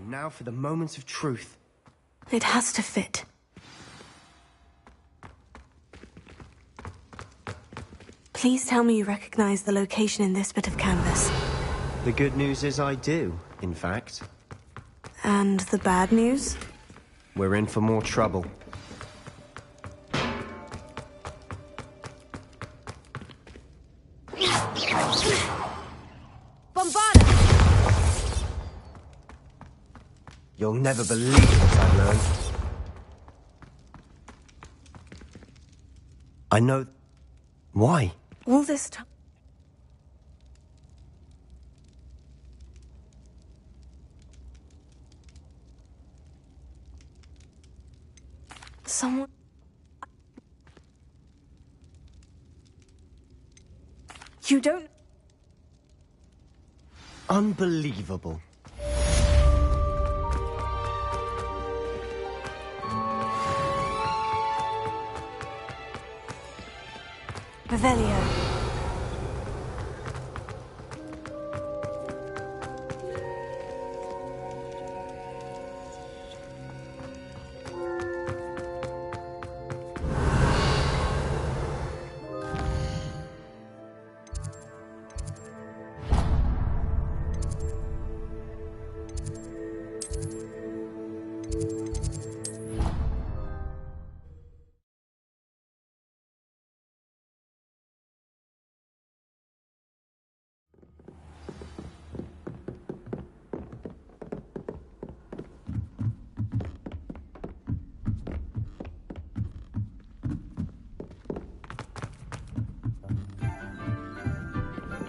now for the moments of truth. It has to fit. Please tell me you recognize the location in this bit of canvas. The good news is I do, in fact. And the bad news? We're in for more trouble. You'll never believe what I learned. I know... Why? All this time... Someone... You don't... Unbelievable. Revelio.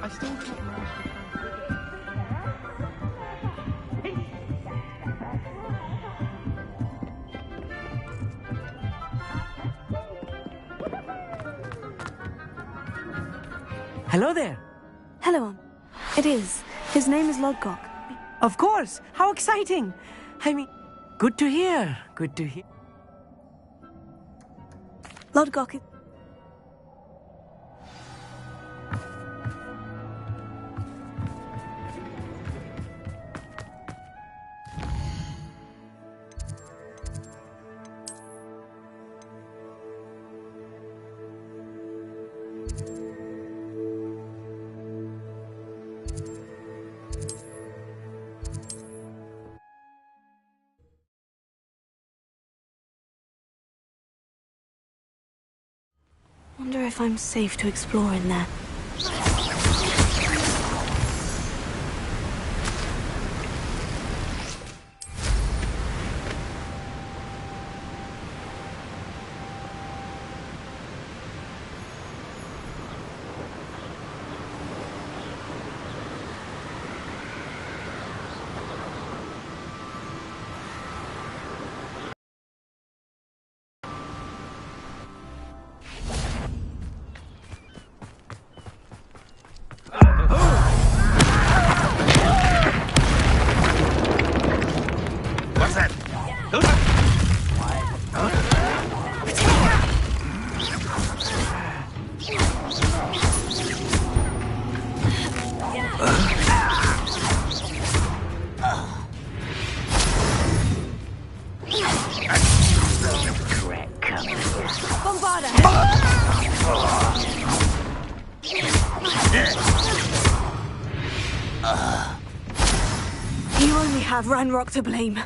I still can't... Hello there. Hello. It is. His name is Lodgok. Of course. How exciting. I mean, good to hear. Good to hear. Lodgok is... Wonder if I'm safe to explore in there. You only have Ranrock to blame.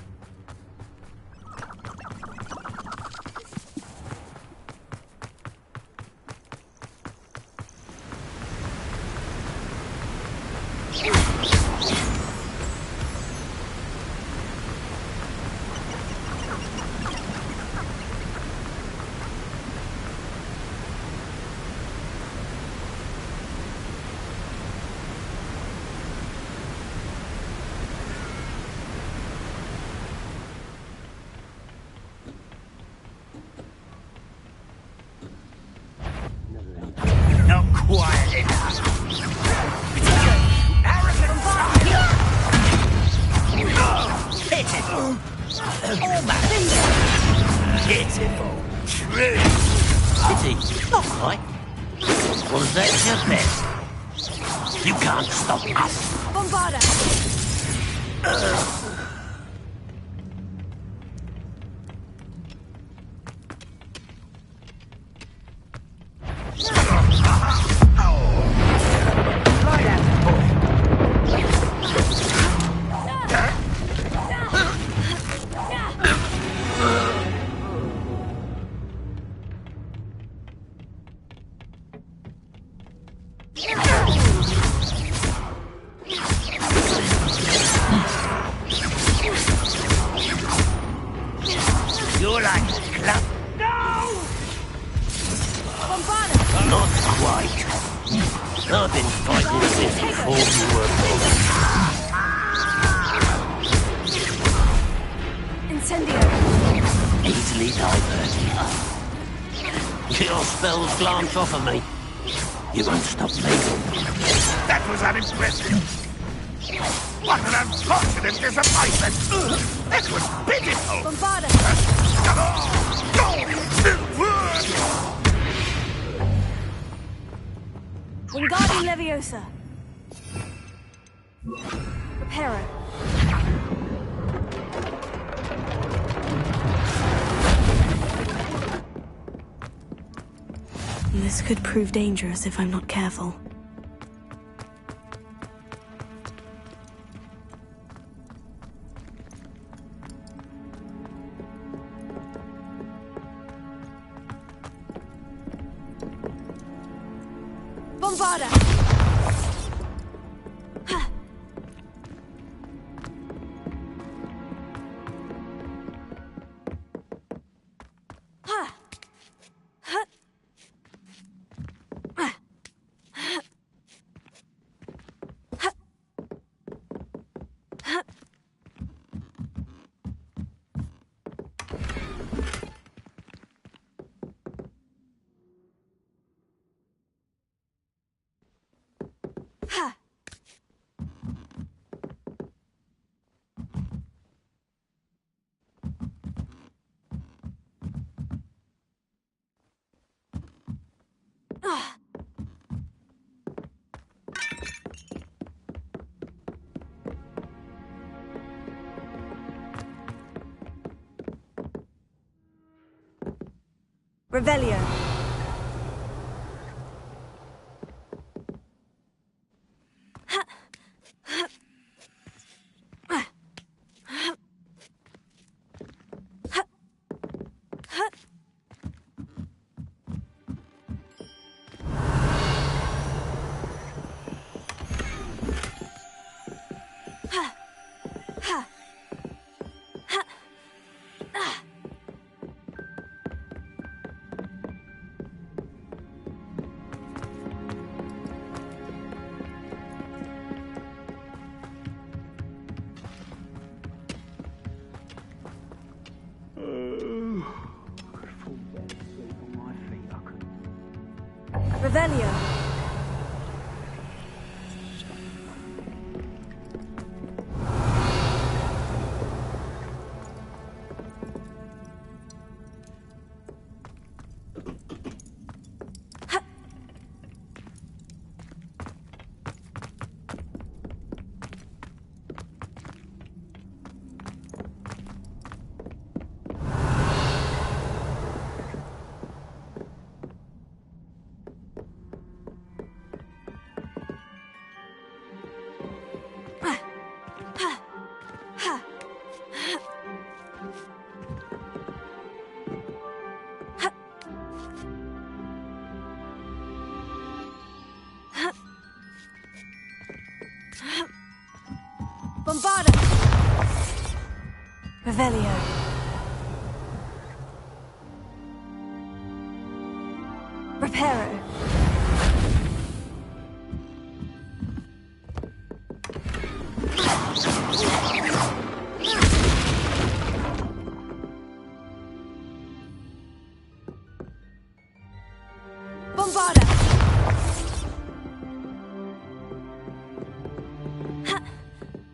Pitiful. True. Pity. Not quite. Was that your best? You can't stop us. Bombarda! been fighting this before you were born. Incendio. Easily diverted. Your spells glance off of me. You won't stop me. That was unimpressive. What an unfortunate disappointment! This was pitiful! Bombarda! Wingardium Leviosa. Reparo. This could prove dangerous if I'm not careful. Bombarda! Revelio. Revelio. Bombarda! Revelio. Reparo. Bombarda!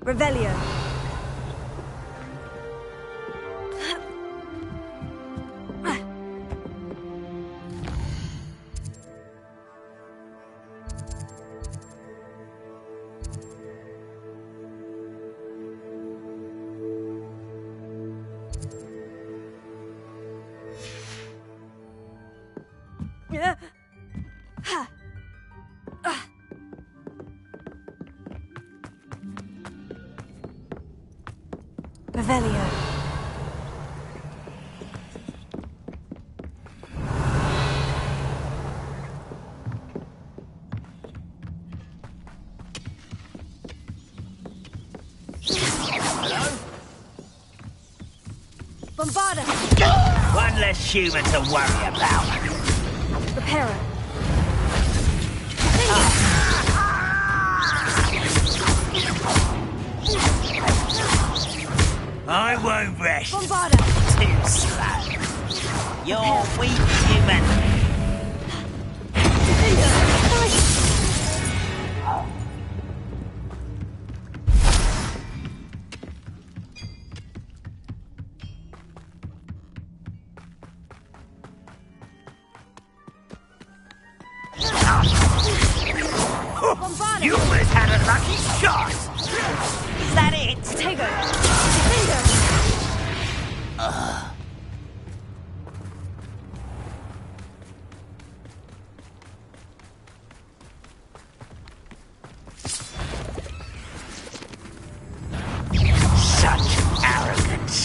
Revelio. Revelio. Bombarda! One less human to worry about. Reparo. refreshed. Bombarda! Too slow. You're weak, human. Bombarda! You almost had a lucky shot. Is that it? Tego! Defender! Such arrogance.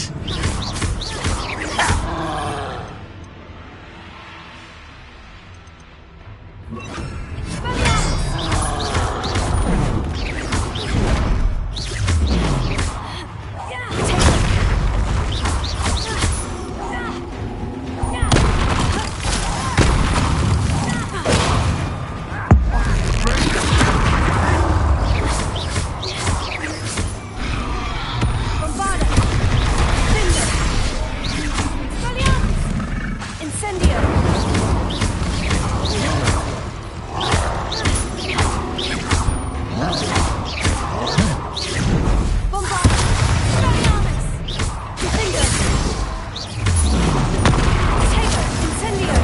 Bombarda! Defender! Expelliarmus! Incendio! Bombarda! Expelliarmus! Defender! Tego! Incendio!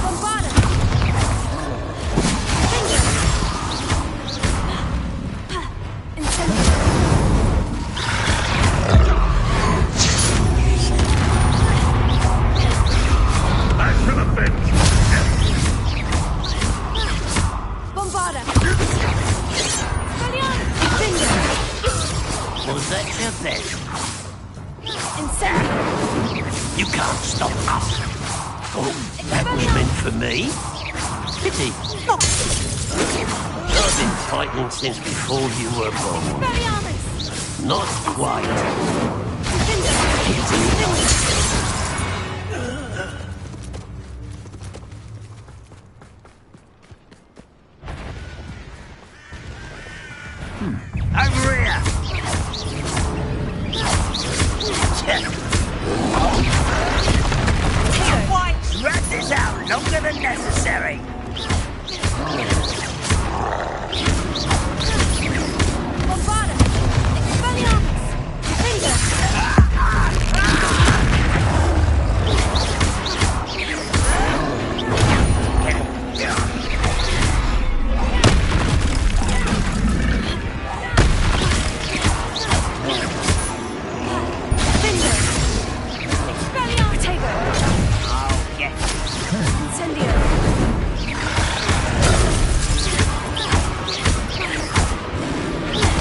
Bombarda! Defender! Incendio! Back to the bench. Bombarda! Expelliarmus! Defender! Was that your best? Incendio! You can't stop us. Oh, that was meant for me. Pity. I've been fighting since before you were born. Expelliarmus! Not quite. Defender! Over here. Why drag this out longer than necessary? Bombarda! Expelliarmus! Defender! Defender! Expelliarmus! Tego! Oh, yes. Incendio!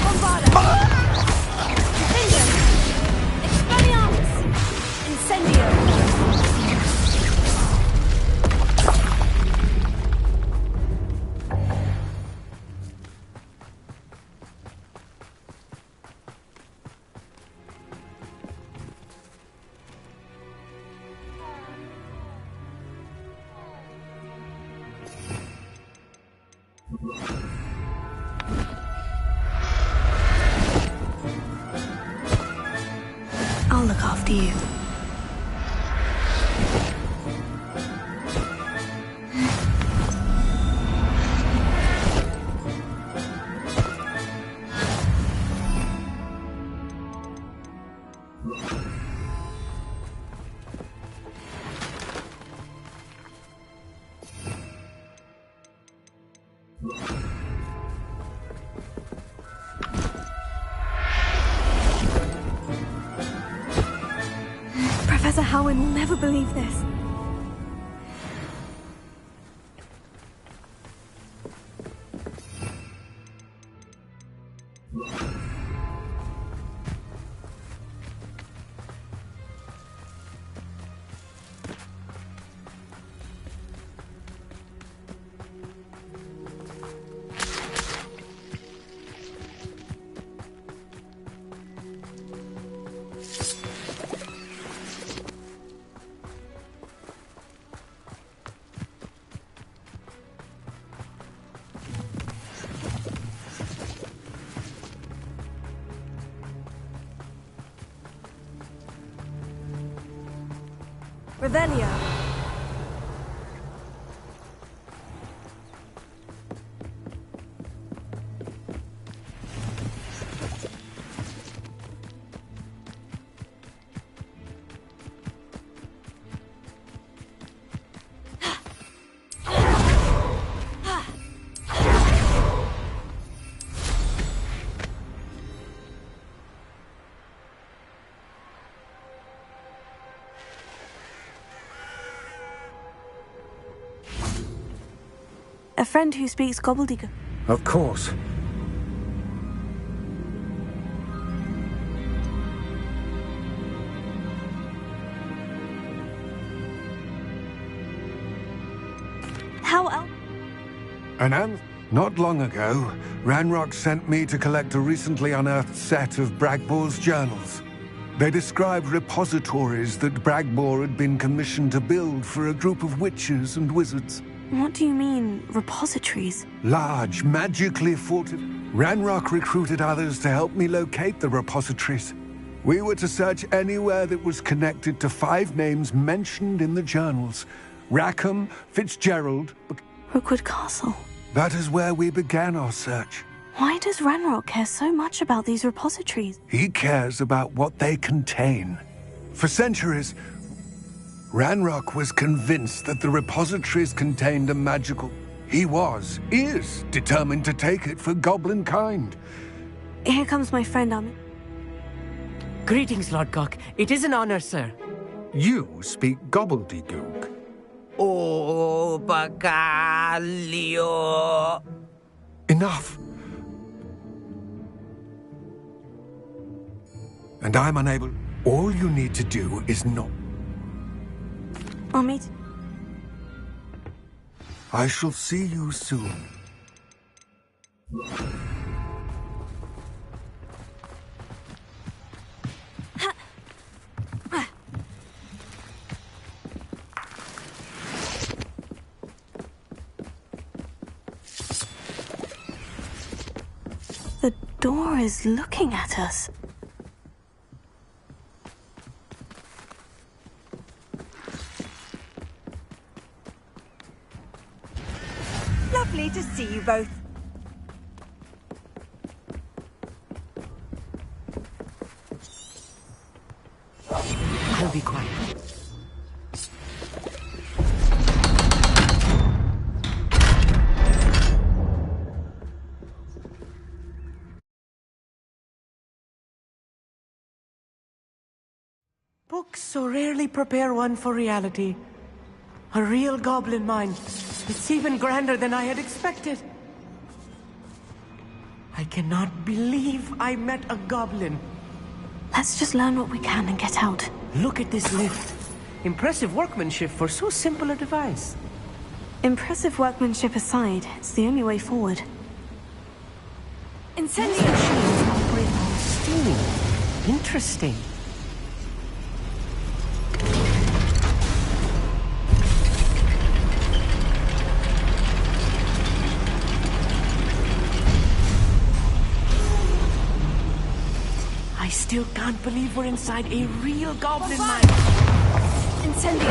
Bombarda! Defender! Expelliarmus! Incendio! I'll look after you. Professor Howin will never believe this. Revelio. A friend who speaks gobbledygook. Of course. How else? Not long ago, Ranrock sent me to collect a recently unearthed set of Bragbor's journals. They described repositories that Bragbor had been commissioned to build for a group of witches and wizards. What do you mean, repositories? Large, magically fortified. Ranrock recruited others to help me locate the repositories. We were to search anywhere that was connected to 5 names mentioned in the journals. Rackham, Fitzgerald... Rookwood Castle. That is where we began our search. Why does Ranrock care so much about these repositories? He cares about what they contain. For centuries, Ranrock was convinced that the repositories contained a magical... He is determined to take it for goblin kind. Here comes my friend, Amit. Greetings, Lord Cock. It is an honor, sir. You speak gobbledygook. Oh, Bacalio. Enough. And I'm unable... All you need to do is not... Amit. I shall see you soon. The door is looking at us. Lovely to see you both. I'll be quiet. Books so rarely prepare one for reality. A real goblin mind. It's even grander than I had expected. I cannot believe I met a goblin. Let's just learn what we can and get out. Look at this lift. Impressive workmanship for so simple a device. Impressive workmanship aside, it's the only way forward. Incendio! Machines operate on steam. Interesting. I still can't believe we're inside a real goblin mine. Incendio!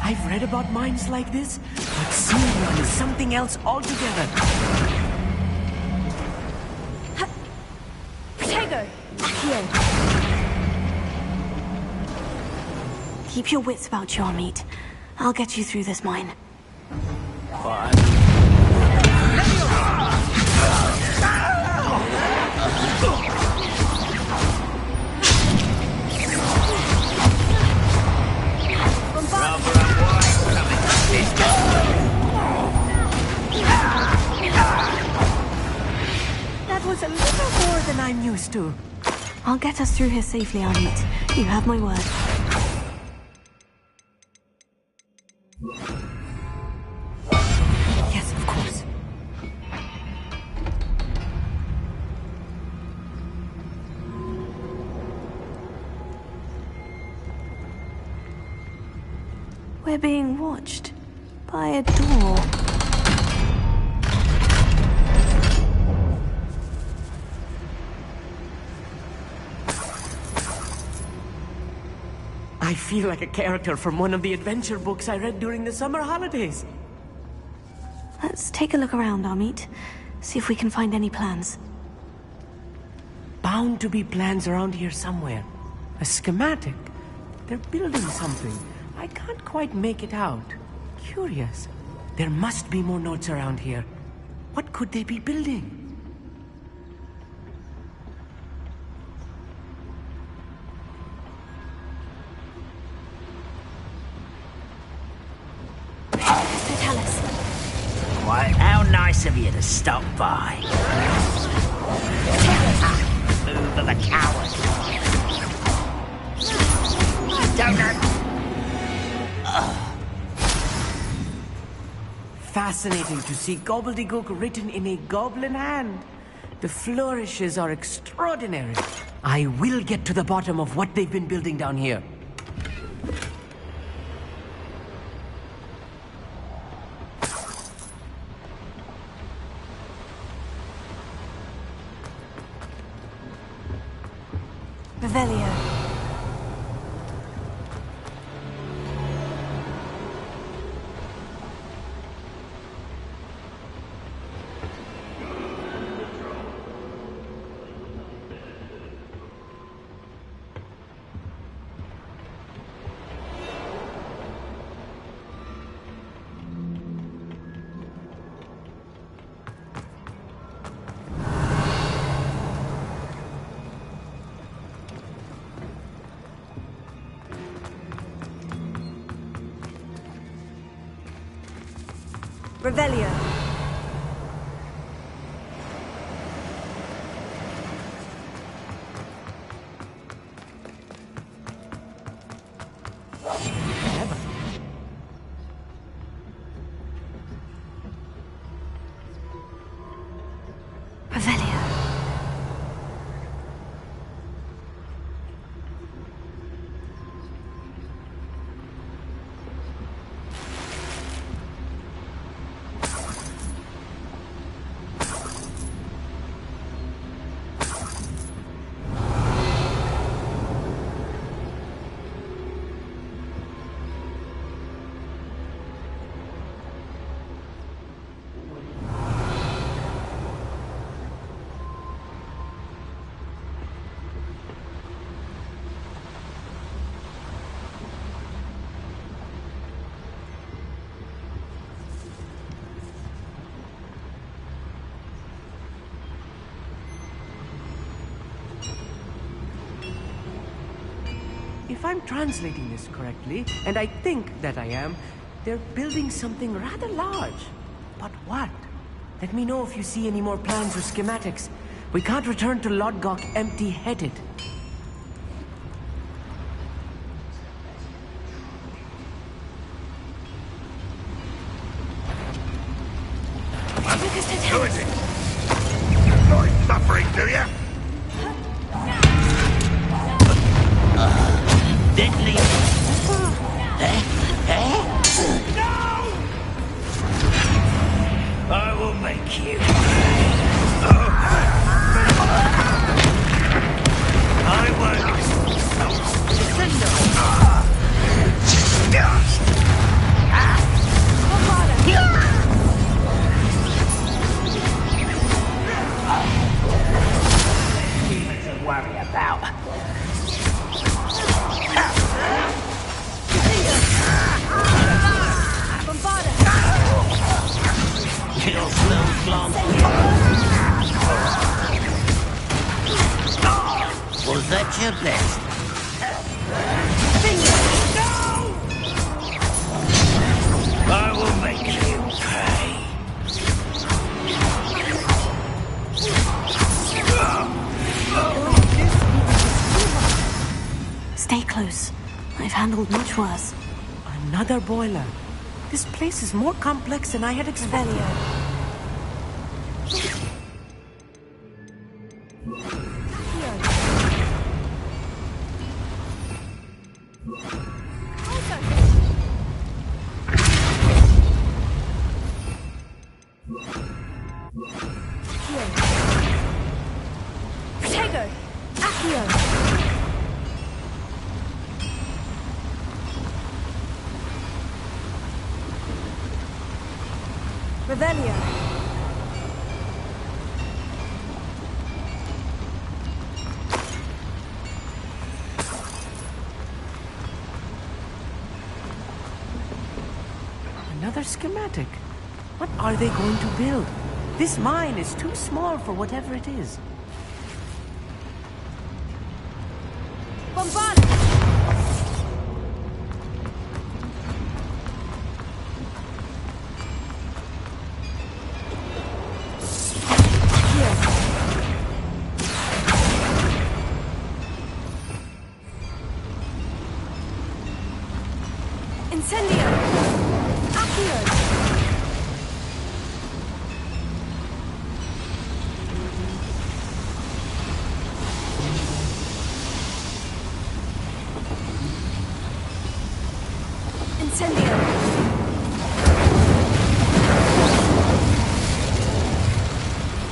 I've read about mines like this, but seeing one is something else altogether. Keep your wits about you, Amit. I'll get you through this mine. That was a little more than I'm used to. I'll get us through here safely, Amit. You have my word. Yes, of course. We're being watched by a door. I feel like a character from one of the adventure books I read during the summer holidays. Let's take a look around, Amit. See if we can find any plans. Bound to be plans around here somewhere. A schematic. They're building something. I can't quite make it out. Curious. There must be more notes around here. What could they be building? Tell us. Why, how nice of you to stop by. Move of a coward. Don't know. Fascinating to see gobbledygook written in a goblin hand. The flourishes are extraordinary. I will get to the bottom of what they've been building down here. Revelio. Revelio. Revelio. If I'm translating this correctly, and I think that I am, they're building something rather large. But what? Let me know if you see any more plans or schematics. We can't return to Lodgok empty-headed. Who is it? You enjoy suffering, do you? Deadly. No! I will make you. I won't. Demons to worry about. Kill spells glance. Was that your best? No! I will make you pay. Stay close. I've handled much worse. Another boiler. This place is more complex than I had expected. Revelio. Incendio! Protego! Accio! Revelio! Another schematic. What are they going to build? This mine is too small for whatever it is. Bombard! Incendio! Accio! Incendio!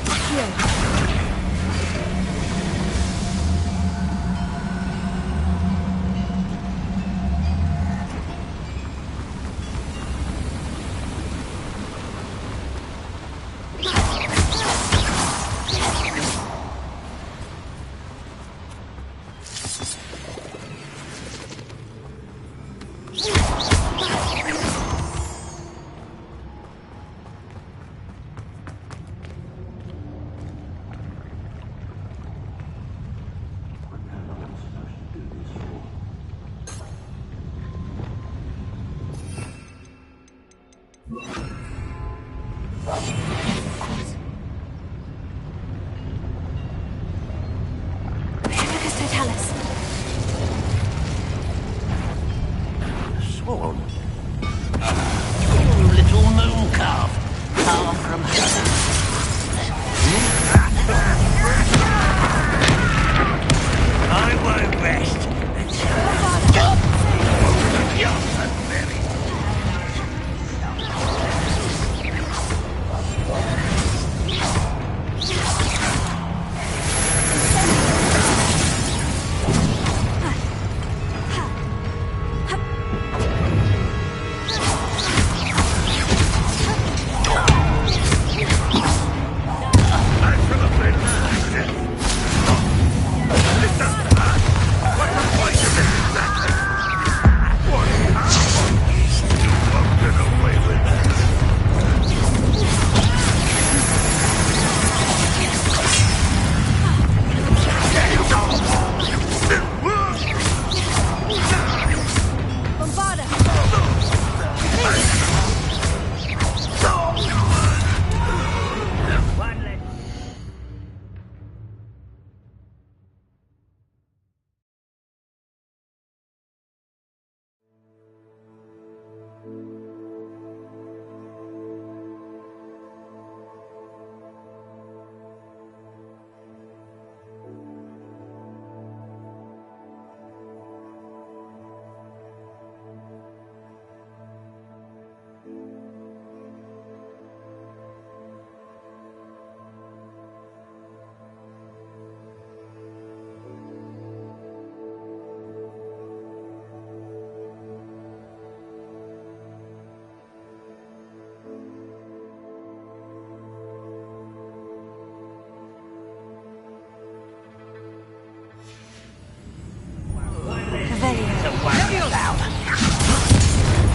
Accio! Swarm. Little moon calf. Far from heaven. I won't rest until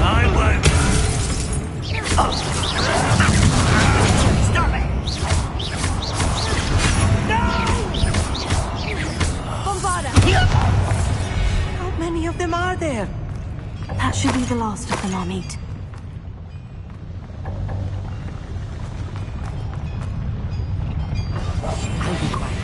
I won't. Stop it! Bombarda! How many of them are there? That should be the last of them, Amit. I'll be quiet.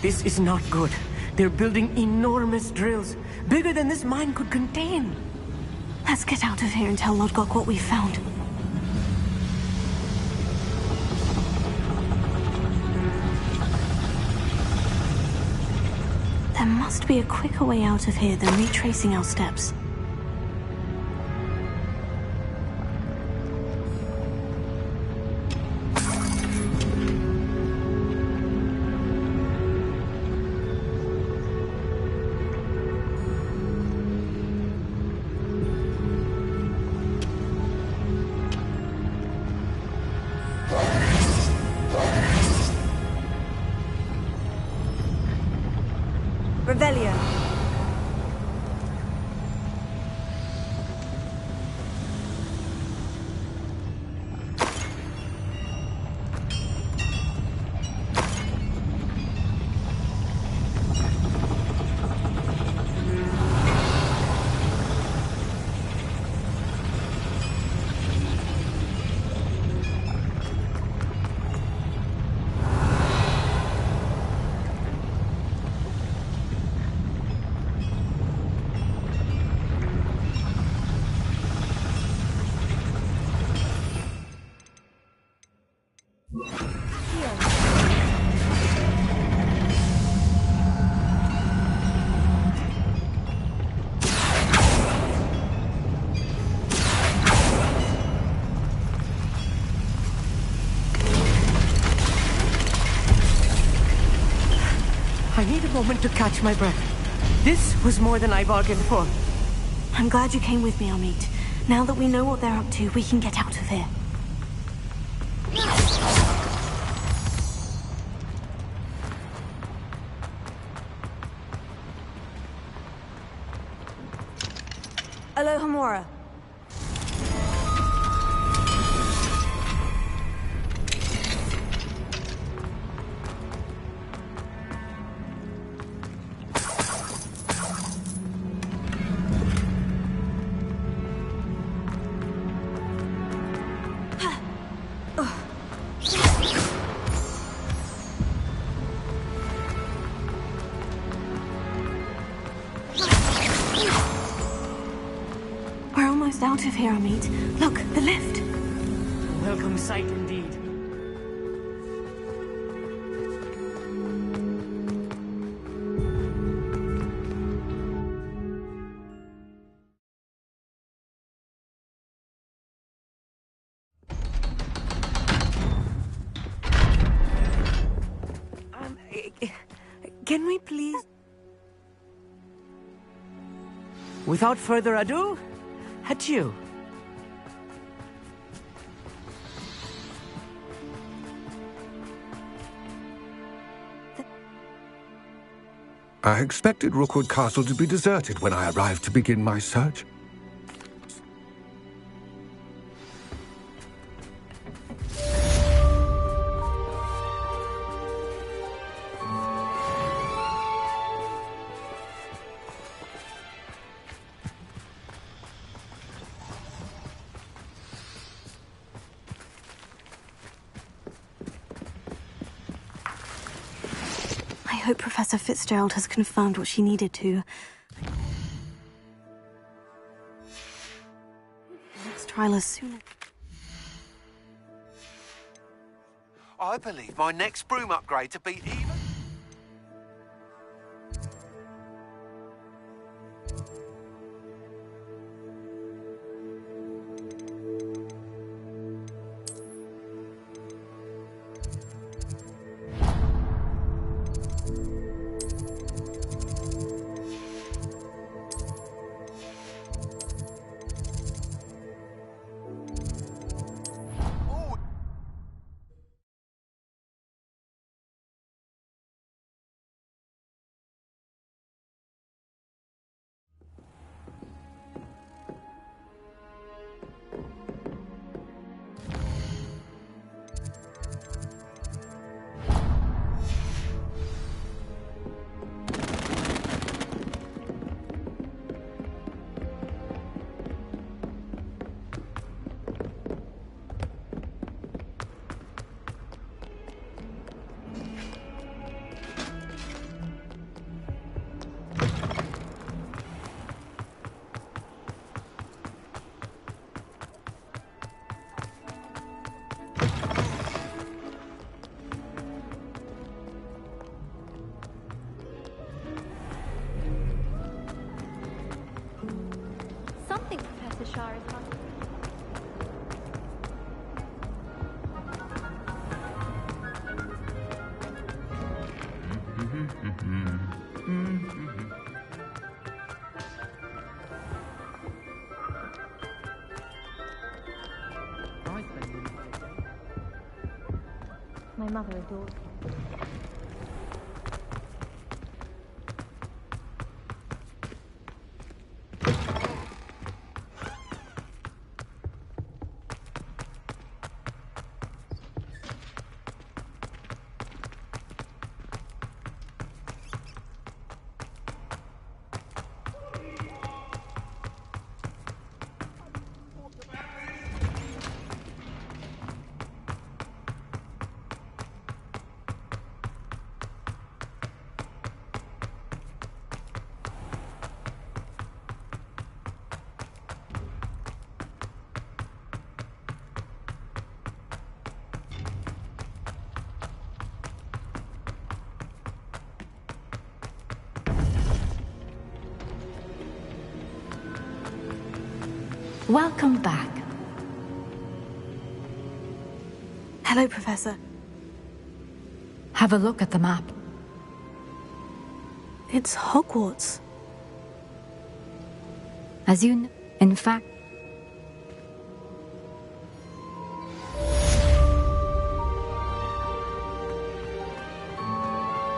This is not good. They're building enormous drills, bigger than this mine could contain. Let's get out of here and tell Lodgok what we found. There must be a quicker way out of here than retracing our steps. Revelio. I need a moment to catch my breath. This was more than I bargained for. I'm glad you came with me, Amit. Now that we know what they're up to, we can get out of here. Alohomora. We're almost out of here, Amit. Look, the lift. A welcome sight indeed. Can we please... Without further ado, adieu. I expected Rookwood Castle to be deserted when I arrived to begin my search. I hope Professor Fitzgerald has confirmed what she needed to. Let's trial as soon. I believe my next broom upgrade to be even... My mother adored him. Welcome back. Hello, Professor. Have a look at the map. It's Hogwarts. As you know, in fact,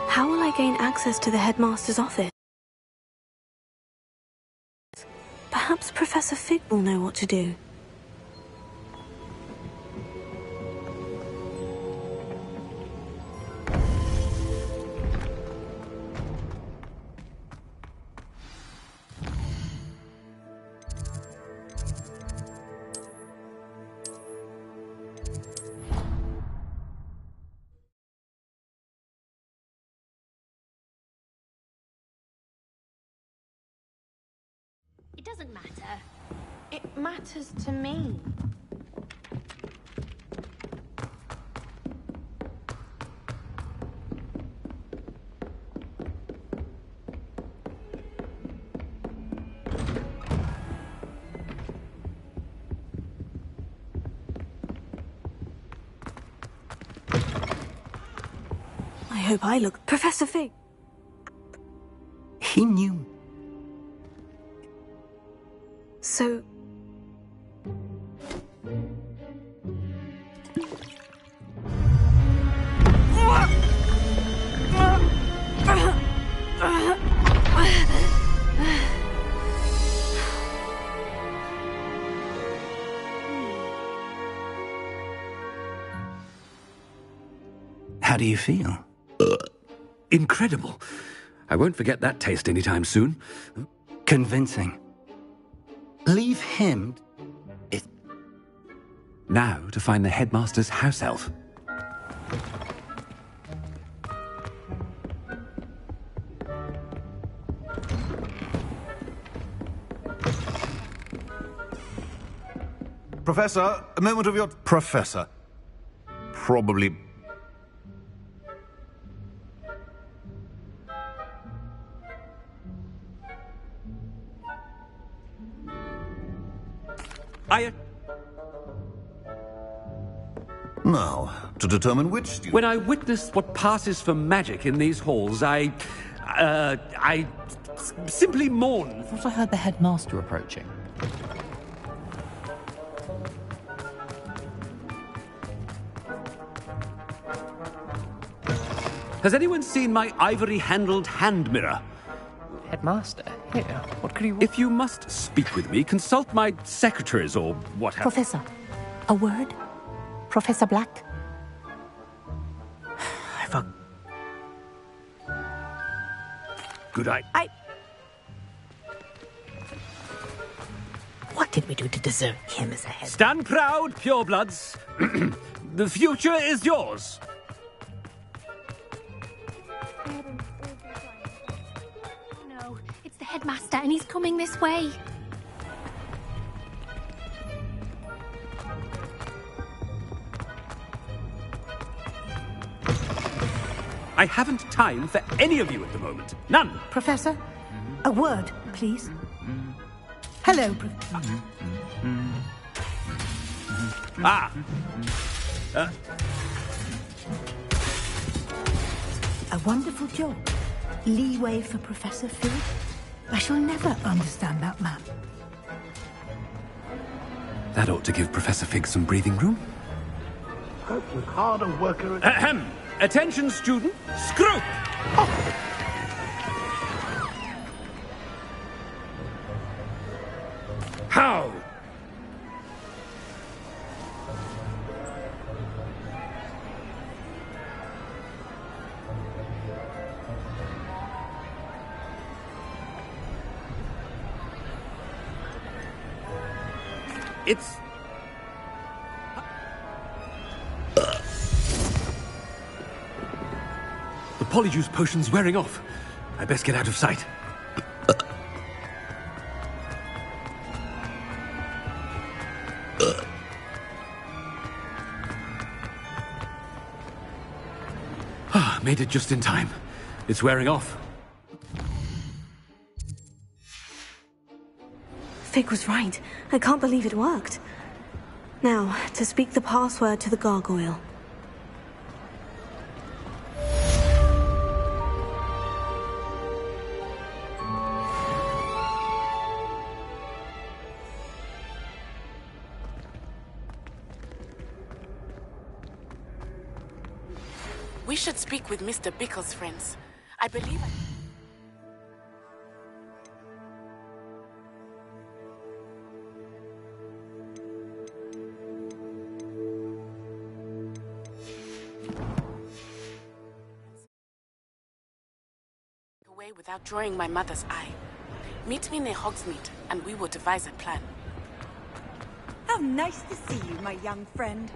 How will I gain access to the headmaster's office? Perhaps Professor Fig will know what to do. It doesn't matter. It matters to me. I hope I look... Professor Fig! He knew. So... How do you feel? Incredible. I won't forget that taste anytime soon. Convincing. Leave him... Now to find the headmaster's house elf. Professor, a moment of your... Professor. Probably... Now, to determine which student... When I witness what passes for magic in these halls, I simply mourn. I thought I heard the headmaster approaching. Has anyone seen my ivory-handled hand mirror? Headmaster? Here, what could he... If you must speak with me, consult my secretaries or what have... Professor, a word? Professor Black? Good eye. What did we do to deserve him as a head? Stand proud, purebloods. The future is yours. No, it's the headmaster and he's coming this way. I haven't time for any of you at the moment. None. Professor, a word, please. Hello, A wonderful job. Leeway for Professor Fig. I shall never understand that man. That ought to give Professor Fig some breathing room. Scrope was hard a worker. Ahem! Attention, student. Scrope! How? It's... The polyjuice potion's wearing off. I best get out of sight. Made it just in time. It's wearing off. Fig was right. I can't believe it worked. Now, to speak the password to the gargoyle. We should speak with Mr. Bickle's friends. I believe away without drawing my mother's eye. Meet me near Hogsmeade, and we will devise a plan. How nice to see you, my young friend.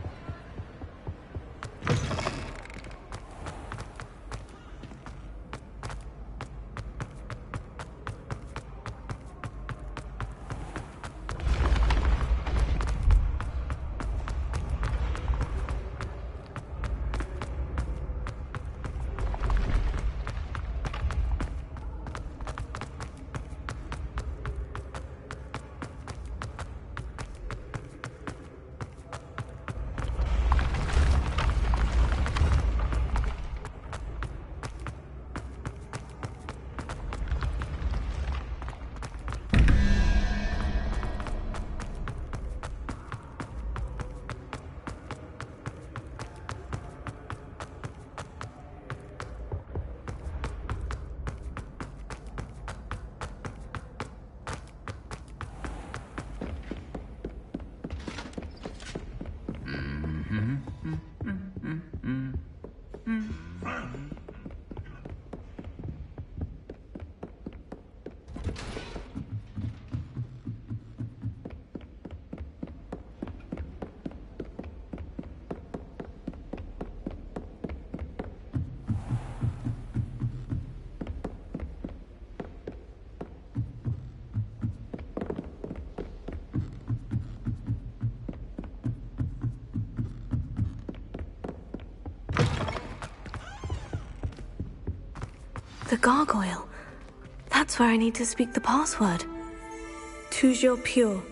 The gargoyle. That's where I need to speak the password. Toujours pure.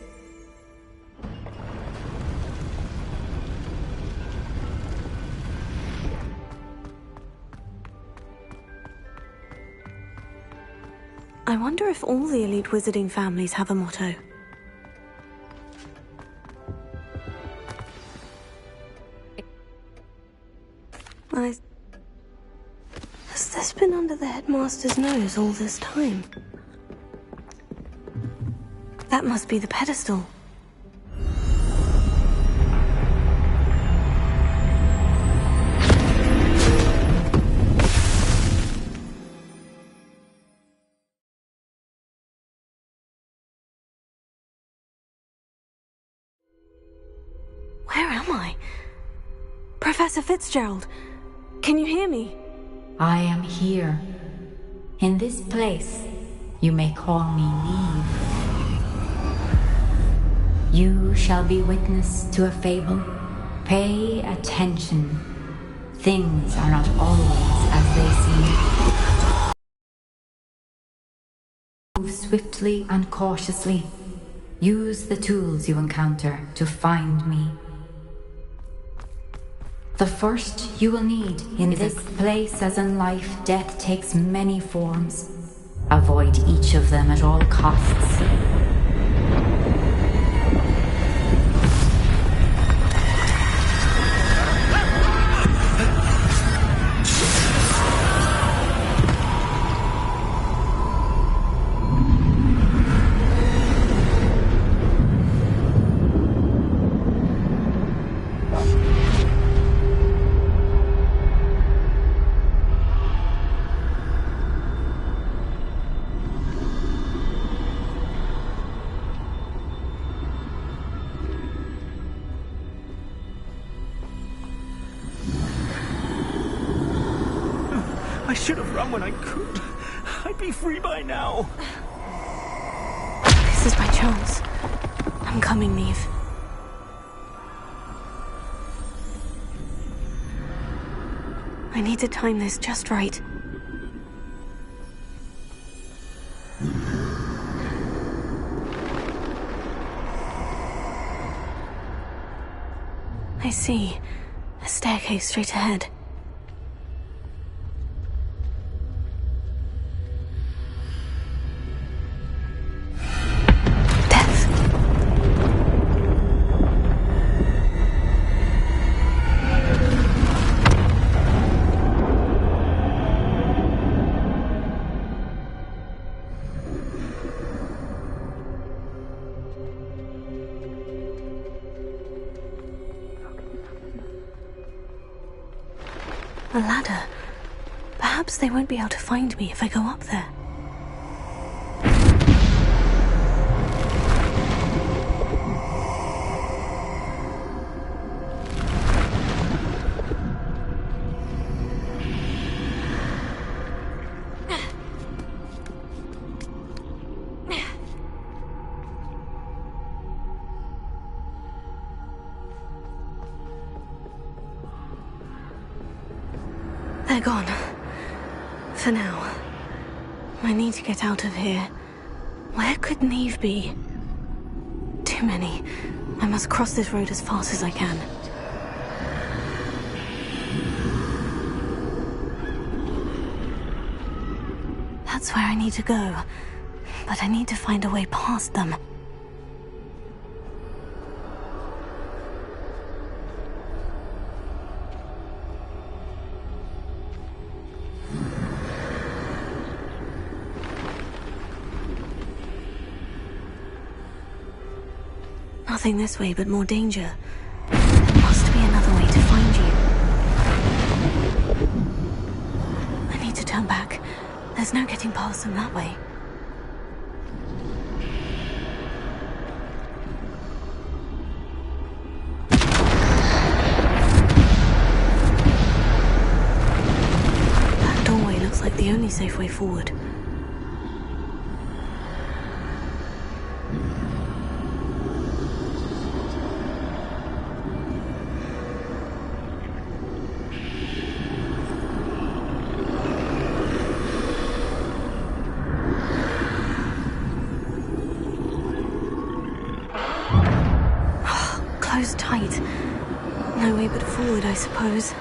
I wonder if all the elite wizarding families have a motto. Has this been under the headmaster's nose all this time? That must be the pedestal. Where am I? Professor Fitzgerald, can you hear me? I am here. In this place, you may call me Neve. You shall be witness to a fable. Pay attention. Things are not always as they seem. Move swiftly and cautiously. Use the tools you encounter to find me. The first you will need in this place, as in life, death takes many forms. Avoid each of them at all costs. I should have run when I could. I'd be free by now. This is my chance. I'm coming, Neve. I need to time this just right. I see. A staircase straight ahead. A ladder. Perhaps they won't be able to find me if I go up there. They're gone. For now. I need to get out of here. Where could Neve be? Too many. I must cross this road as fast as I can. That's where I need to go. But I need to find a way past them. Nothing this way, but more danger. There must be another way to find you. I need to turn back. There's no getting past them that way. That doorway looks like the only safe way forward. Closed tight. No way but forward, I suppose.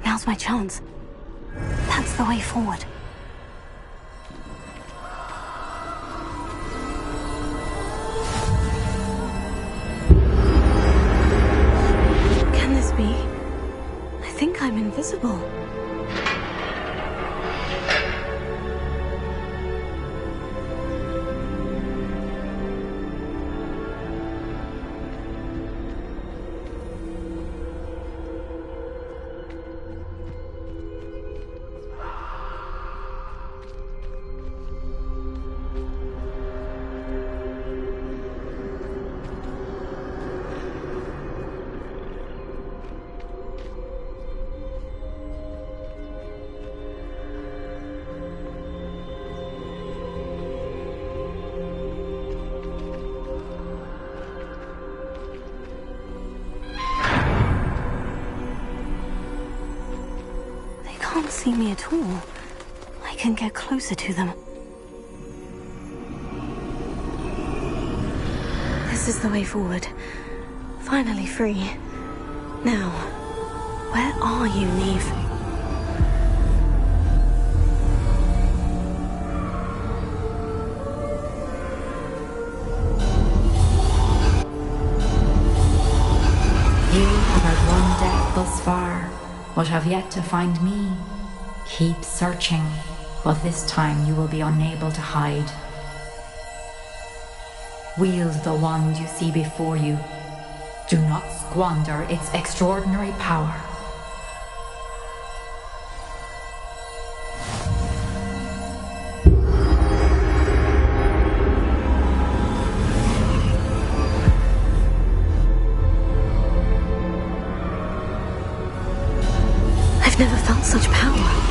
Now's my chance. That's the way forward. Can this be? I think I'm invisible. Can't see me at all. I can get closer to them. This is the way forward. Finally free. Now, Where are you, Neve? You have had one death thus far, but have yet to find me. Keep searching, but this time you will be unable to hide. Wield the wand you see before you. Do not squander its extraordinary power. I've never felt such power.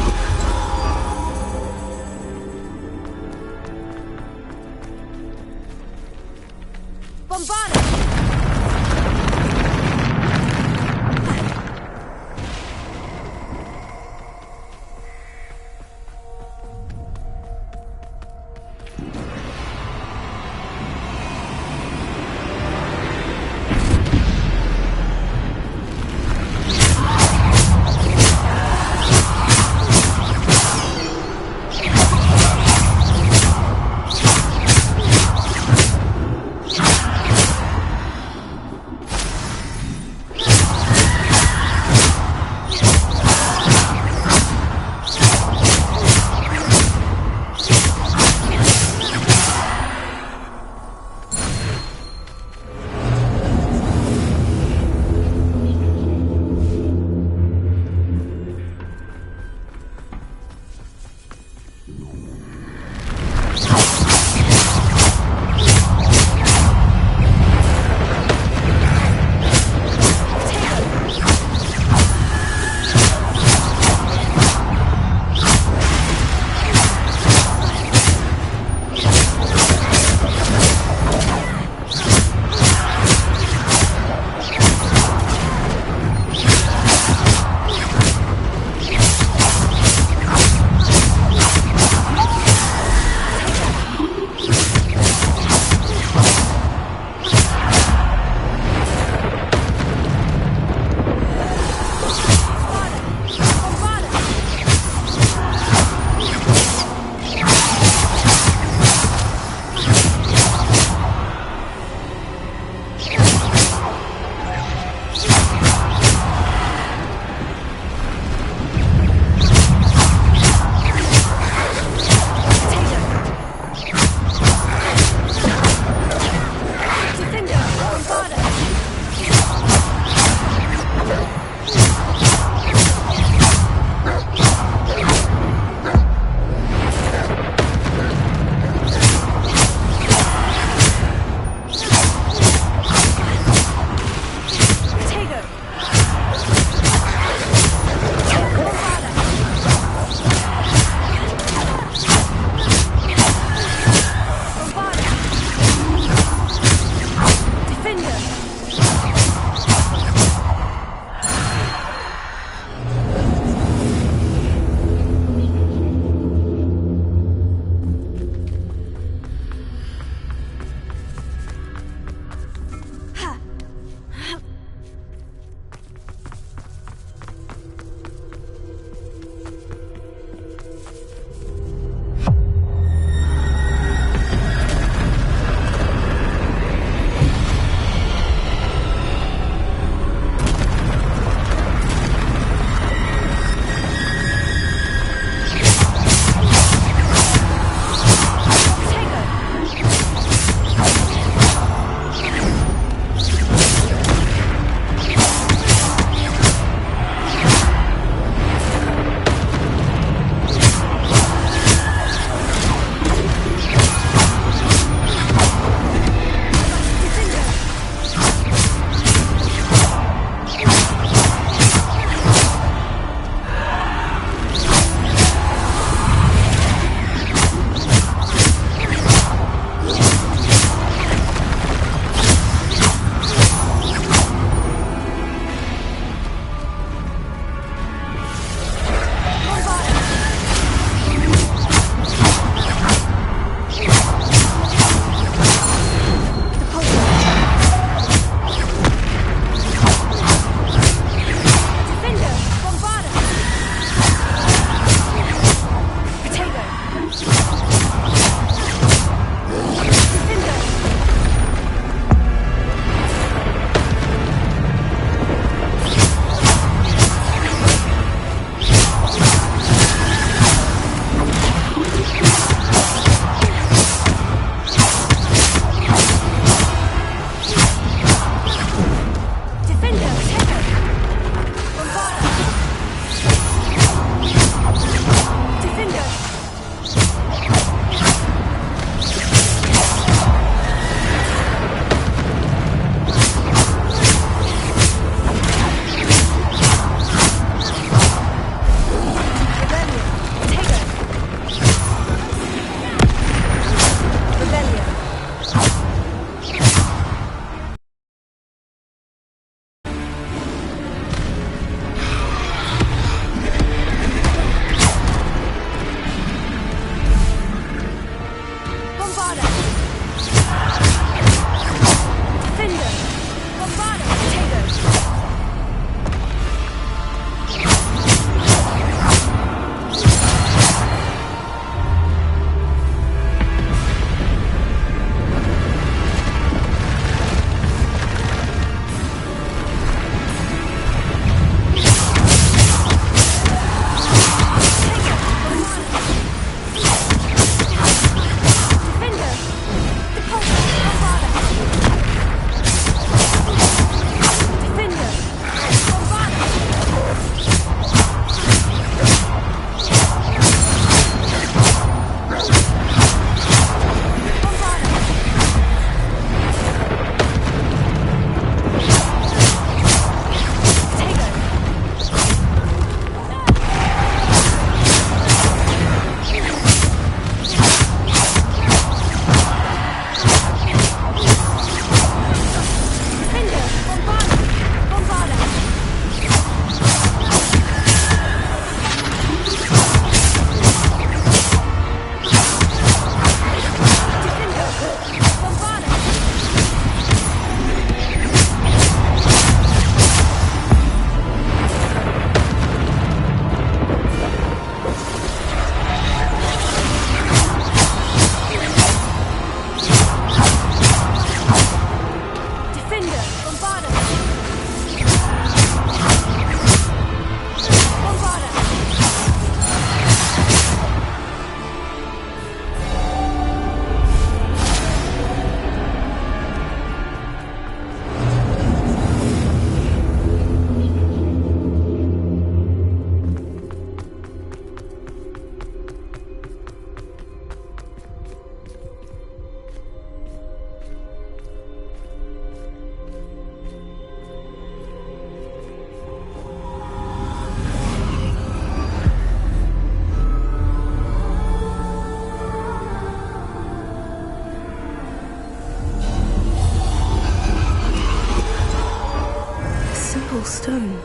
magical stone.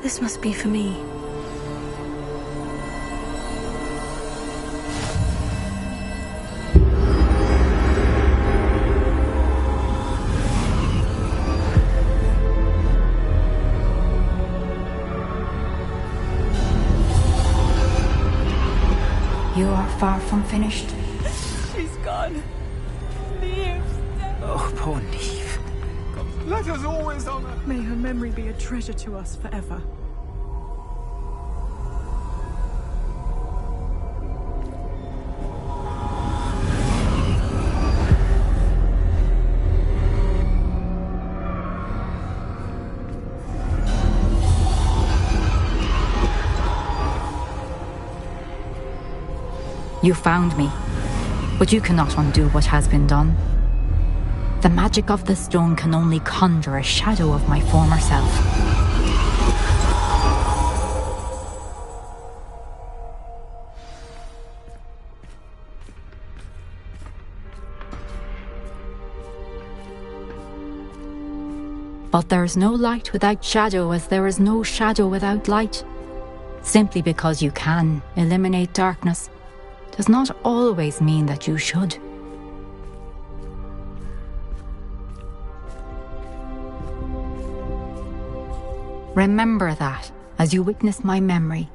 This must be for me. You are far from finished. She's gone. Neve's dead. Oh, poor Neve. Let us always honor. May her memory be a treasure to us forever. You found me, but you cannot undo what has been done. The magic of the stone can only conjure a shadow of my former self. But there is no light without shadow, as there is no shadow without light. Simply because you can eliminate darkness does not always mean that you should. Remember that as you witness my memory.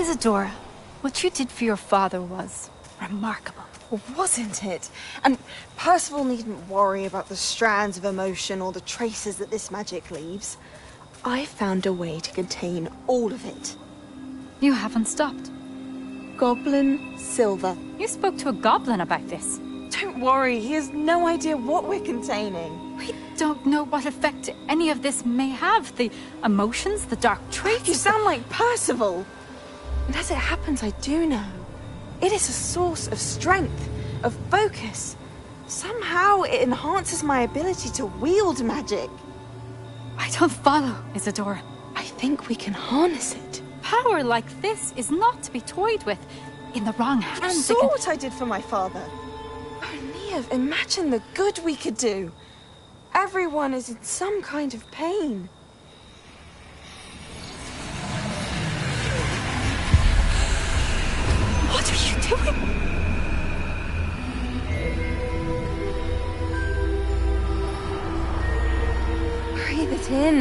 Isadora, what you did for your father was remarkable. Well, wasn't it? And Percival needn't worry about the strands of emotion or the traces that this magic leaves. I found a way to contain all of it. You haven't stopped. Goblin Silver. You spoke to a goblin about this. Don't worry, he has no idea what we're containing. We don't know what effect any of this may have. The emotions, the dark traits. You sound like Percival. And as it happens, I do know. It is a source of strength, of focus. Somehow it enhances my ability to wield magic. I don't follow, Isadora. I think we can harness it. Power like this is not to be toyed with. In the wrong hands. You saw what I did for my father. Oh, Neve, imagine the good we could do. Everyone is in some kind of pain. What are you doing? Breathe it in.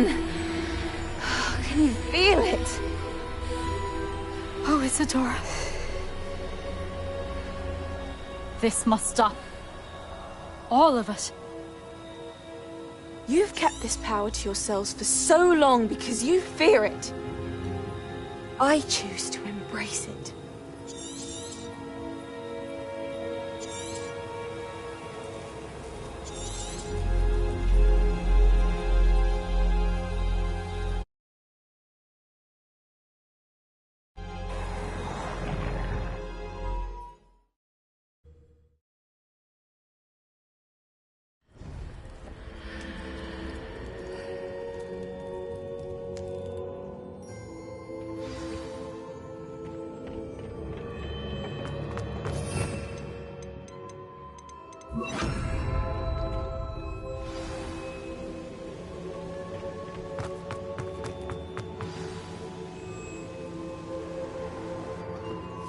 Can you feel it? Oh, Isadora. This must stop. All of it. You've kept this power to yourselves for so long because you fear it. I choose to embrace it.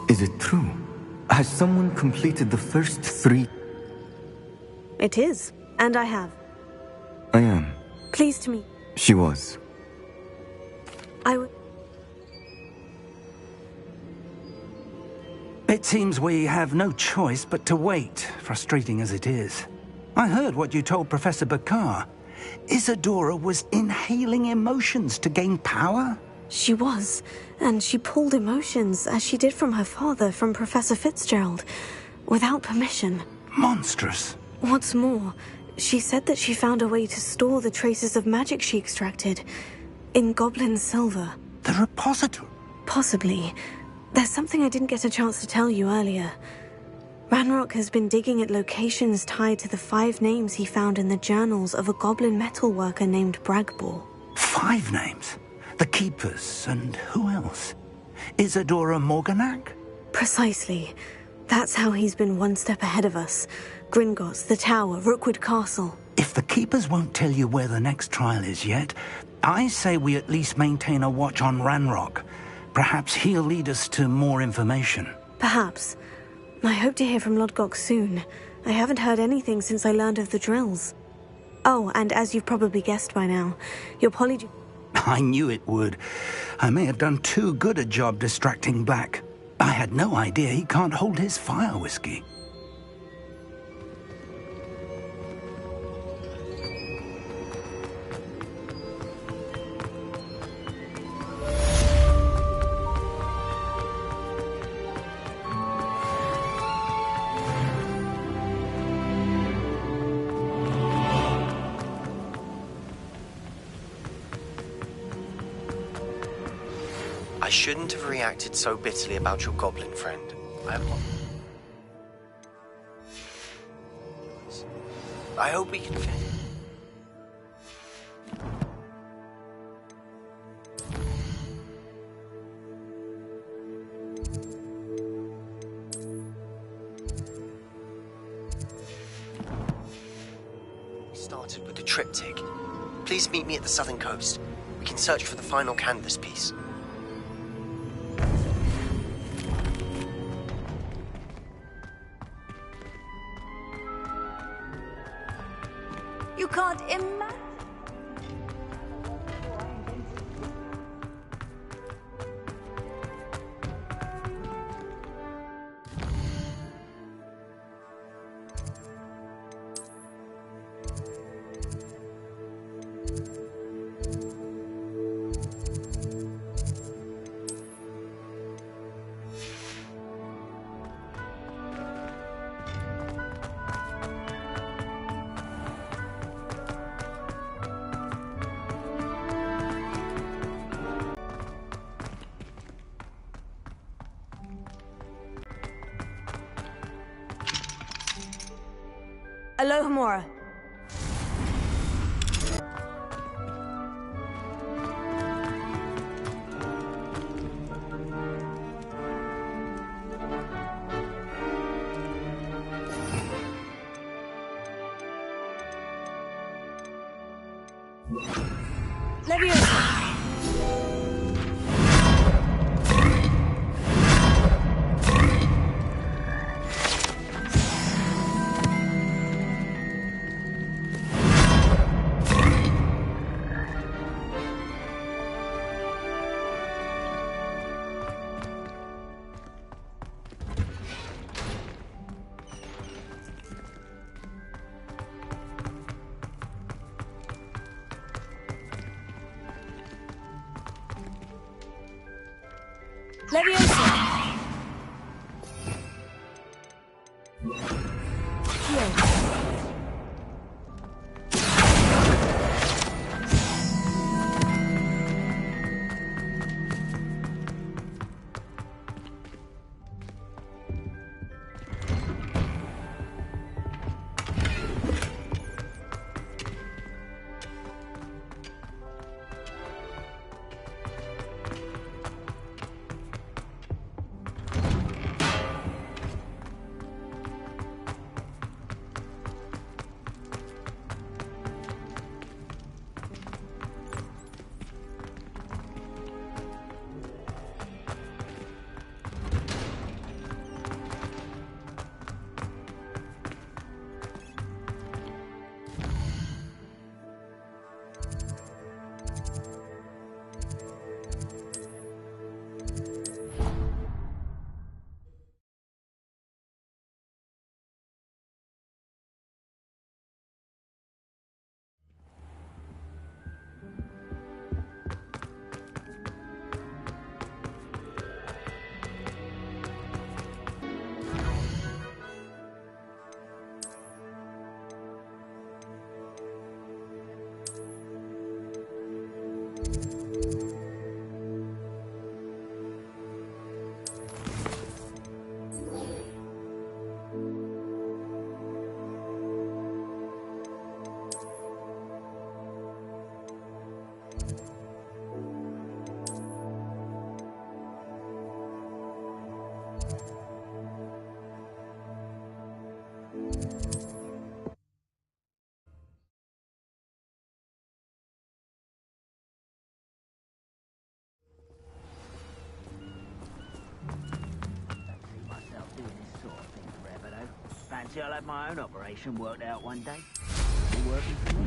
Is it true? Has someone completed the first 3? It is, and I have. I am. Pleased to meet. She was. It seems we have no choice but to wait, frustrating as it is. I heard what you told Professor Bakar. Isadora was inhaling emotions to gain power? She was, and she pulled emotions, as she did from her father, from Professor Fitzgerald, without permission. Monstrous. What's more, she said that she found a way to store the traces of magic she extracted in goblin silver. The repository? Possibly. There's something I didn't get a chance to tell you earlier. Ranrock has been digging at locations tied to the 5 names he found in the journals of a goblin metalworker named Bragbor. 5 names? The Keepers, and who else? Isadora Morganac? Precisely. That's how he's been one step ahead of us. Gringotts, the Tower, Rookwood Castle. If the Keepers won't tell you where the next trial is yet, I say we at least maintain a watch on Ranrock. Perhaps he'll lead us to more information. Perhaps. I hope to hear from Lodgok soon. I haven't heard anything since I learned of the drills. Oh, and as you've probably guessed by now, your poly... I knew it would. I may have done too good a job distracting Black. I had no idea he can't hold his fire whiskey. I shouldn't have reacted so bitterly about your goblin friend. I hope we can finish. We started with the triptych. Please meet me at the southern coast. We can search for the final canvas piece. You can't imagine. Alohomora. Leviosa. Leviosa. Fancy I'll have my own operation worked out one day. All working for me.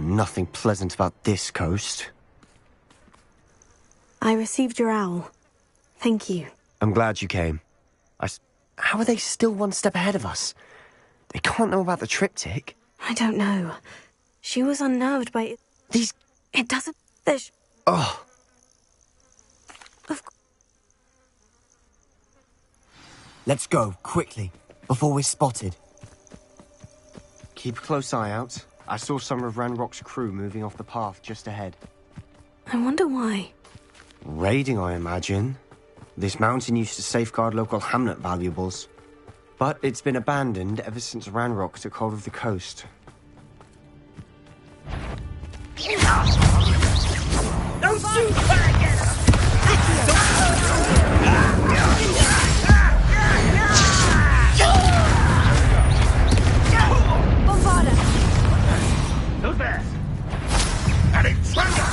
Nothing pleasant about this coast. I received your owl. Thank you. I'm glad you came. How are they still one step ahead of us? They can't know about the triptych. I don't know. She was unnerved by it. These... It doesn't... There's... Oh. Let's go, quickly, before we're spotted. Keep a close eye out. I saw some of Ranrock's crew moving off the path just ahead. I wonder why. Raiding, I imagine. This mountain used to safeguard local hamlet valuables. But it's been abandoned ever since Ranrock took hold of the coast. Don't shoot back at us! Who's there? An intruder!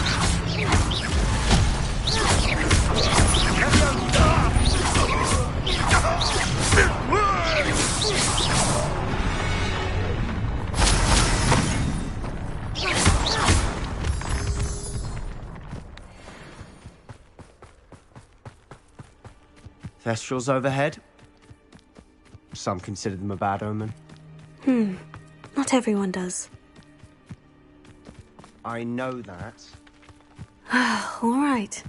Thestrals overhead. Some consider them a bad omen. Not everyone does. I know that. All right.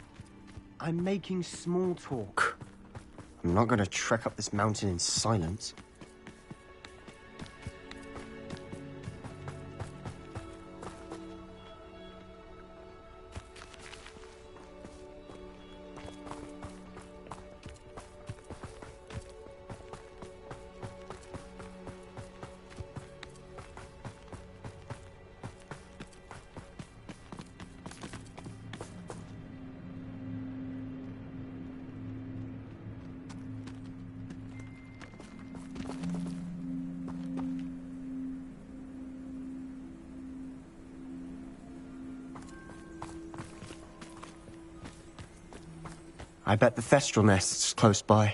I'm making small talk. I'm not going to trek up this mountain in silence. I bet the Thestral nest's close by.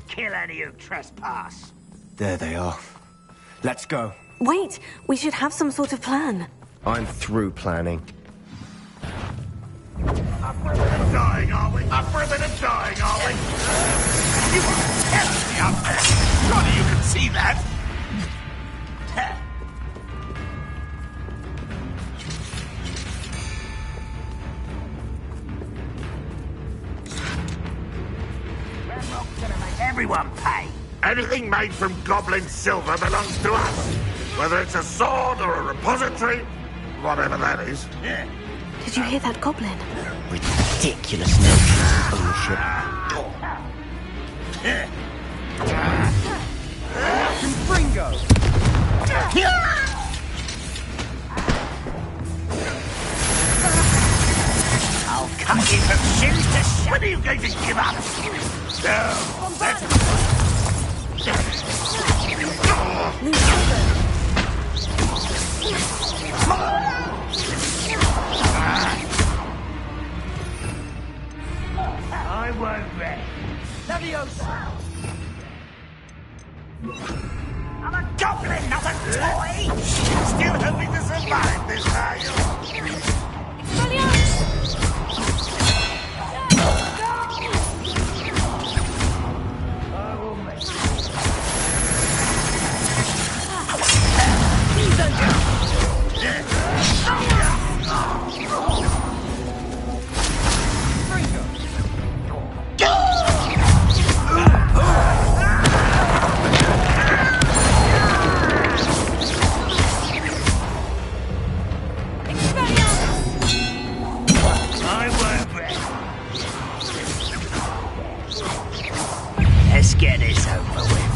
Kill any who trespass. There they are. Let's go. Wait, we should have some sort of plan. I'm through planning. Up further than dying, are we? Up further than dying, are we? You are telling me up there. Surely you can see that. Everyone pay. Anything made from goblin silver belongs to us. Whether it's a sword or a repository, whatever that is. Yeah. Did you hear that goblin? Ridiculous notion of ownership. Bringo! I'll Hungry from shins to shit. When are you going to give up? No. I won't rest. Leviosa! I'm a goblin, not a toy! Still hoping to survive this, are you? Let's get this over with.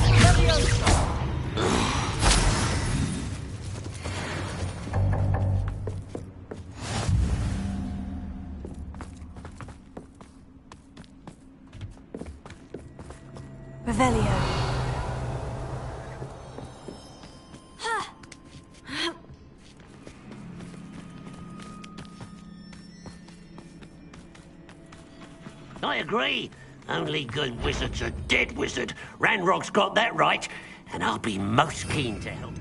Revelio. I agree. Only good wizard's a dead wizard. Ranrock's got that right, and I'll be most keen to help.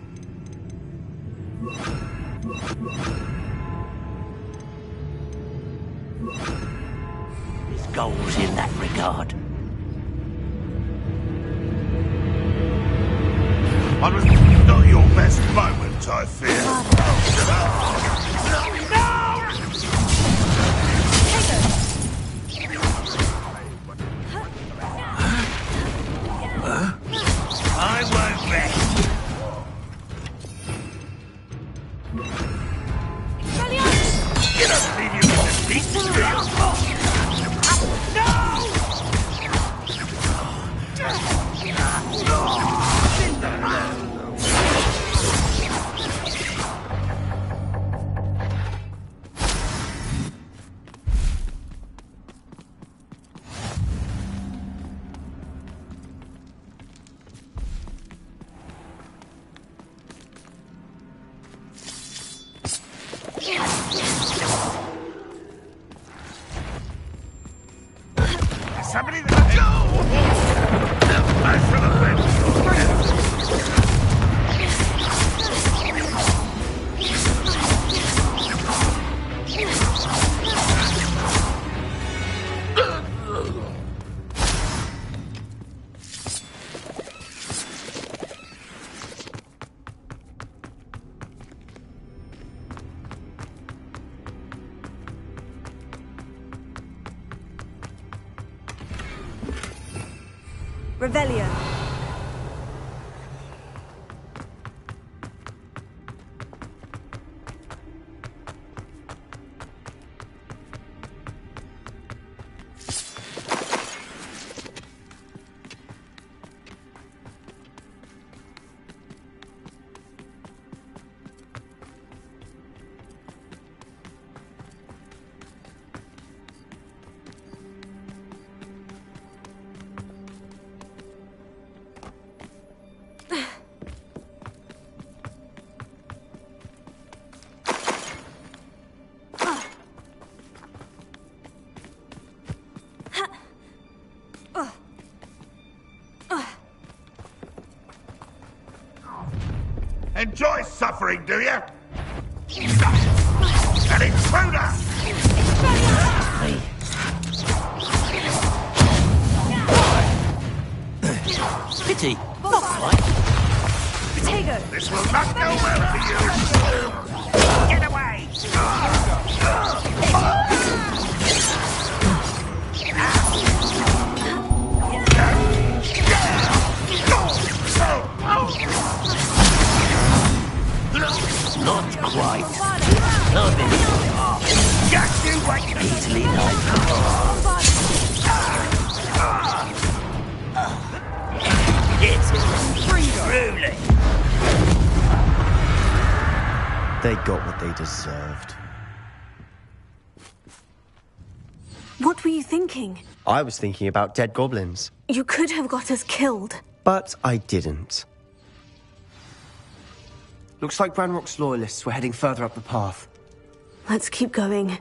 His goals in that regard. Not your best moment, I fear. I won't rest. You don't believe you can defeat me, do you? Somebody that... I should have been... Revelio. Enjoy suffering, do you? An intruder! Pity. Not quite. Potato. This will not go well for you. Get away! Not quite. Not just you wait. Easily It's truly. They got what they deserved. What were you thinking? I was thinking about dead goblins. You could have got us killed. But I didn't. Looks like Ranrock's loyalists were heading further up the path. Let's keep going.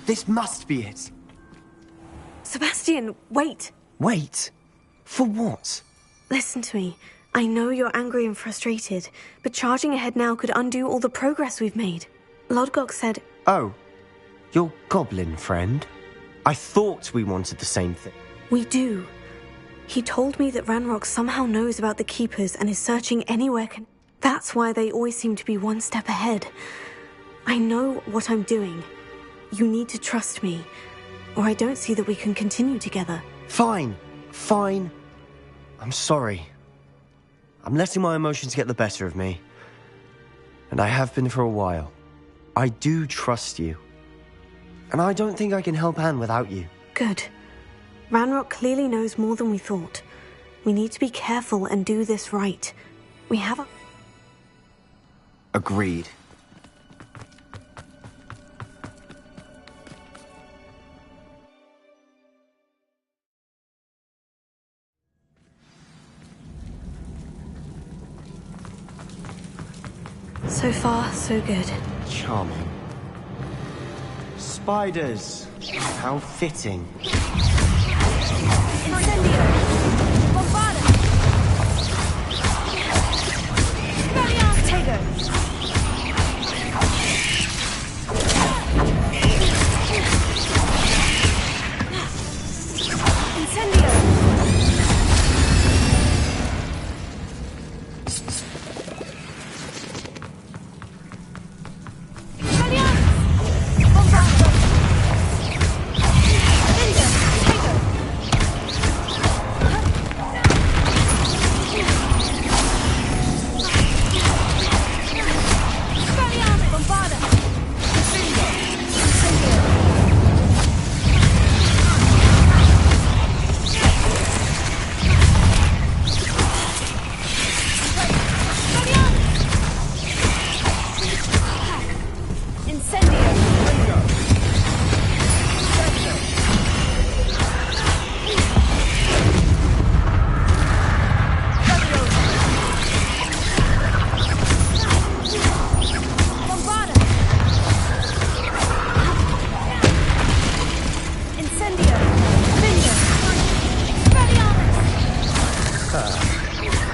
This must be it. Sebastian, wait. Wait? For what? Listen to me. I know you're angry and frustrated, but charging ahead now could undo all the progress we've made. Lodgok said... Oh, your goblin friend? I thought we wanted the same thing. We do. He told me that Ranrock somehow knows about the Keepers and is searching anywhere. That's why they always seem to be one step ahead. I know what I'm doing. You need to trust me, or I don't see that we can continue together. Fine. Fine. I'm sorry. I'm letting my emotions get the better of me. And I have been for a while. I do trust you. And I don't think I can help Anne without you. Good. Ranrock clearly knows more than we thought. We need to be careful and do this right. We have a... Agreed. So far, so good. Charming. Spiders. How fitting. Incendio! Bombarda! Potatoes! Incendio!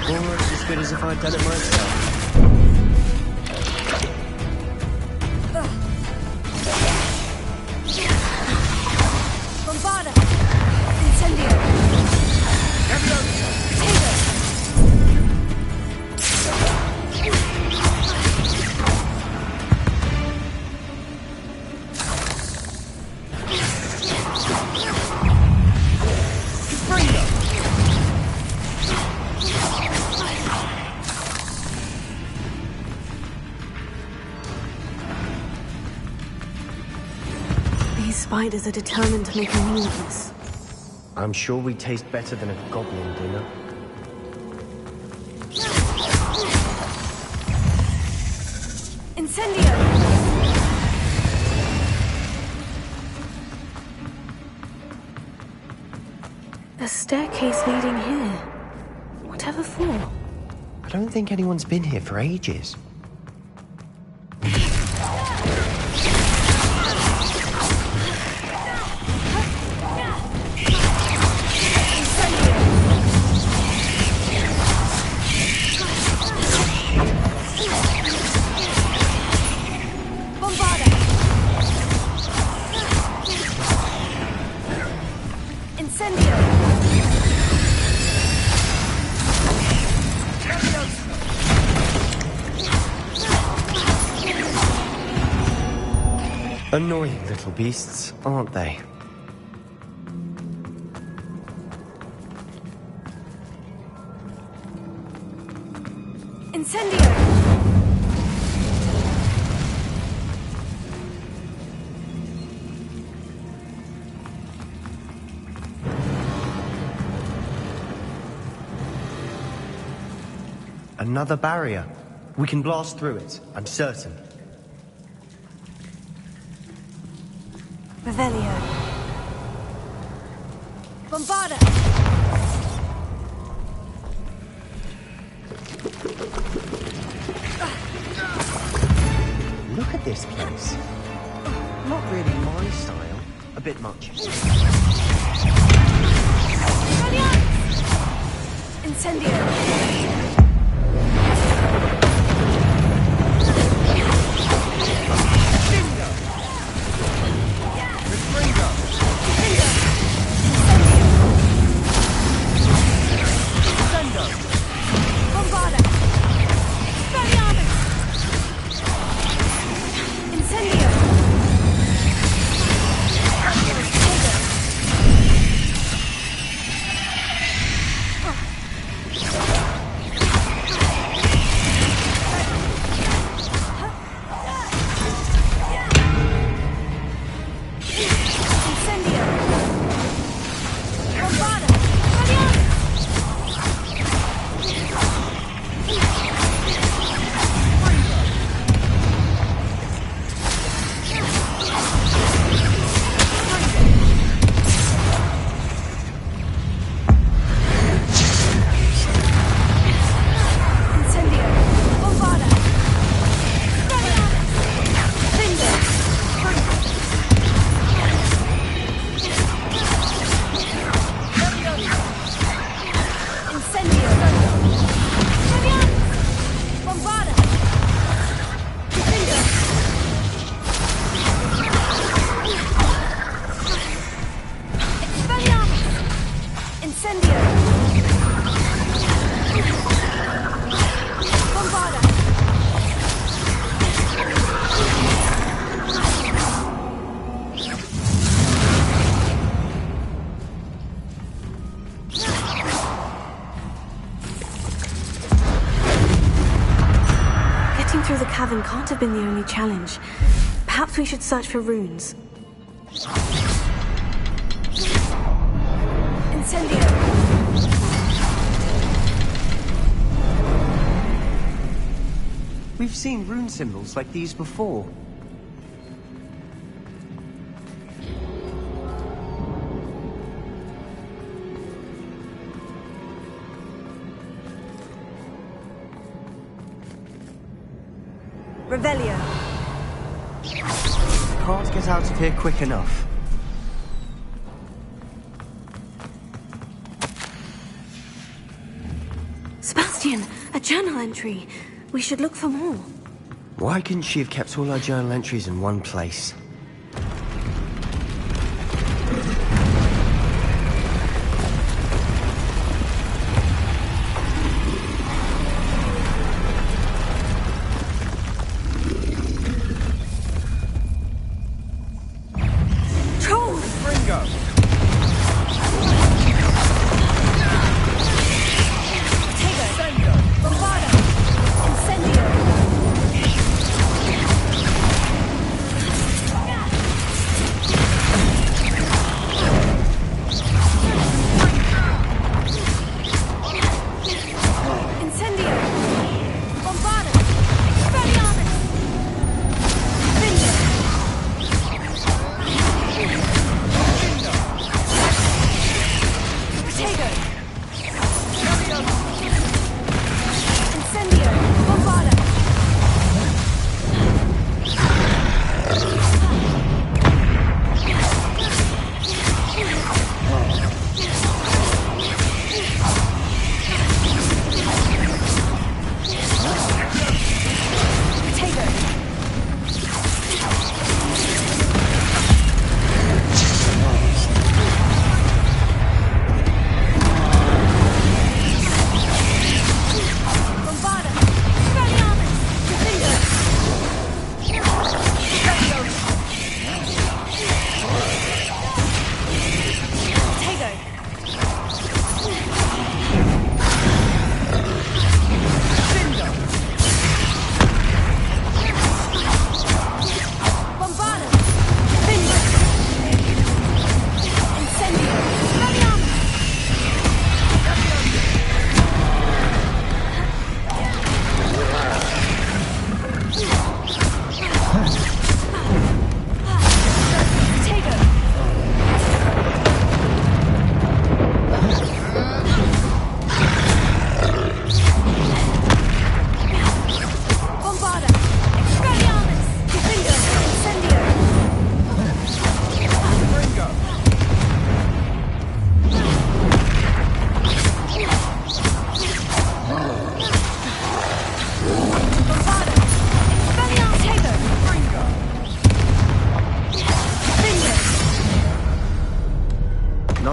Almost as good as if I'd done it myself. Bombarda! Incendio! Spiders are determined to make a meal of this. I'm sure we taste better than a goblin dinner. Incendio! A staircase leading here. Whatever for? I don't think anyone's been here for ages. Annoying little beasts, aren't they? Incendio! Another barrier. We can blast through it, I'm certain. Revelio. Bombarda! Look at this place. Not really my style. A bit much. Incendio! Through the cavern can't have been the only challenge. Perhaps we should search for runes. Incendio! We've seen rune symbols like these before. Revelio. Can't get out of here quick enough. Sebastian, a journal entry. We should look for more. Why couldn't she have kept all her journal entries in one place?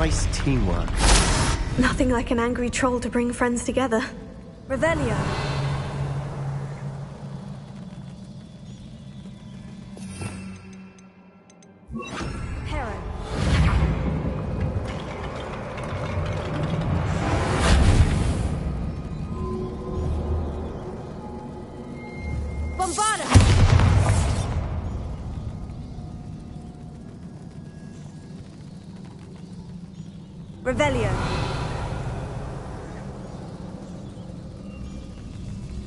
Nice teamwork. Nothing like an angry troll to bring friends together. Revelio. Hero. Bombarda. Revelio.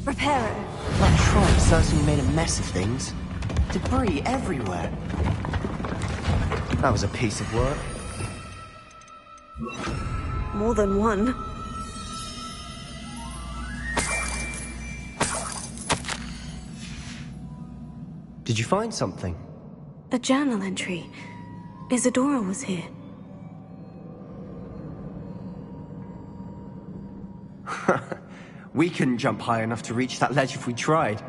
Reparo. That troll certainly made a mess of things. Debris everywhere. That was a piece of work. More than one. Did you find something? A journal entry. Isadora was here. We couldn't jump high enough to reach that ledge if we tried.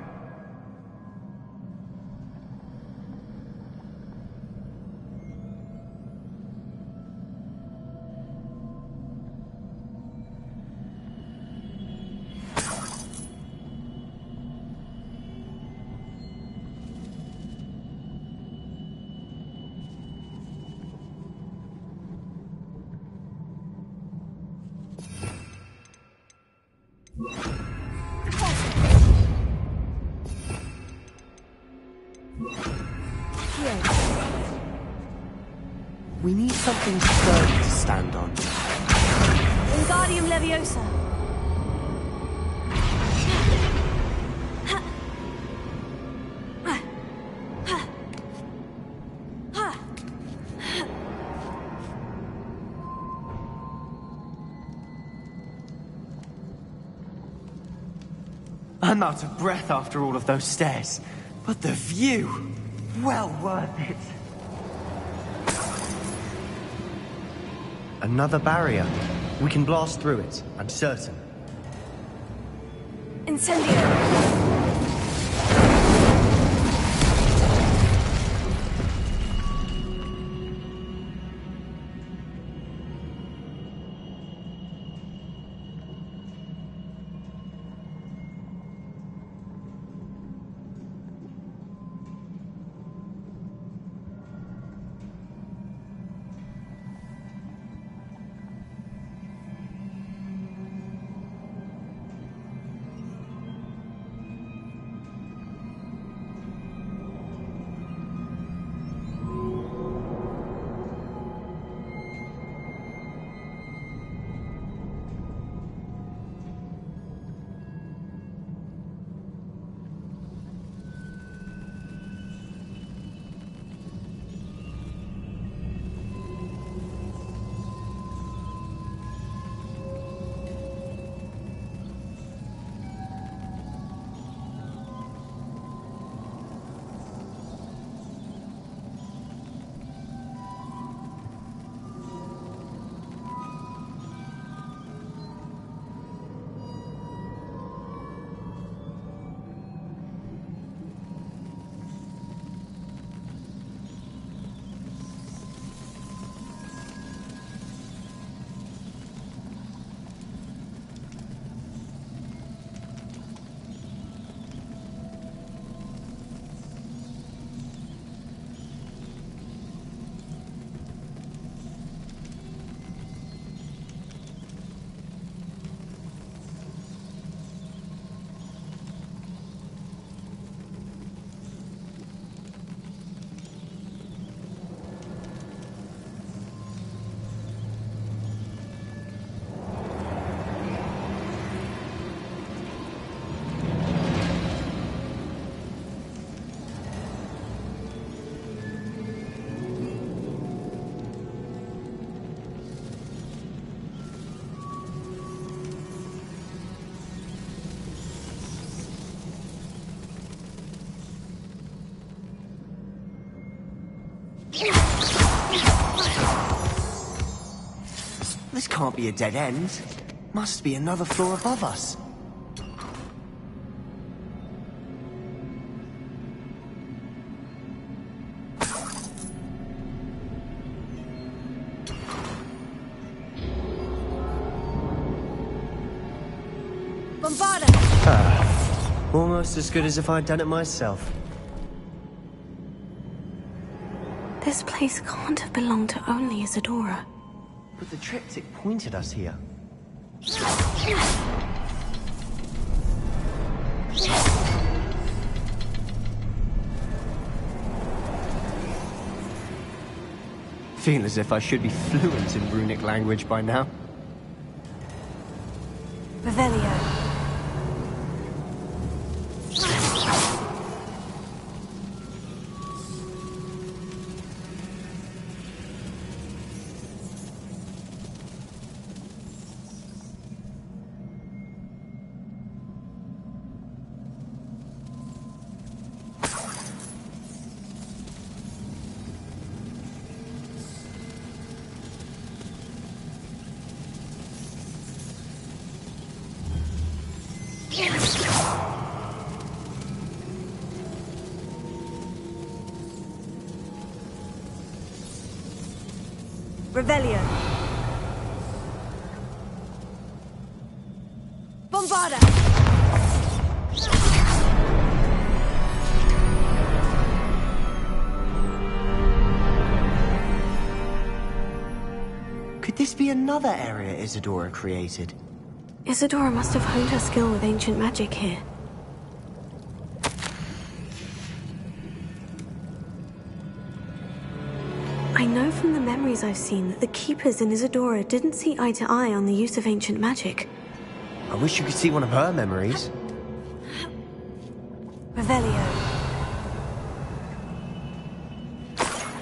We need something sturdy to stand on. Wingardium Leviosa. I'm out of breath after all of those stairs. But the view! Well worth it. Another barrier. We can blast through it, I'm certain. Incendio. This can't be a dead end. Must be another floor above us. Bombarda! Almost as good as if I'd done it myself. This place can't have belonged to only Isadora. But the triptych pointed us here. Feel as if I should be fluent in runic language by now. Revelio. Revelio. Bombarda! Could this be another area Isadora created? Isadora must have honed her skill with ancient magic here. I know from the memories I've seen that the Keepers in Isadora didn't see eye to eye on the use of ancient magic. I wish you could see one of her memories. Revelio.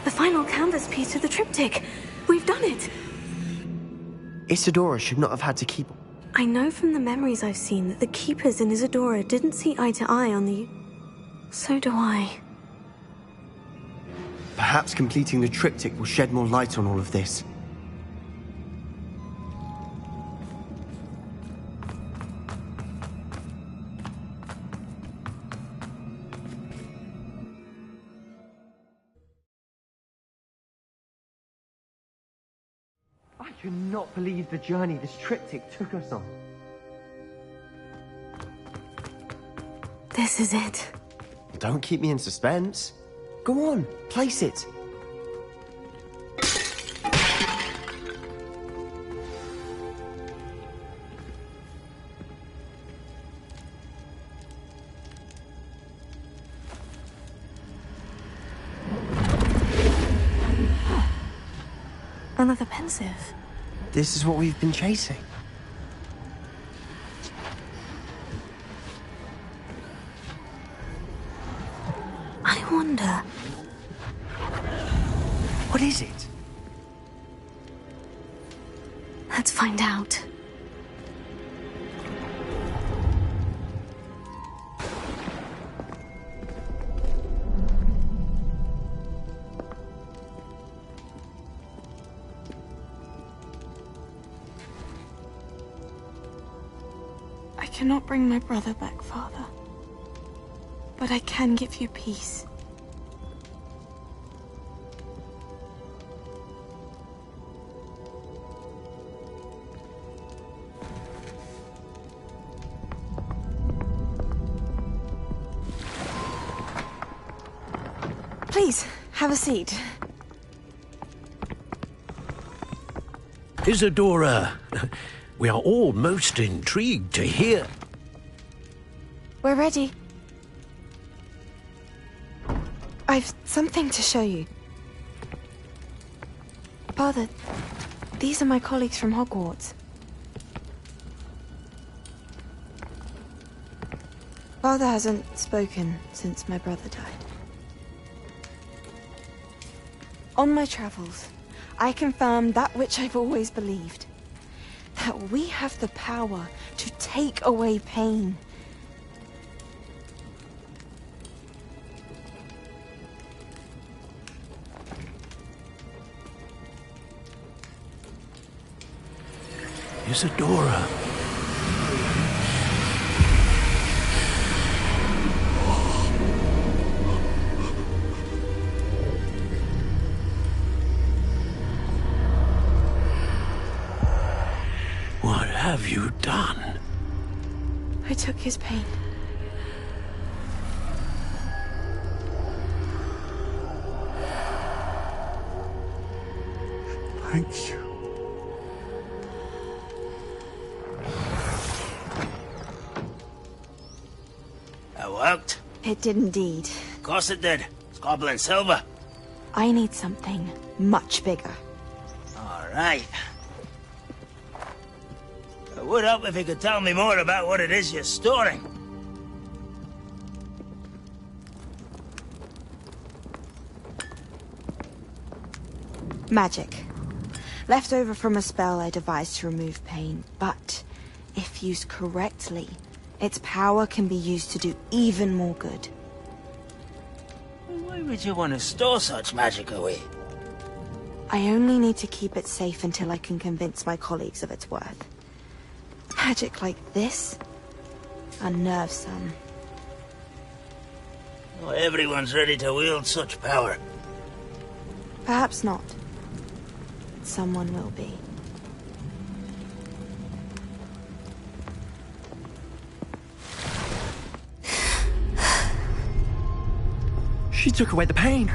The final canvas piece of the triptych. We've done it! Isadora should not have had to keep... I know from the memories I've seen that the Keepers in Isadora didn't see eye to eye on the... So do I. Perhaps completing the triptych will shed more light on all of this. I cannot believe the journey this triptych took us on. This is it. Don't keep me in suspense. Go on, place it. Another pensive. This is what we've been chasing. I wonder... What is it? Let's find out. I cannot bring my brother back, Father. But I can give you peace. Please, have a seat. Isadora, we are all most intrigued to hear. We're ready. I've something to show you. Father, these are my colleagues from Hogwarts. Father hasn't spoken since my brother died. On my travels, I confirmed that which I've always believed. That we have the power to take away pain. Isadora. What have you done? I took his pain. Thank you. That worked? It did indeed. Of course it did. It's goblin silver. I need something much bigger. All right. It would help if you could tell me more about what it is you're storing. Magic. Left over from a spell I devised to remove pain, but if used correctly, its power can be used to do even more good. Why would you want to store such magic away? I only need to keep it safe until I can convince my colleagues of its worth. Magic like this unnerves some. Not everyone's ready to wield such power. Perhaps not. Someone will be. She took away the pain.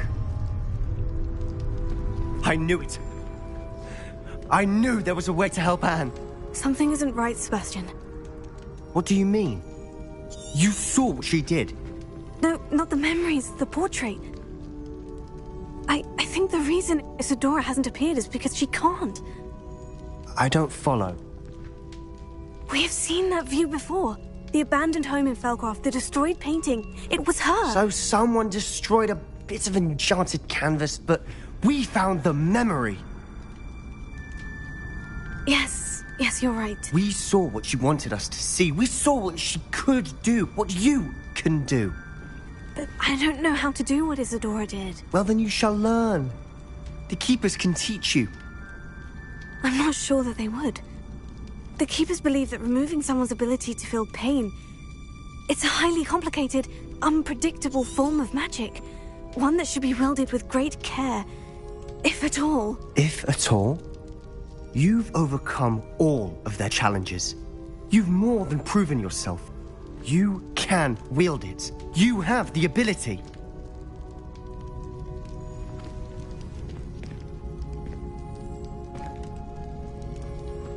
I knew it. I knew there was a way to help Anne. Something isn't right, Sebastian. What do you mean? You saw what she did. No, not the memories, the portrait. I think the reason Isadora hasn't appeared is because she can't. I don't follow. We have seen that view before. The abandoned home in Felcroft, the destroyed painting. It was her. So someone destroyed a bit of enchanted canvas, but we found the memory. Yes, you're right. We saw what she wanted us to see. We saw what she could do, what you can do. But I don't know how to do what Isadora did. Well, then you shall learn. The Keepers can teach you. I'm not sure that they would. The Keepers believe that removing someone's ability to feel pain, it's a highly complicated, unpredictable form of magic. One that should be wielded with great care, if at all. If at all? You've overcome all of their challenges. You've more than proven yourself. You can wield it. You have the ability.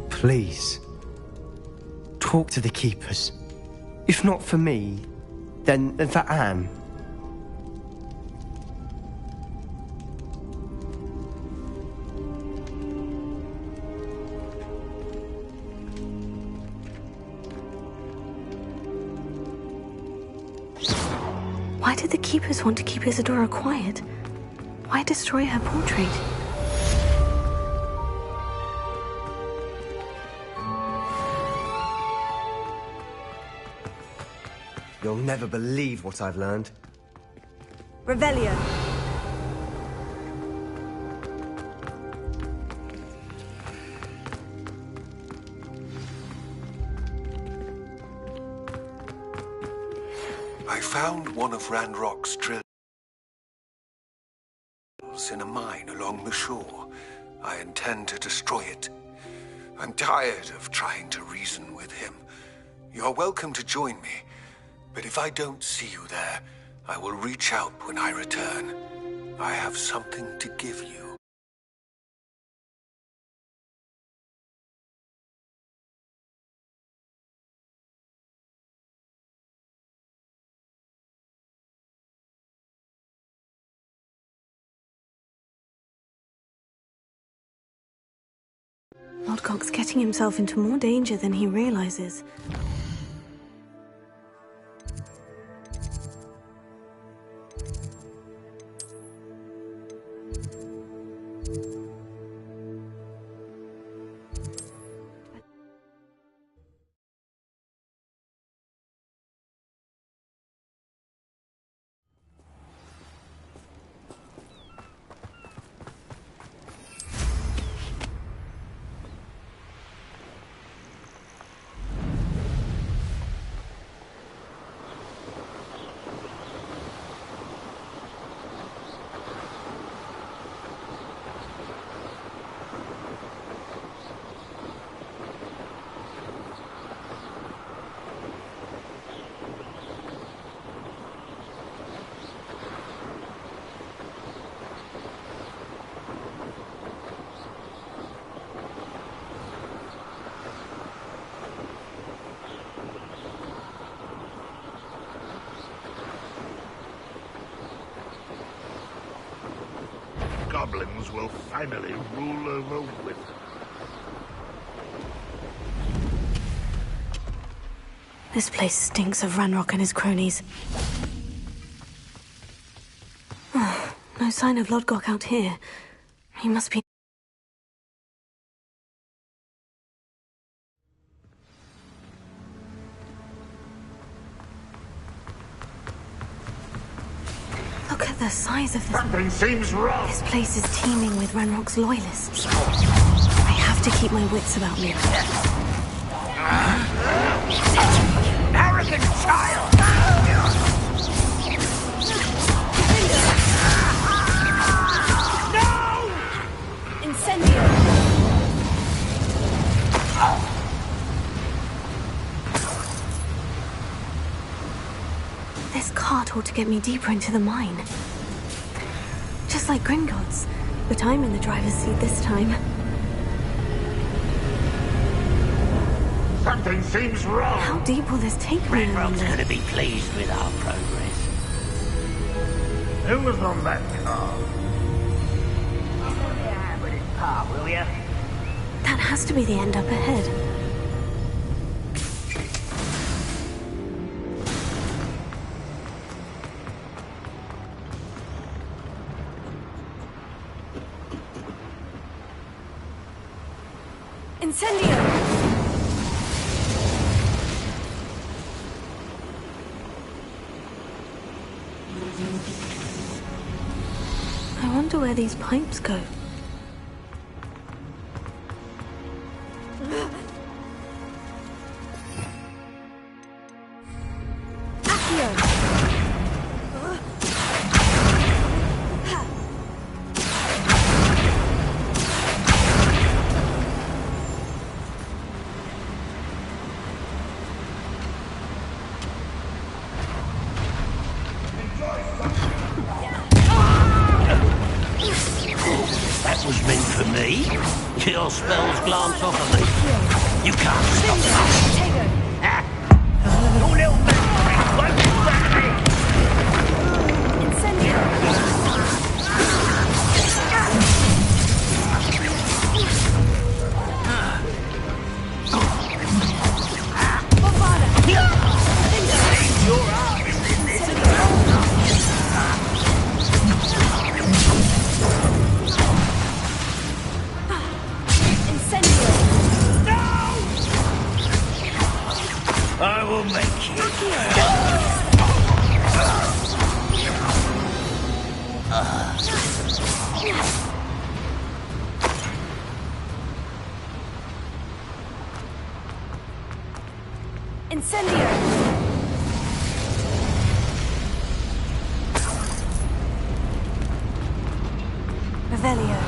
Please, talk to the Keepers. If not for me, then for Anne. Why did the Keepers want to keep Isadora quiet? Why destroy her portrait? You'll never believe what I've learned. Revelio. I found one of Ranrock's drills in a mine along the shore. I intend to destroy it. I'm tired of trying to reason with him. You're welcome to join me, but if I don't see you there, I will reach out when I return. I have something to give you. Lodgok's getting himself into more danger than he realizes. goblins will finally rule over women. This place stinks of Ranrock and his cronies. Oh, no sign of Lodgok out here. He must be... Look at the size of this... Something seems wrong! This place is teeming with Ranrock's loyalists. I have to keep my wits about me. Arrogant child! No! Incendio! This cart ought to get me deeper into the mine. Just like Gringotts, but I'm in the driver's seat this time. Something seems wrong. How deep will this take me? Ranrock's gonna be pleased with our progress. Who was on that car? Yeah, with his pa, will ya? That has to be the end up ahead. Incendio! I wonder where these pipes go. That was meant for me. Your spells glance off of me. You can't stop that. You little man, won't you back me? Your arm is in this. I will make you. Incendio! Revelio.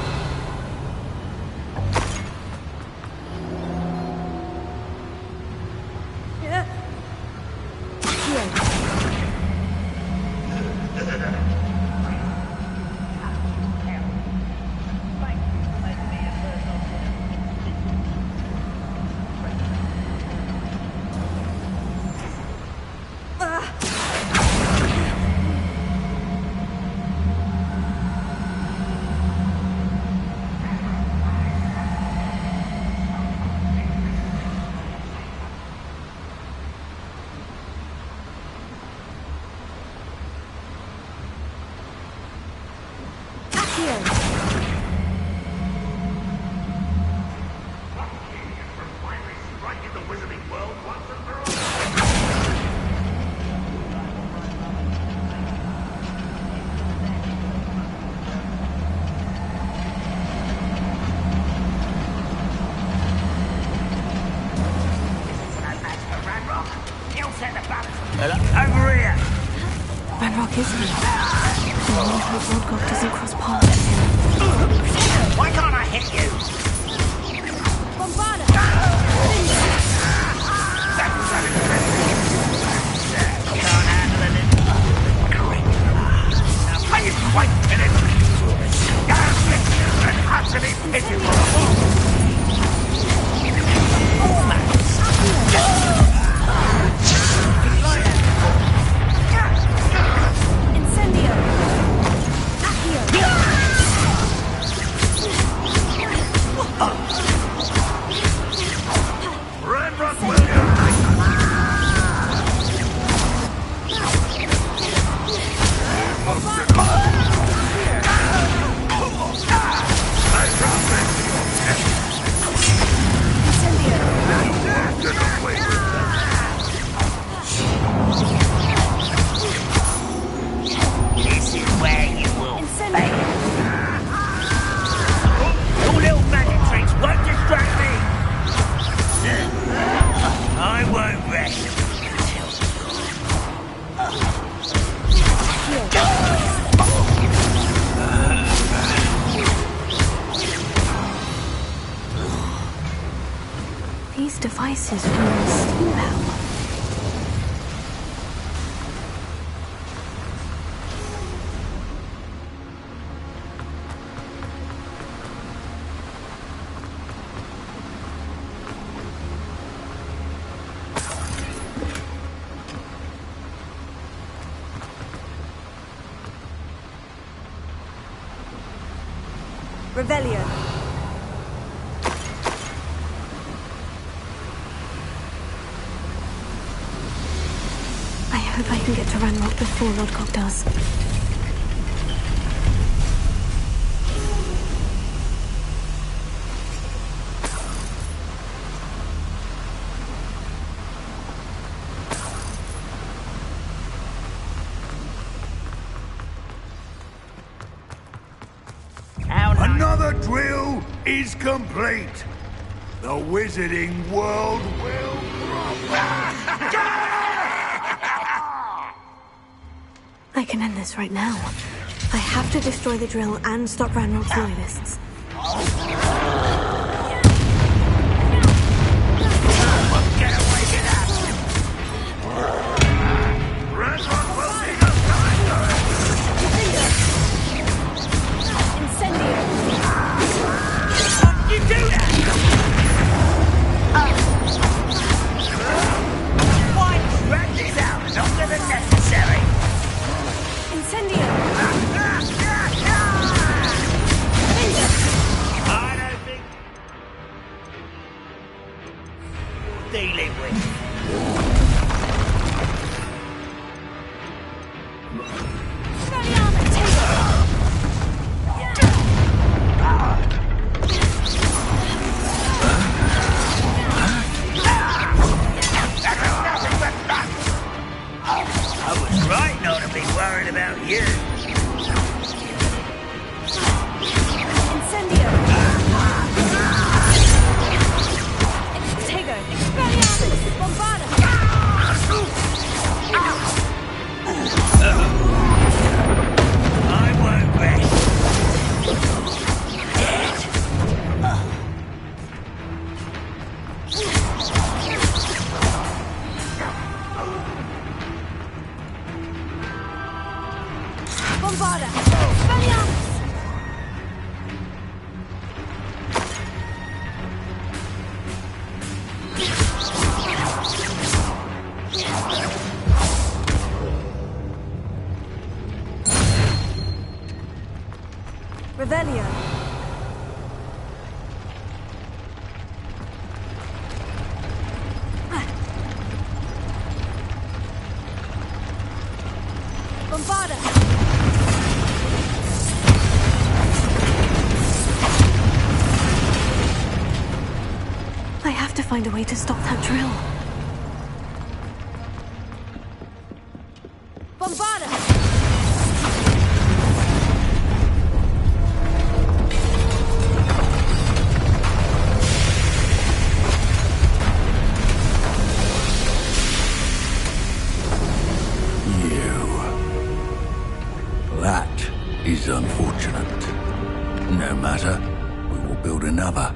Over here! Ranrock is here. I really hope Lodgok doesn't cross paths with him. Why can't I hit you? Bombarda! Can't handle it. Correct. Now pay it quite a minute. And utterly pitiful. Incendio! devices from steam power. Revelio. I hope I can get to Ranrock before Lodgok does. Another drill is complete. The wizarding world will I can end this right now. I have to destroy the drill and stop Ranrock's loyalists. get away with that. Ranrock will take us Incendio. You do that! Why drag this out longer than necessary? Incendio. I don't think... Dealing with. I was right not to be worried about you. Incendio. Tego. Expelliarmus. Bombarda. I won't rest. Dead. Bombarda. Expelliarmus. Revelio. Bombarda. I have to find a way to stop that drill. Bombarda. That is unfortunate. No matter, we will build another.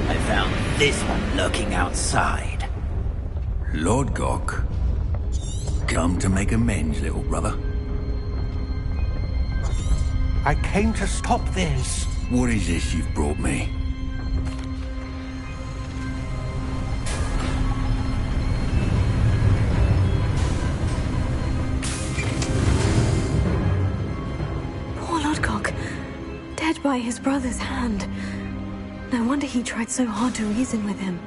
I found this one lurking outside. Lord Gok, come to make amends, little brother. I came to stop this. What is this you've brought me? Poor Lodgok, dead by his brother's hand. No wonder he tried so hard to reason with him.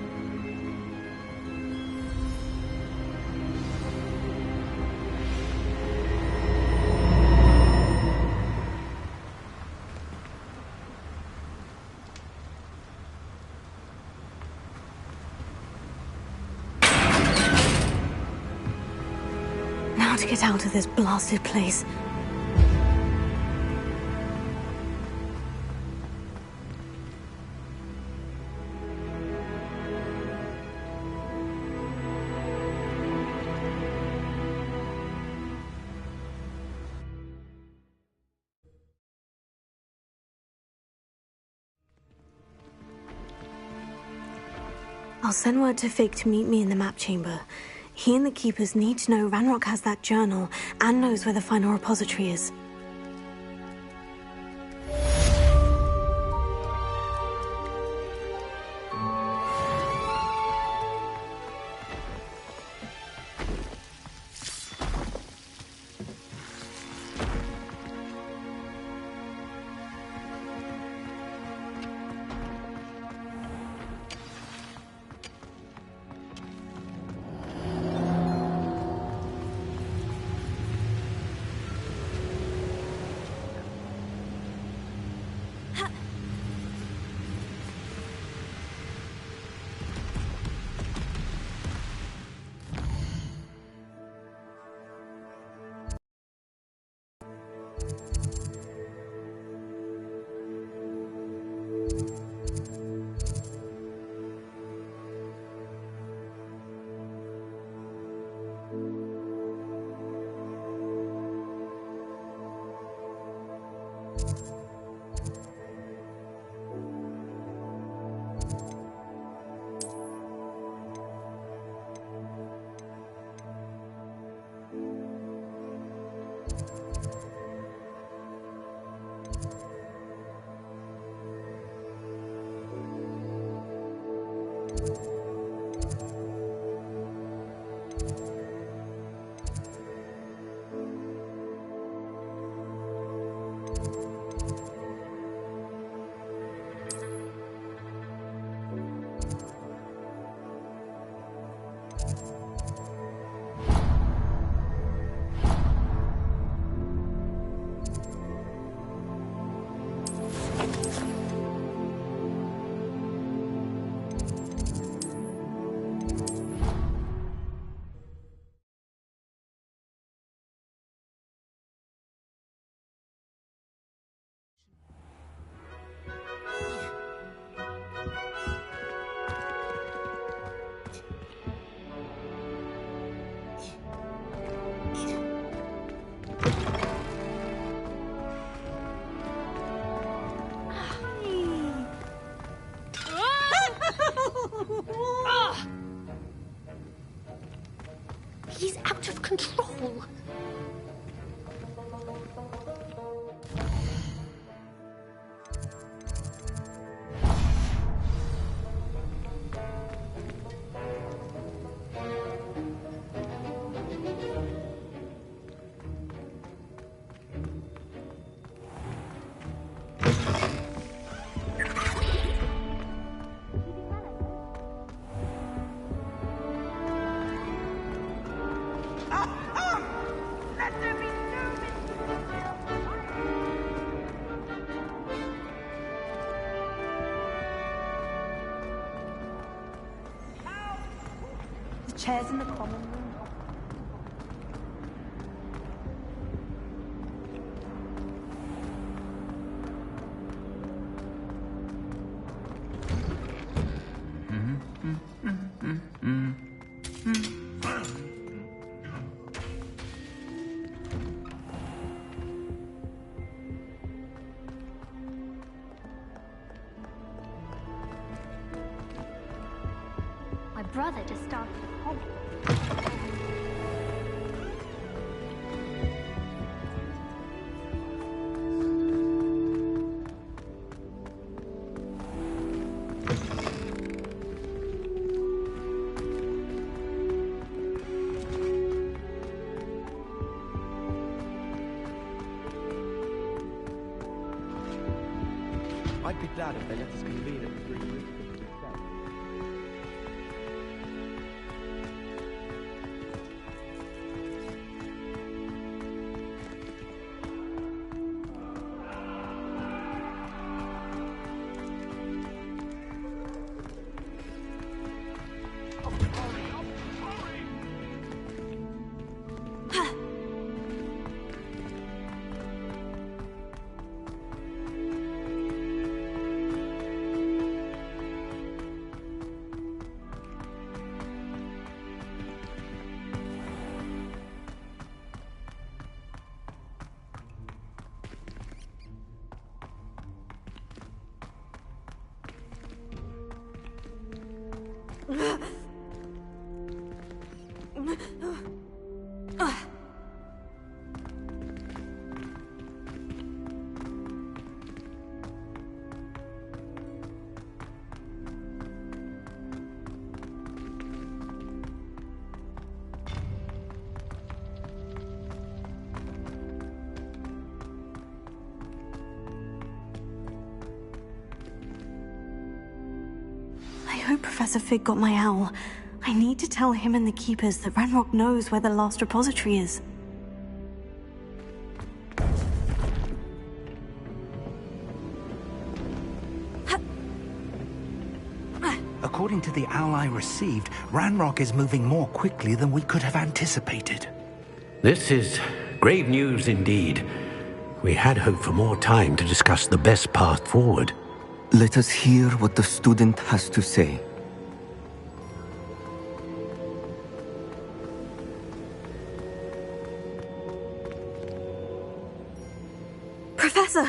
Now to get out of this blasted place. I'll send word to Fig to meet me in the map chamber. He and the Keepers need to know Ranrock has that journal and knows where the final repository is. He's out of control. Chairs in the common room. My brother just started a hobby. I'd be glad if they let us convene at the 3 weeks. I hope Professor Fig got my owl. I need to tell him and the Keepers that Ranrock knows where the last repository is. According to the owl I received, Ranrock is moving more quickly than we could have anticipated. This is grave news indeed. We had hoped for more time to discuss the best path forward. Let us hear what the student has to say. Professor,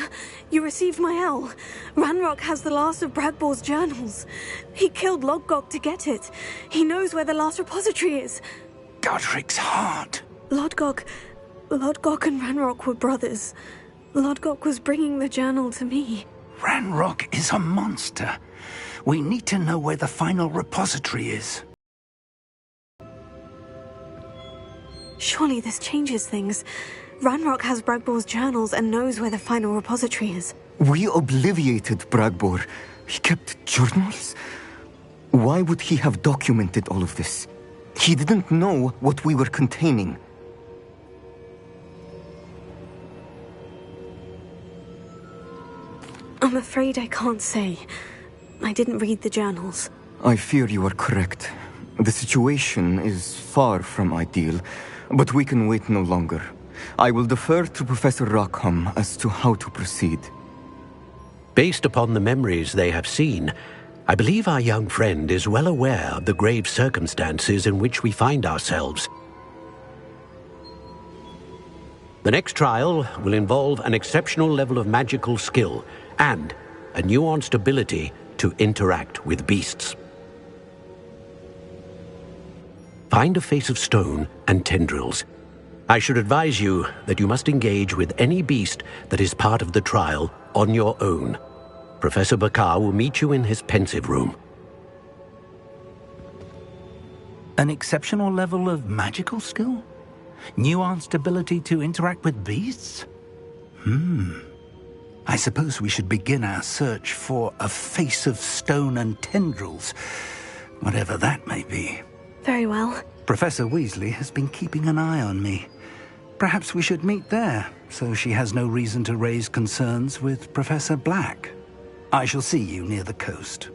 you received my owl. Ranrock has the last of Bragbor's journals. He killed Lodgok to get it. He knows where the last repository is. Godric's heart. Lodgok and Ranrock were brothers. Lodgok was bringing the journal to me. Ranrock is a monster. We need to know where the final repository is. Surely this changes things. Ranrock has Bragbor's journals and knows where the final repository is. We obliviated Bragbor. He kept journals? Why would he have documented all of this? He didn't know what we were containing. I'm afraid I can't say. I didn't read the journals. I fear you are correct. The situation is far from ideal, but we can wait no longer. I will defer to Professor Rockham as to how to proceed. Based upon the memories they have seen, I believe our young friend is well aware of the grave circumstances in which we find ourselves. The next trial will involve an exceptional level of magical skill and a nuanced ability to interact with beasts. Find a face of stone and tendrils. I should advise you that you must engage with any beast that is part of the trial on your own. Professor Bakar will meet you in his pensive room. An exceptional level of magical skill? Nuanced ability to interact with beasts? I suppose we should begin our search for a face of stone and tendrils, whatever that may be. Very well. Professor Weasley has been keeping an eye on me. Perhaps we should meet there, so she has no reason to raise concerns with Professor Black. I shall see you near the coast.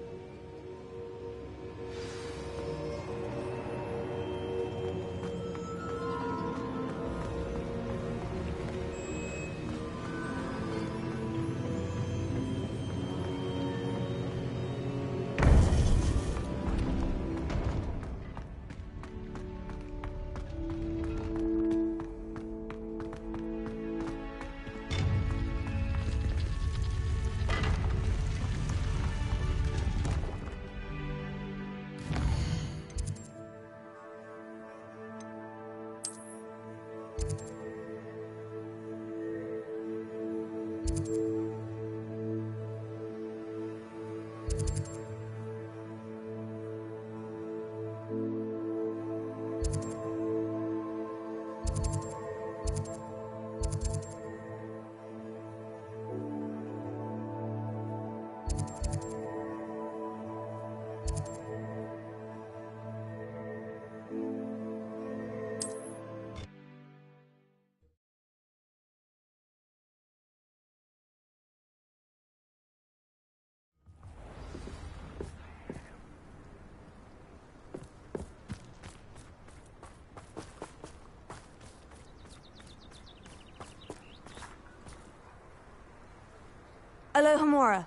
Alohomora.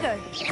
Protego!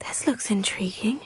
This looks intriguing.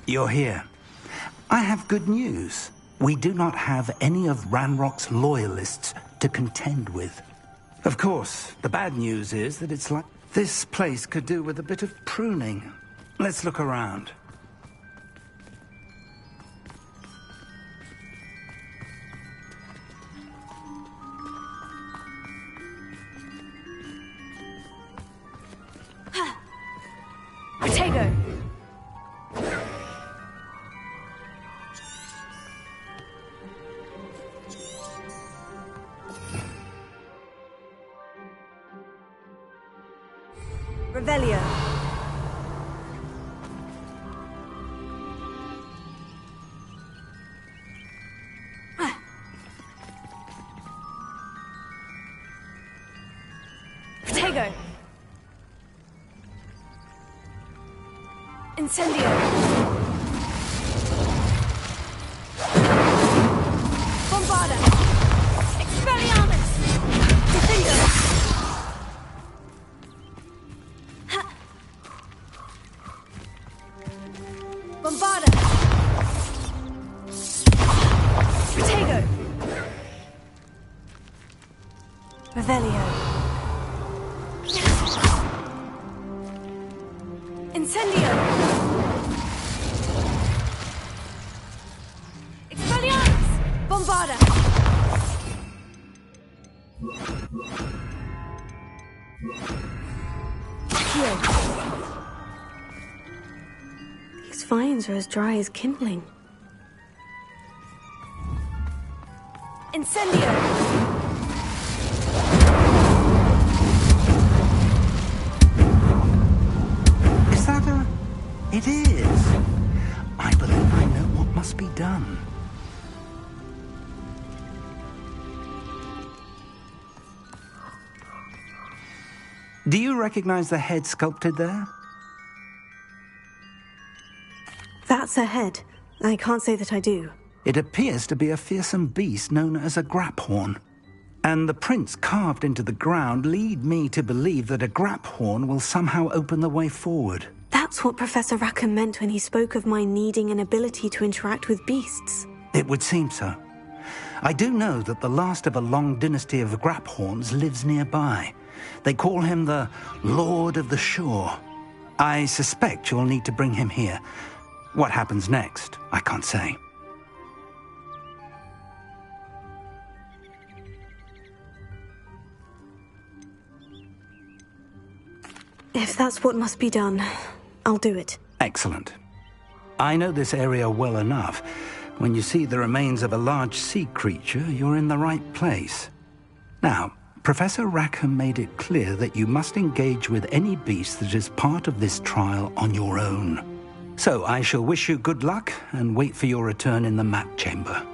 You're here. I have good news. We do not have any of Ranrock's loyalists to contend with. Of course, the bad news is that it's like this place could do with a bit of pruning. Let's look around. Protego! Revelio. Protego. Incendio. Bombarda. Expelliarmus. Defendo. Bombarda! Protego! Revelio. Incendio! Expelliarmus! Bombarda! These vines are as dry as kindling. Incendio! Is that a... It is. I believe I know what must be done. Do you recognize the head sculpted there? That's a head. I can't say that I do. It appears to be a fearsome beast known as a graphorn. And the prints carved into the ground lead me to believe that a graphorn will somehow open the way forward. That's what Professor Rackham meant when he spoke of my needing an ability to interact with beasts. It would seem so. I do know that the last of a long dynasty of graphorns lives nearby. They call him the Lord of the Shore. I suspect you'll need to bring him here. What happens next, I can't say. If that's what must be done, I'll do it. Excellent. I know this area well enough. When you see the remains of a large sea creature, you're in the right place. Now, Professor Rackham made it clear that you must engage with any beast that is part of this trial on your own. So I shall wish you good luck and wait for your return in the map chamber.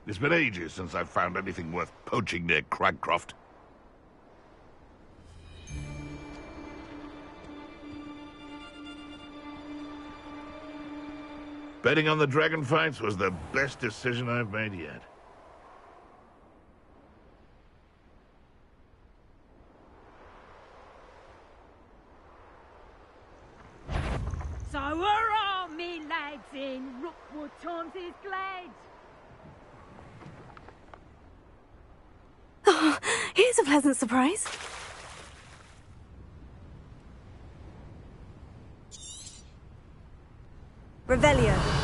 It's been ages since I've found anything worth poaching near Cragcroft. Betting on the dragon fights was the best decision I've made yet. So hurrah, me lads in Rookwood Tom's glad. Oh, here's a pleasant surprise. Revelio.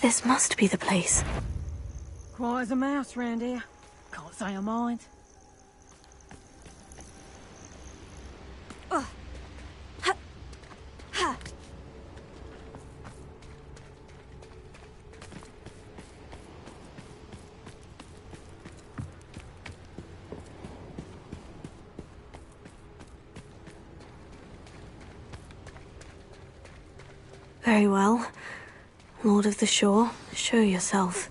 This must be the place. Quiet as a mouse round here. Can't say I mind. Very well. Lord of the Shore, show yourself.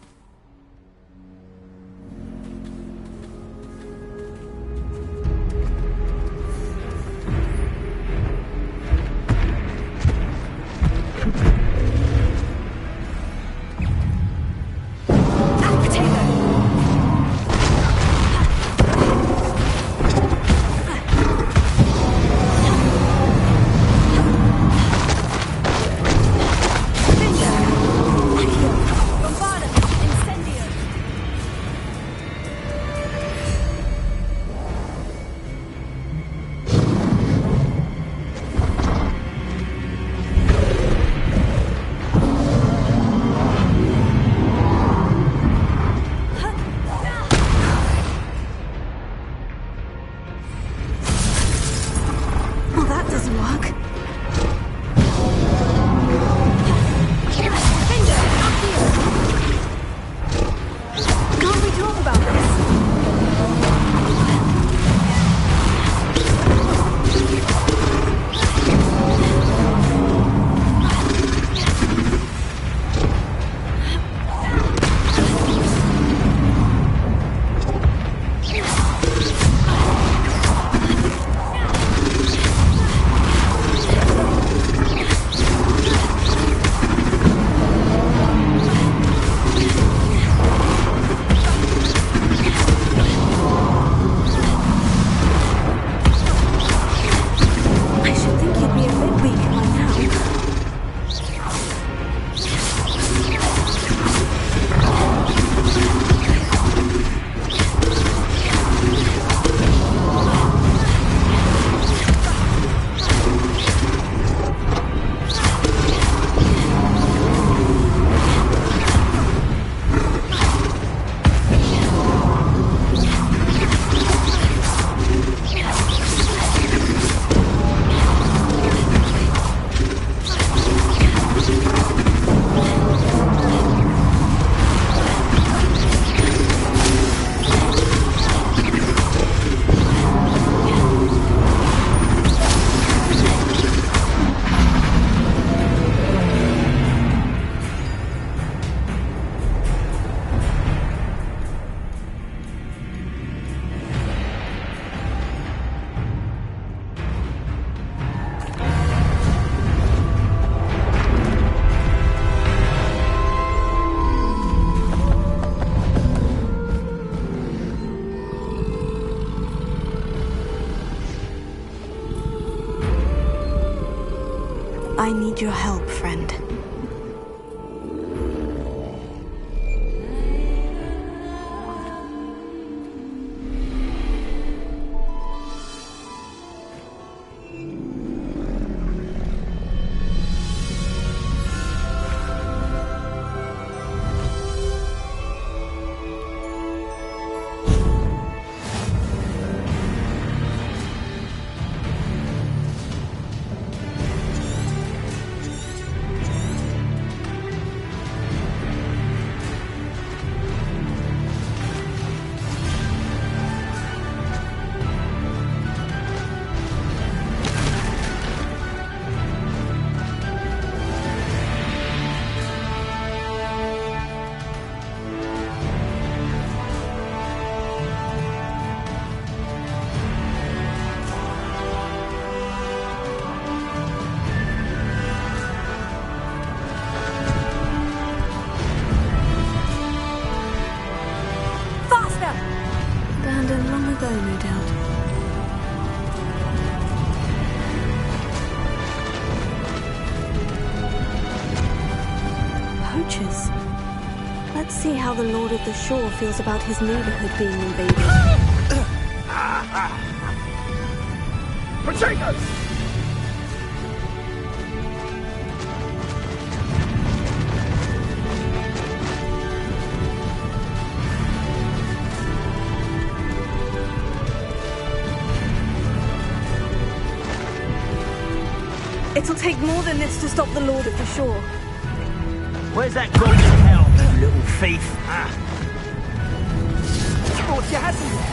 I need your help, friend. Let's see how the Lord of the Shore feels about his neighborhood being invaded. Potatoes! It'll take more than this to stop the Lord of the Shore. Where's that golden helm, you little thief? Ah. What you had there?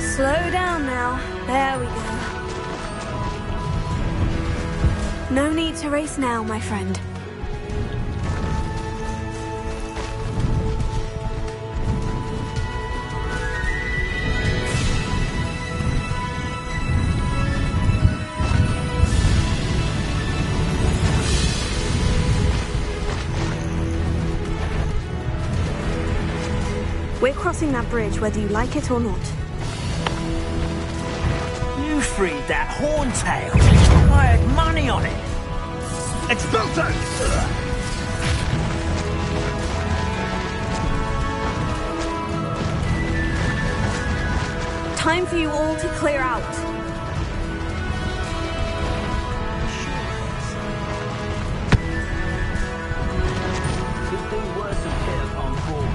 Slow down now. There we go. No need to race now, my friend. We're crossing that bridge whether you like it or not. You freed that horntail. I had money on it. Expulso! Time for you all to clear out. Could do worse than hit on board.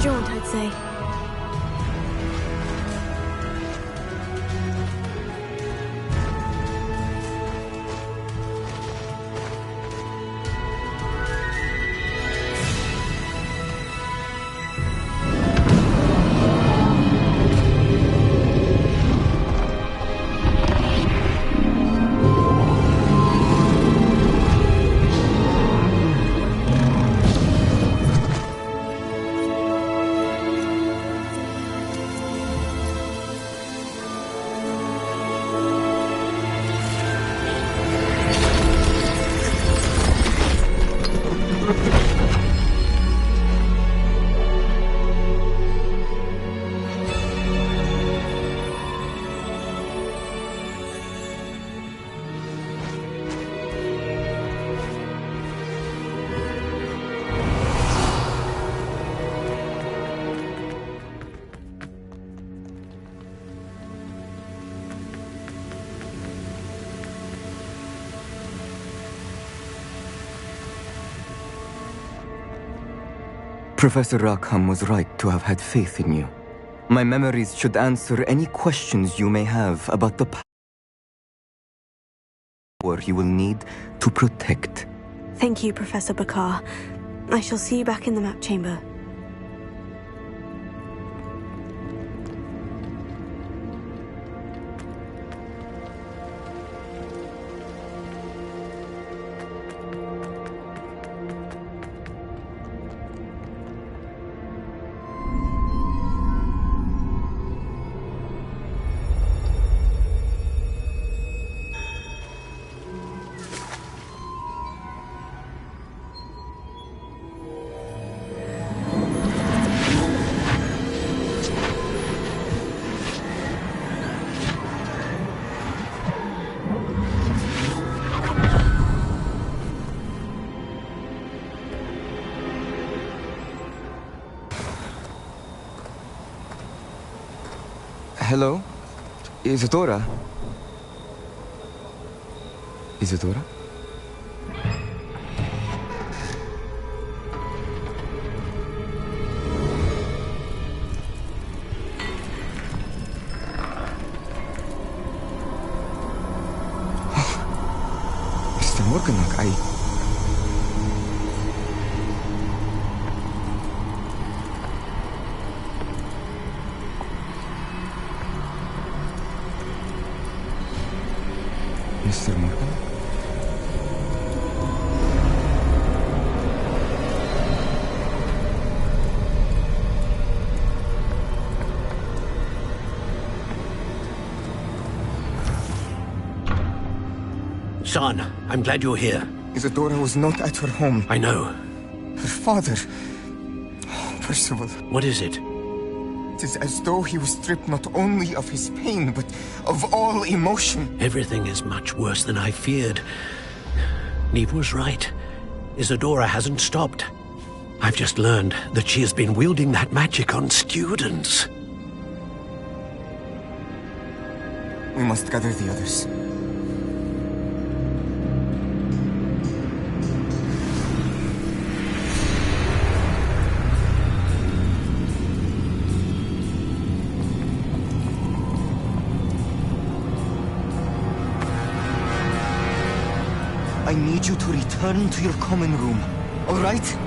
jaunt, I'd say. Professor Rackham was right to have had faith in you. My memories should answer any questions you may have about the power you will need to protect. Thank you, Professor Bakar. I shall see you back in the map chamber. Hello? Isadora? Isadora? Mr. Morganach, Mr. Morgan? Son, I'm glad you're here. Isadora was not at her home. I know. Her father... Percival. What is it? It is as though he was stripped not only of his pain, but of all emotion. Everything is much worse than I feared. Neve was right. Isadora hasn't stopped. I've just learned that she has been wielding that magic on students. We must gather the others. I need you to return to your common room, all right?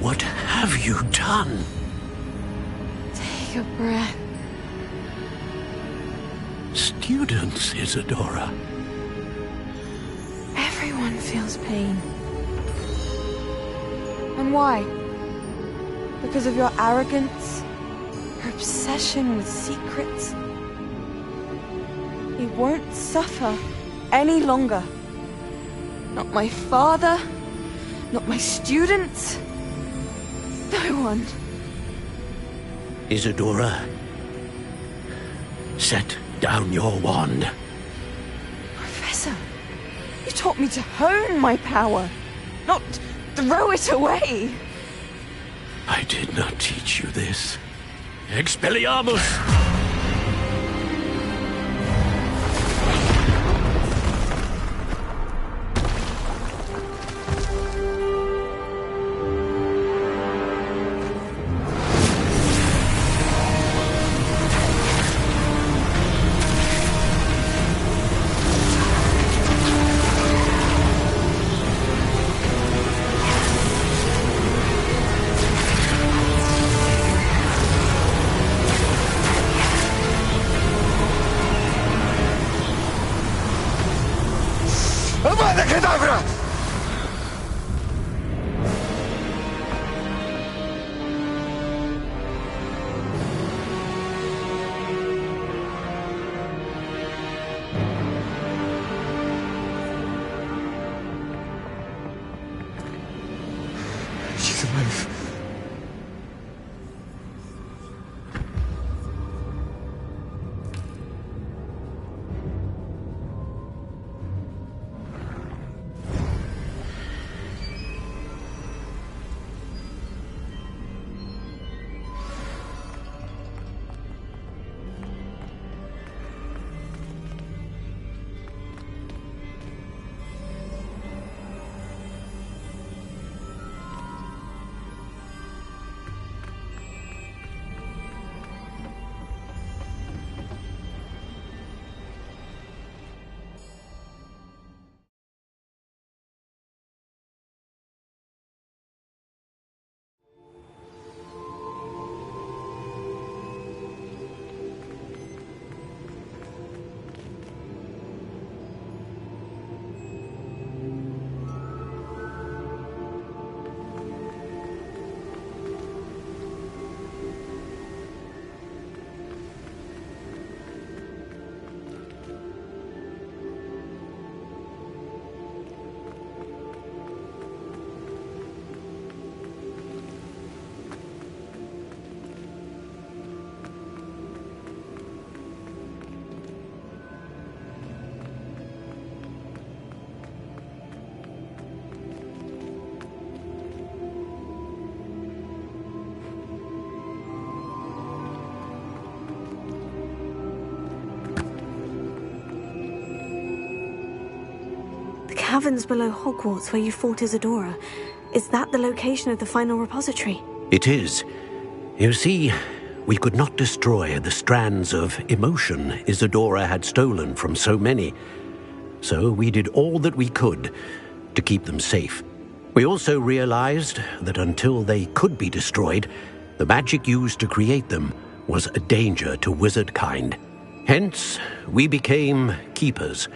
What have you done? Take a breath. Students, Isadora. Everyone feels pain. And why? Because of your arrogance? Your obsession with secrets? He won't suffer any longer. Not my father, not my students, no one. Isadora, set down your wand. taught me to hone my power, not throw it away. I did not teach you this. Expelliarmus! She's alive. Caverns below Hogwarts where you fought Isadora. Is that the location of the final repository? It is. You see, we could not destroy the strands of emotion Isadora had stolen from so many. So we did all that we could to keep them safe. We also realized that until they could be destroyed, the magic used to create them was a danger to wizard kind. Hence, we became keepers.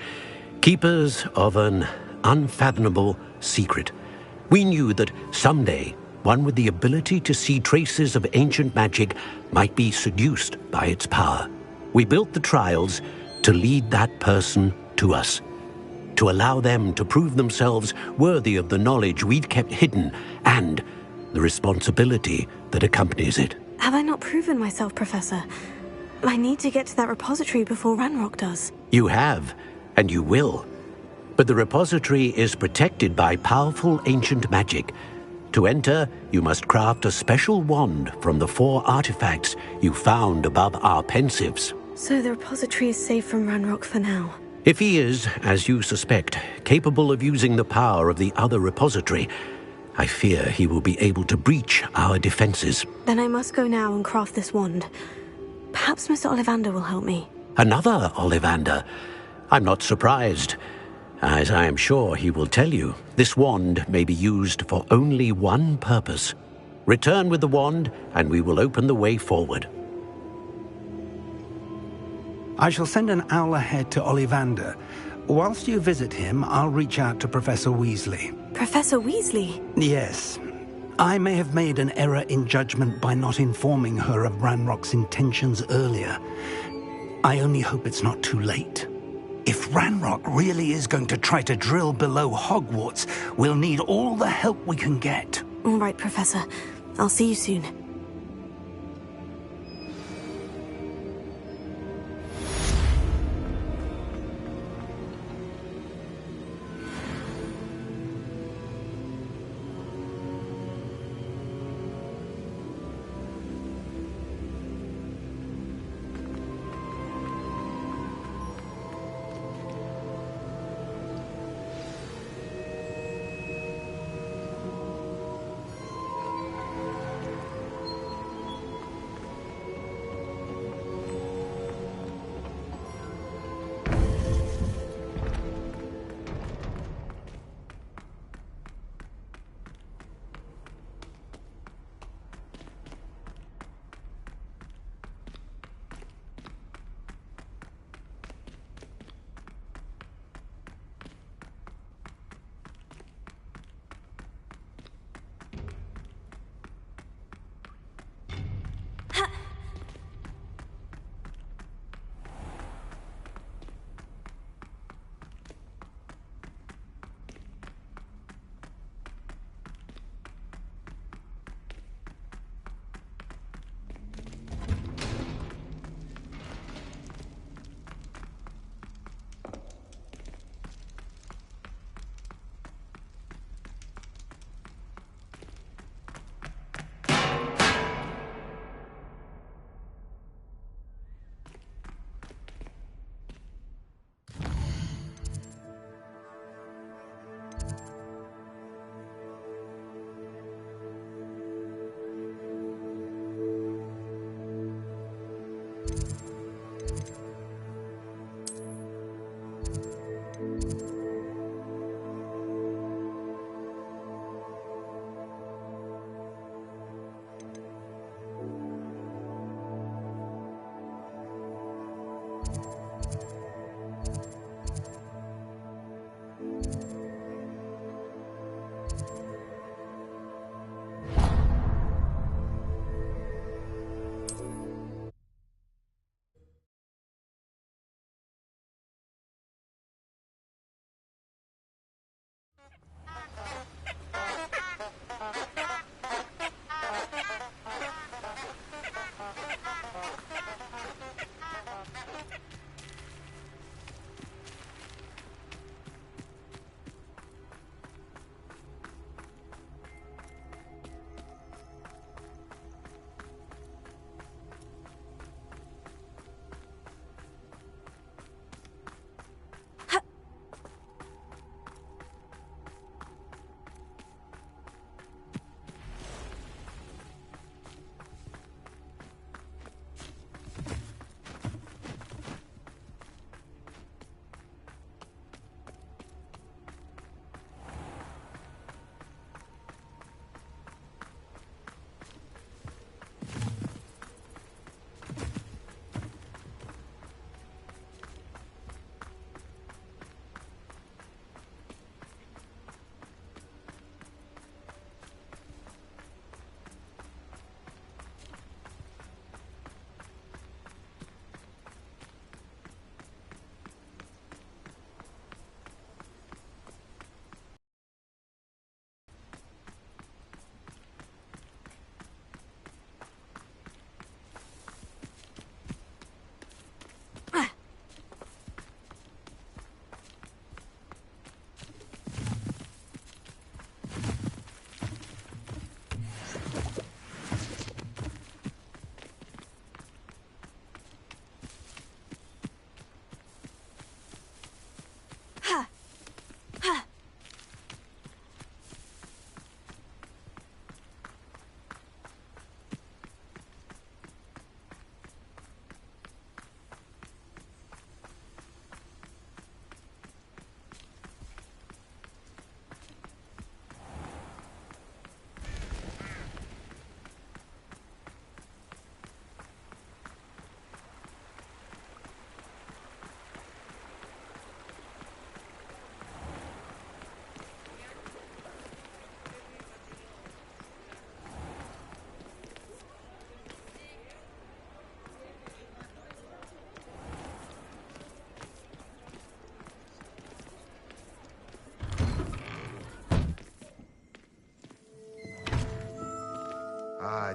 Keepers of an unfathomable secret. We knew that someday, one with the ability to see traces of ancient magic might be seduced by its power. We built the trials to lead that person to us, to allow them to prove themselves worthy of the knowledge we'd kept hidden and the responsibility that accompanies it. Have I not proven myself, Professor? I need to get to that repository before Ranrock does. You have, and you will. But the repository is protected by powerful ancient magic. To enter, you must craft a special wand from the 4 artifacts you found above our pensives. So the repository is safe from Ranrock for now. If he is, as you suspect, capable of using the power of the other repository, I fear he will be able to breach our defenses. Then I must go now and craft this wand. Perhaps Mr. Ollivander will help me. Another Ollivander? I'm not surprised. As I am sure he will tell you, this wand may be used for only one purpose. Return with the wand, and we will open the way forward. I shall send an owl ahead to Ollivander. Whilst you visit him, I'll reach out to Professor Weasley. Professor Weasley? Yes. I may have made an error in judgment by not informing her of Ranrock's intentions earlier. I only hope it's not too late. If Ranrock really is going to try to drill below Hogwarts, we'll need all the help we can get. All right, Professor. I'll see you soon.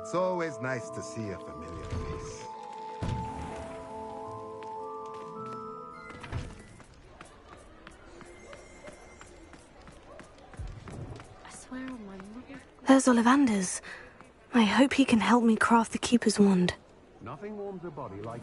It's always nice to see a familiar face. I swear on my mother. There's Ollivander's. I hope he can help me craft the Keeper's wand. Nothing warms a body like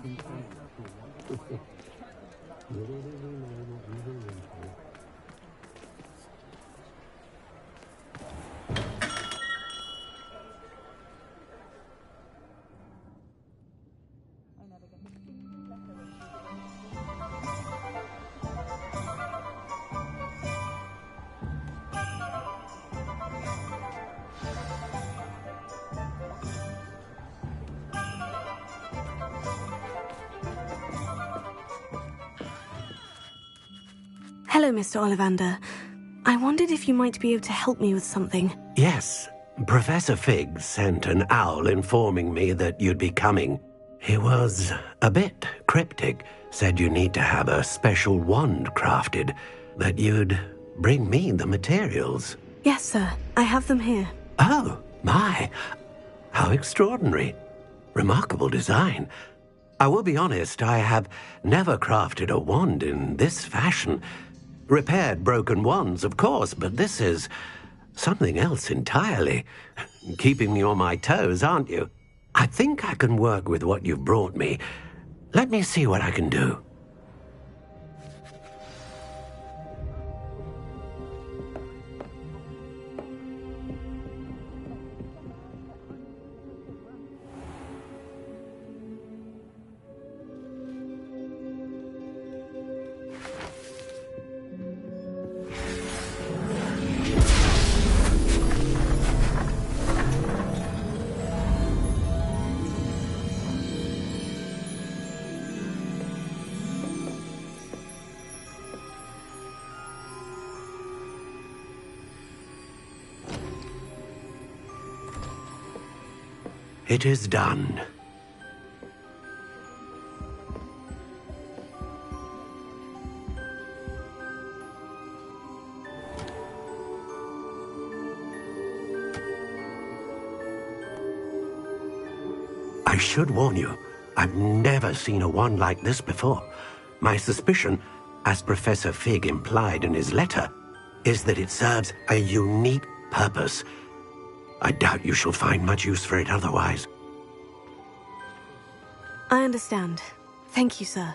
Hello, Mr. Ollivander. I wondered if you might be able to help me with something. Yes, Professor Fig sent an owl informing me that you'd be coming. He was a bit cryptic, said you need to have a special wand crafted, that you'd bring me the materials. Yes, sir. I have them here. Oh, my. How extraordinary. Remarkable design. I will be honest, I have never crafted a wand in this fashion. Repaired broken wands, of course, but this is something else entirely. Keeping me on my toes, aren't you? I think I can work with what you've brought me. Let me see what I can do. It is done. I should warn you, I've never seen a wand like this before. My suspicion, as Professor Fig implied in his letter, is that it serves a unique purpose. I doubt you shall find much use for it otherwise. I understand. Thank you, sir.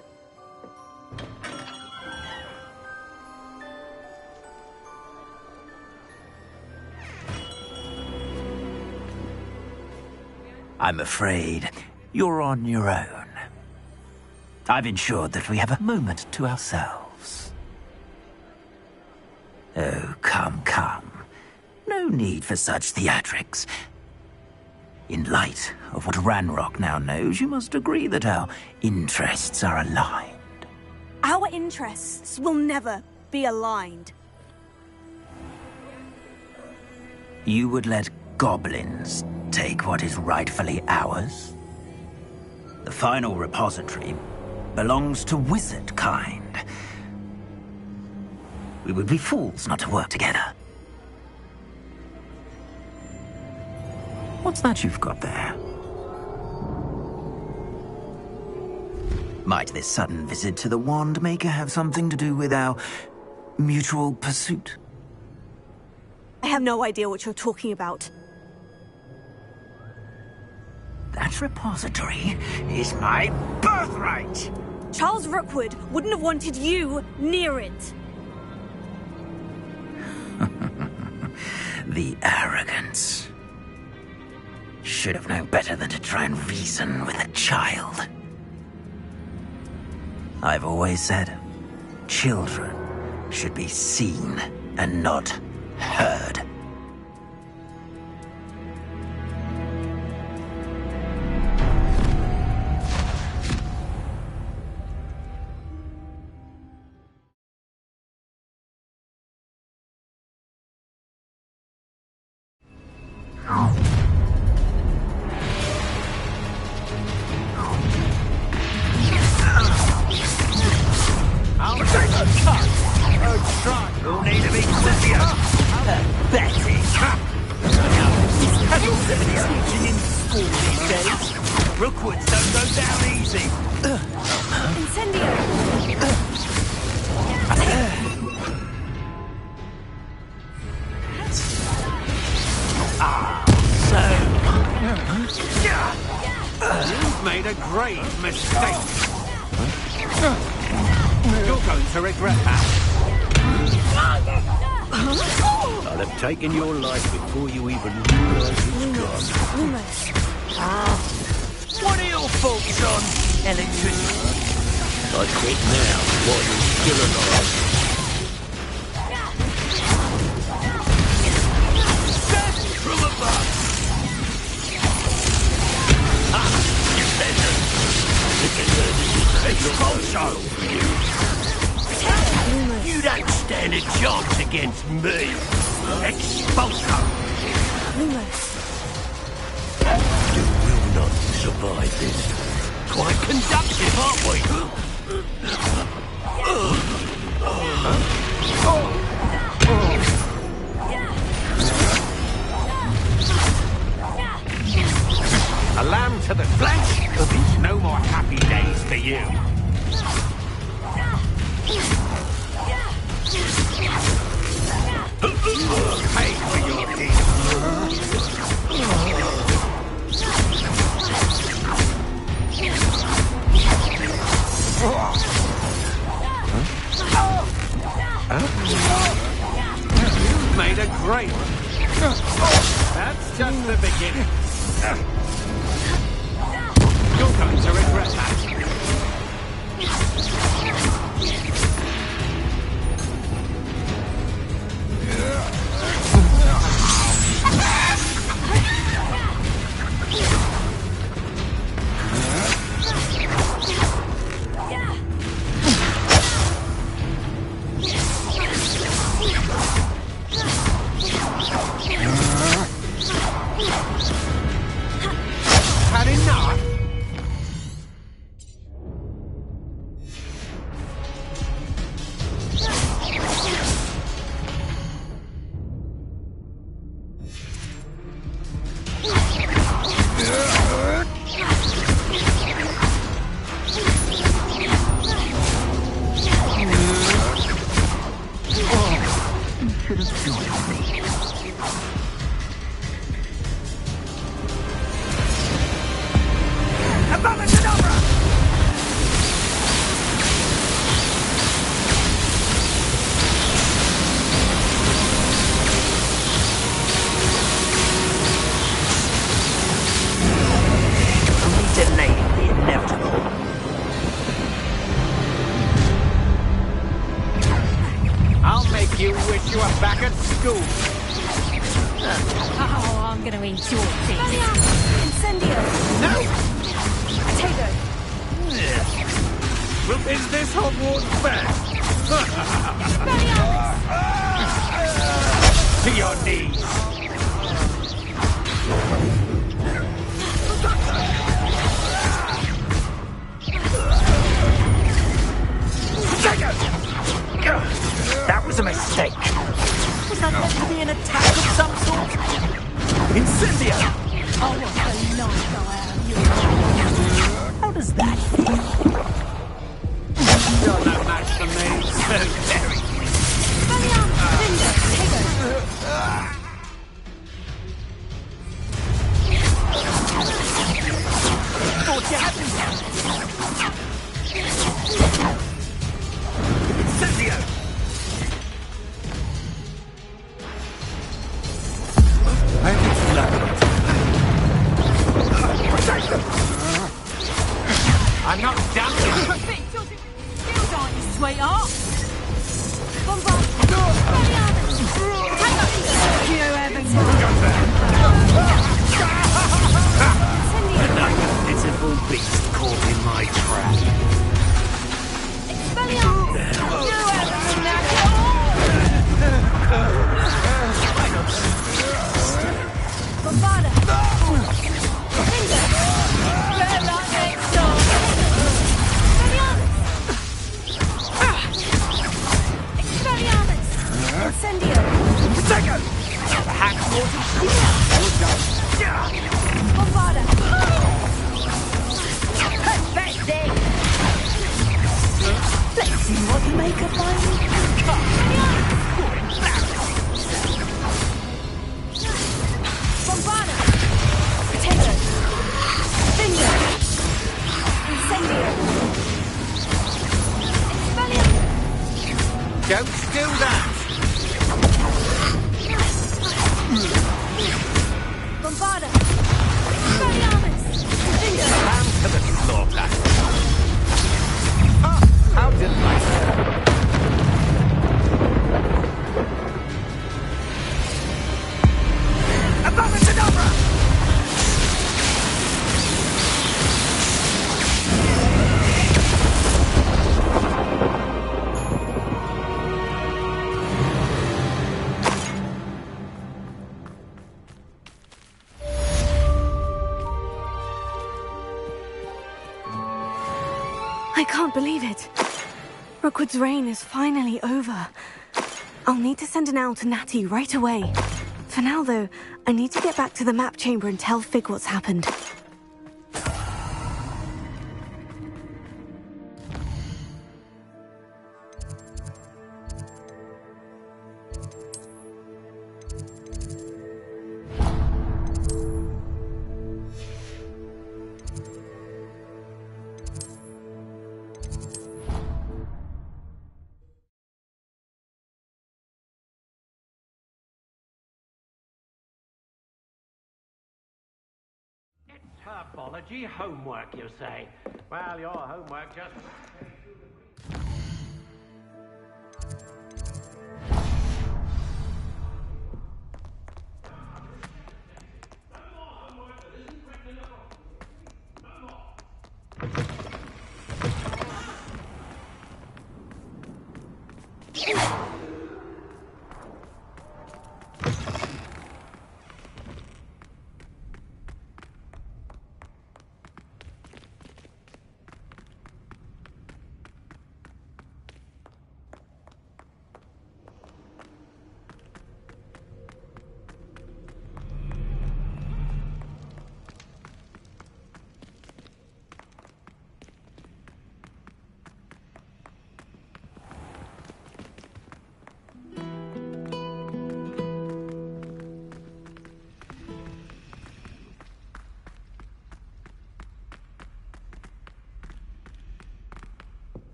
I'm afraid you're on your own. I've ensured that we have a moment to ourselves. Oh, come, come. No need for such theatrics. In light of what Ranrock now knows, you must agree that our interests are aligned. Our interests will never be aligned. You would let goblins take what is rightfully ours? The final repository belongs to wizard kind. We would be fools not to work together. What's that you've got there? Might this sudden visit to the Wand Maker have something to do with our mutual pursuit? I have no idea what you're talking about. That repository is my birthright! Charles Rookwood wouldn't have wanted you near it. The arrogance. Should have known better than to try and reason with a child. I've always said, children should be seen and not heard. I'll take a cut. Oh, try. You'll need to be quicker. Pathetic. Teaching in school these days. Rookwoods don't go down easy. You've made a grave mistake. You're going to regret that. I'll have taken your life before you even realize it's gone. What are your thoughts on electricity? I quit now while you're still alive. Send from above! Expulso! You don't stand a chance against me. Expulso! You will not survive this. Quite conductive, aren't we? A lamb to the flesh? There's no more happy days for you. Pay for your deed. You've made a great one. That's just the beginning. You're going to regret that. Had enough? You wish you were back at school. Oh, I'm gonna enjoy this. Incendio! No! Potato! Is this Hogwarts fair? To your knees! That was a mistake. Was that meant to be an attack of some sort? Incendio! I want the life go out of you. How does that feel? You're no match for me. So very. Thought you had me. Incendio! I'm not done with Skills aren't you, sweetheart? Another pitiful beast caught in my trap. Second! Hack mortal. See what you make of my Bombada! Potato! Finger! Incendio! Expelliarmus! Don't do that! Bombada! Expelliarmus! Finger! Ram to the slaughter! Ah, how delightful! Abominadabra! I can't believe it. Rookwood's reign is finally over. I'll need to send an owl to Natty right away. For now, though, I need to get back to the map chamber and tell Fig what's happened. Herbology homework, you say? Well, your homework just...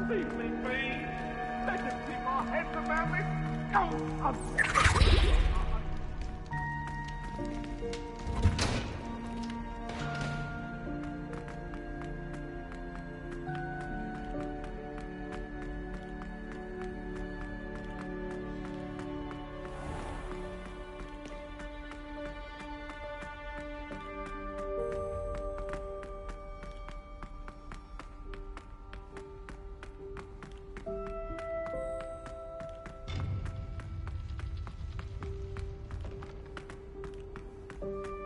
Leave me be! Let us keep our heads around this! Oh, Oh.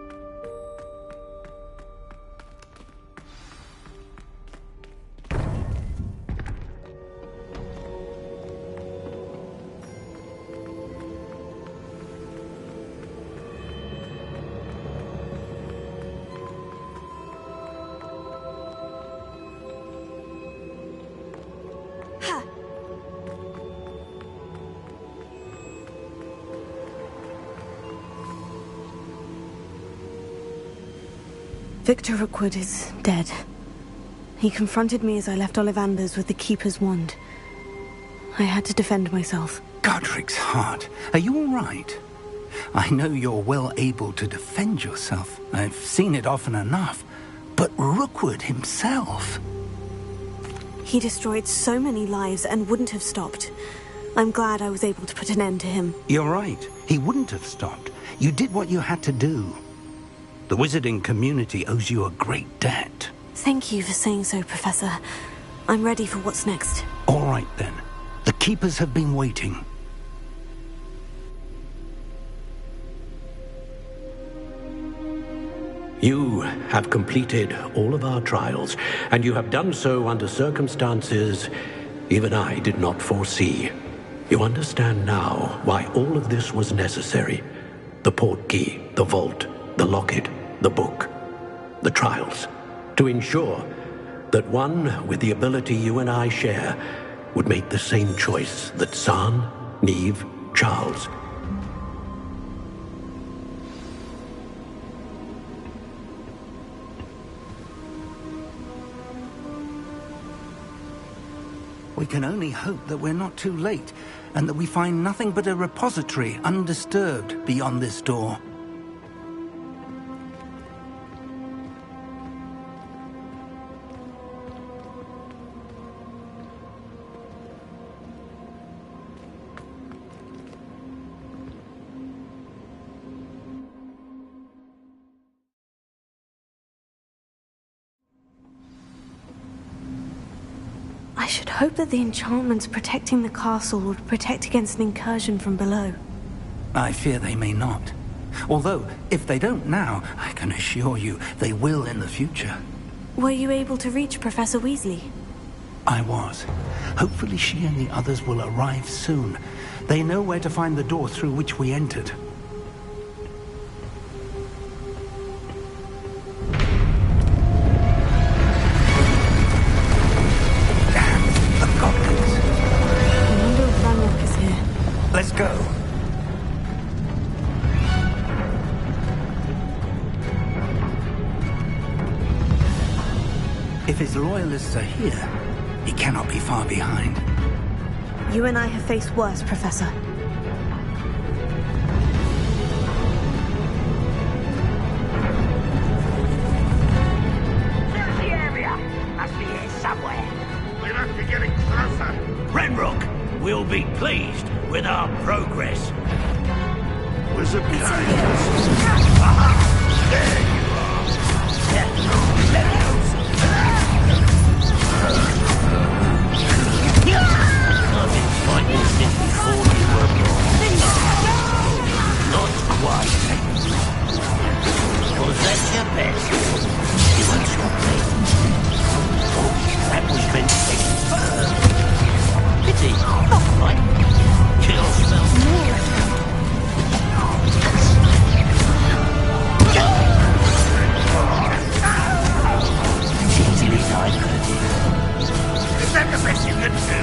Victor Rookwood is dead. He confronted me as I left Ollivander's with the Keeper's wand. I had to defend myself. Godric's heart. Are you all right? I know you're well able to defend yourself. I've seen it often enough. But Rookwood himself... He destroyed so many lives and wouldn't have stopped. I'm glad I was able to put an end to him. You're right. He wouldn't have stopped. You did what you had to do. The wizarding community owes you a great debt. Thank you for saying so, Professor. I'm ready for what's next. All right, then. The Keepers have been waiting. You have completed all of our trials, and you have done so under circumstances even I did not foresee. You understand now why all of this was necessary. The portkey, the vault, the locket, the book, the trials. To ensure that one with the ability you and I share would make the same choice that San, Neve, Charles. We can only hope that we're not too late, and that we find nothing but a repository undisturbed beyond this door. I should hope that the enchantments protecting the castle would protect against an incursion from below. I fear they may not. Although, if they don't now, I can assure you they will in the future. Were you able to reach Professor Weasley? I was. Hopefully she and the others will arrive soon. They know where to find the door through which we entered. Let's go. If his loyalists are here, he cannot be far behind. You and I have faced worse, Professor. There's the area. Must be here somewhere. We must be getting closer. Ranrock will be pleased with our progress. Wizard behind us. There you are. Let me loose. I've been fighting since before you were born. Not quite. Was that your best? You won't stop me. Oh, that was meant to be. Pity. Not quite. Kill spell. Easily diverted. Is that the best you can do?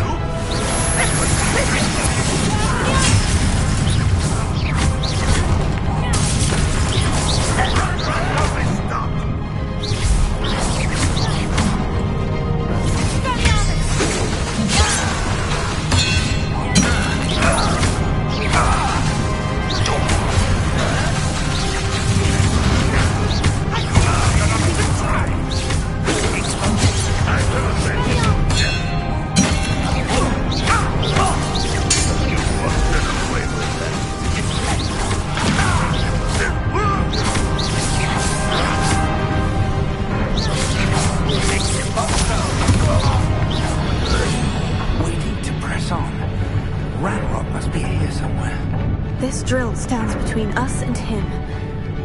This drill stands between us and him.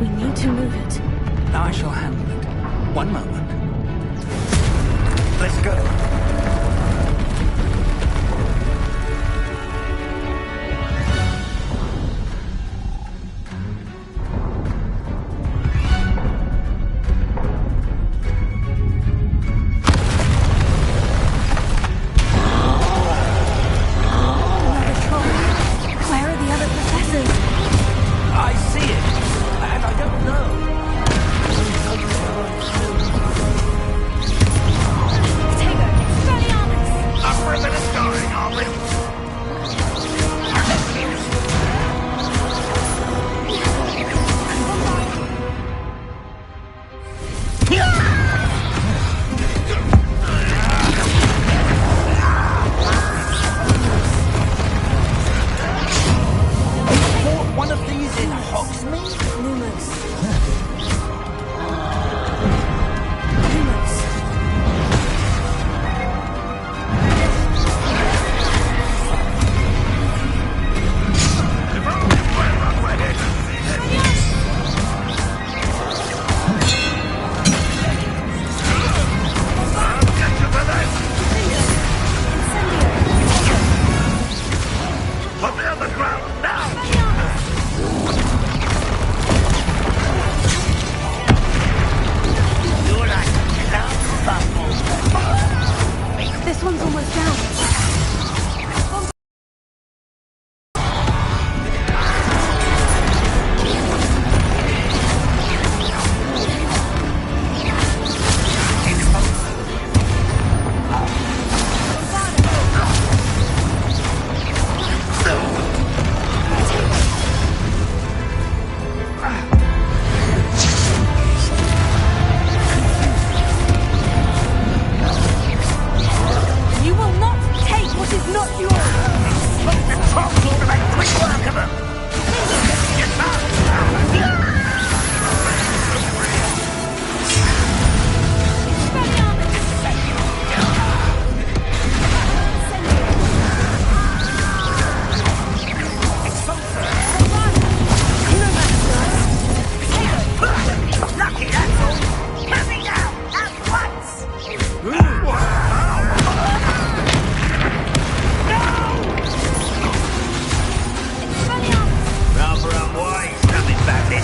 We need to move it. I shall handle it. One moment. Let's go.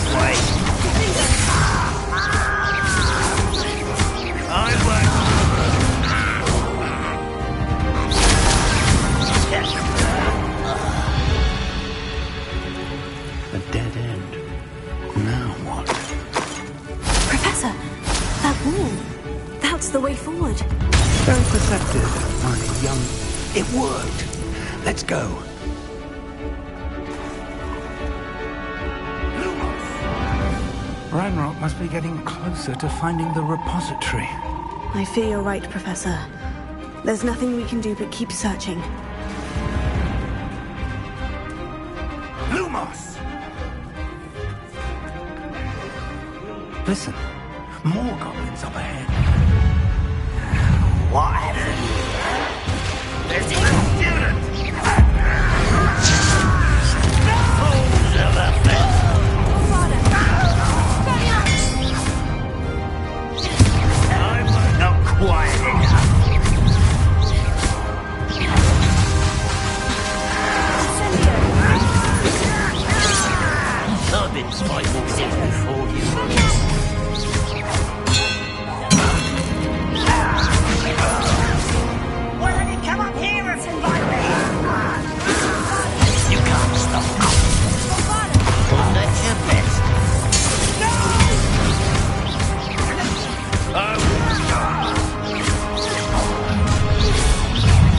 this way. A dead end. Now what? Professor, that wall. That's the way forward. Very perceptive, my young... It worked. Let's go. Ranrock must be getting closer to finding the repository. I fear you're right, Professor. There's nothing we can do but keep searching. Lumos! Listen, more goblins up ahead. What happened here? There's a student! Fools of a fence! I'm not quiet enough. I've been fighting since before you. Why don't you come up here and fight me? You can't stop me. Wasn't that your best? No!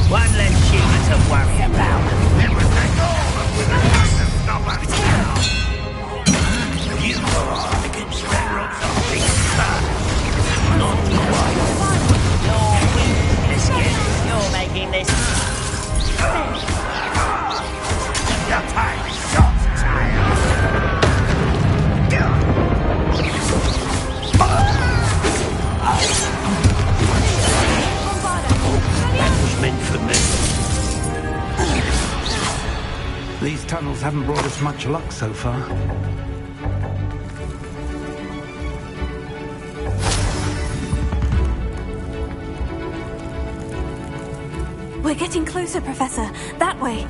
One less human to worry about. It would take all of within to stop us now. You are against Ranrock's big star. Not quite. You're making this. Your time is short, child. That was meant for me. These tunnels haven't brought us much luck so far. We're getting closer, Professor. That way.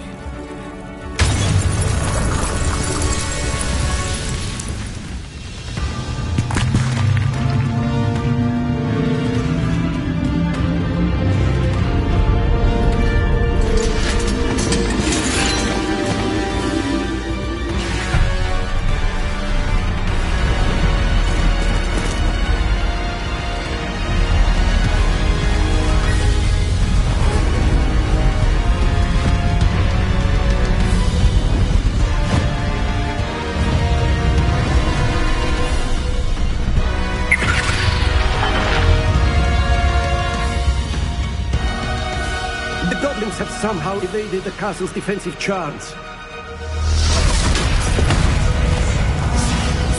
Have somehow evaded the castle's defensive charms.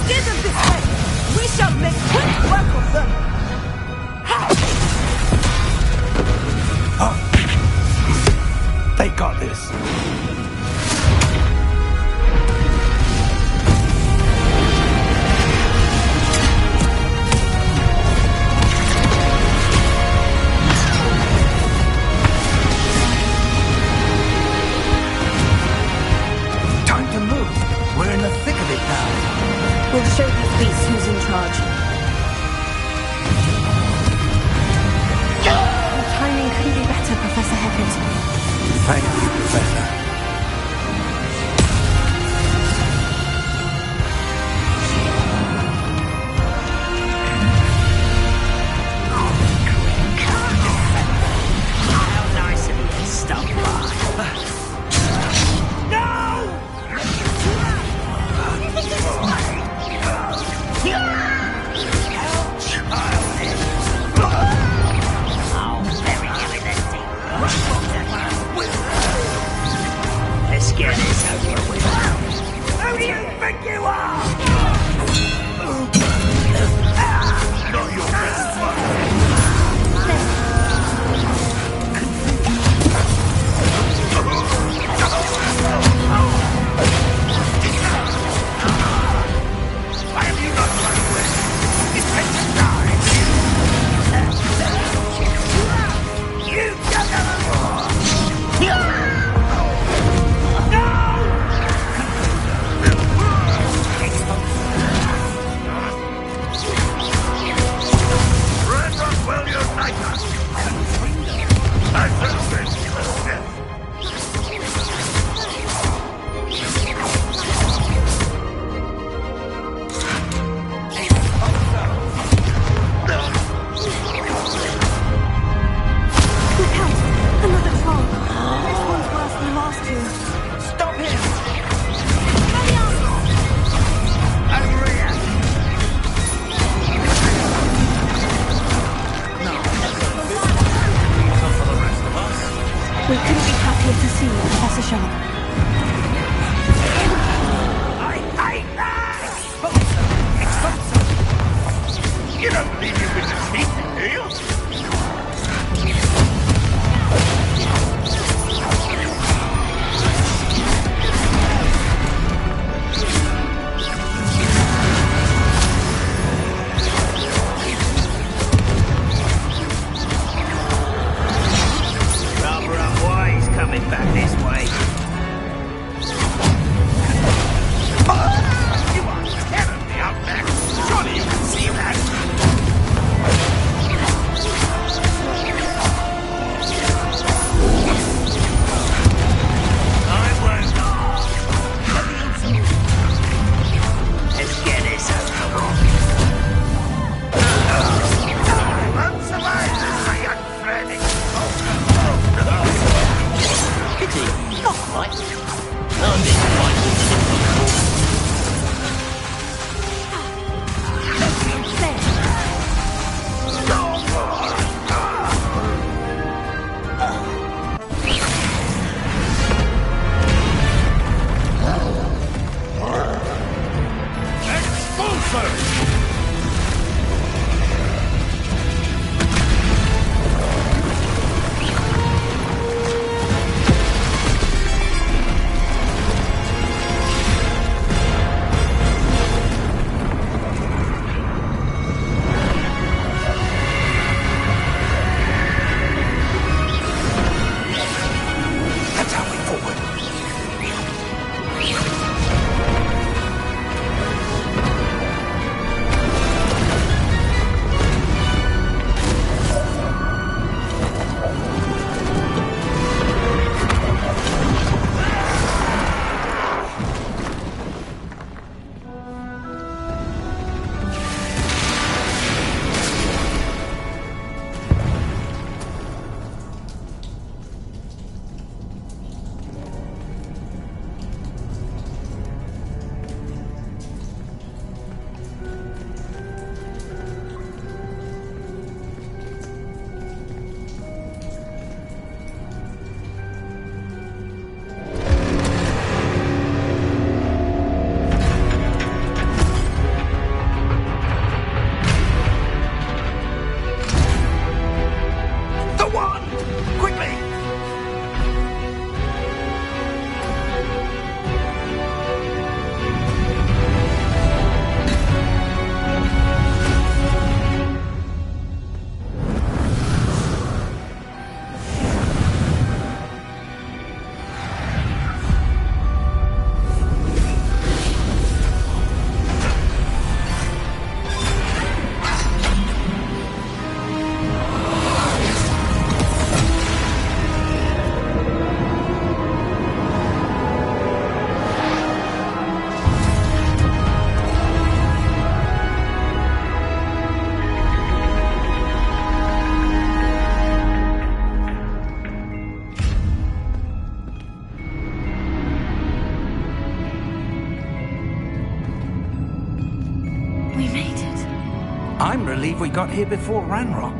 Steer them this way! We shall make quick work of them! Oh. They got this. We'll show these beasts who's in charge. Your timing couldn't be better, Professor Heckett. Thank you, Professor. How nice of you to stop by. Let's get this over with. Who do you think you are? Not your best Why have you not run away? It's meant to die. You juggernaut! No! first. I'm relieved we got here before Ranrock.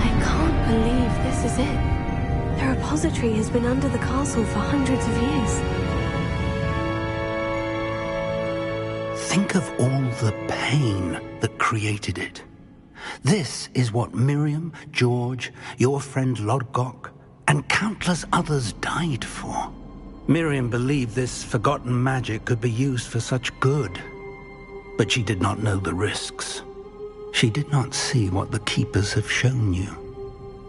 I can't believe this is it. The repository has been under the castle for hundreds of years. Think of all the pain that created it. This is what Miriam, George, your friend Lodgok, and countless others died for. Miriam believed this forgotten magic could be used for such good. But she did not know the risks. She did not see what the Keepers have shown you.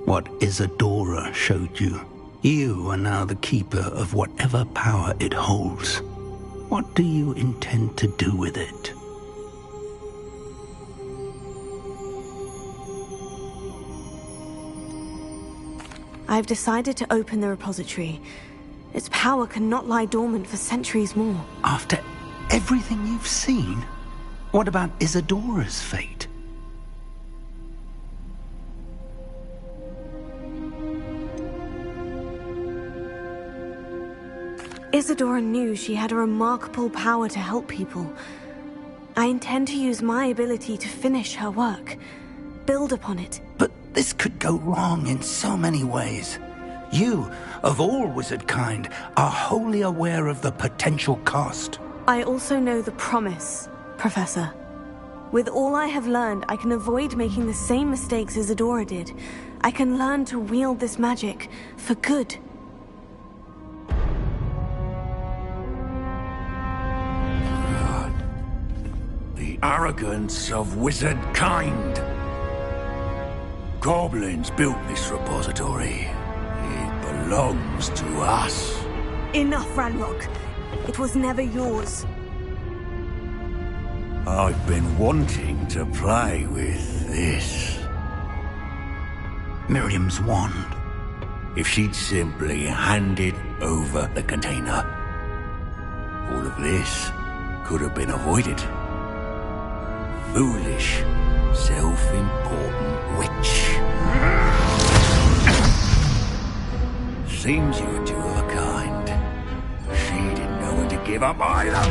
What Isadora showed you. You are now the Keeper of whatever power it holds. What do you intend to do with it? I've decided to open the repository. Its power cannot lie dormant for centuries more. After everything you've seen? What about Isadora's fate? Isadora knew she had a remarkable power to help people. I intend to use my ability to finish her work, build upon it. But this could go wrong in so many ways. You, of all wizard kind, are wholly aware of the potential cost. I also know the promise, Professor. With all I have learned, I can avoid making the same mistakes Isadora did. I can learn to wield this magic for good. The arrogance of wizard kind. Goblins built this repository. It belongs to us. Enough, Ranrock. It was never yours. I've been wanting to play with this. Miriam's wand. If she'd simply handed over the container, all of this could have been avoided. Foolish, self-important witch. Seems you were two of a kind. She didn't know when to give up either.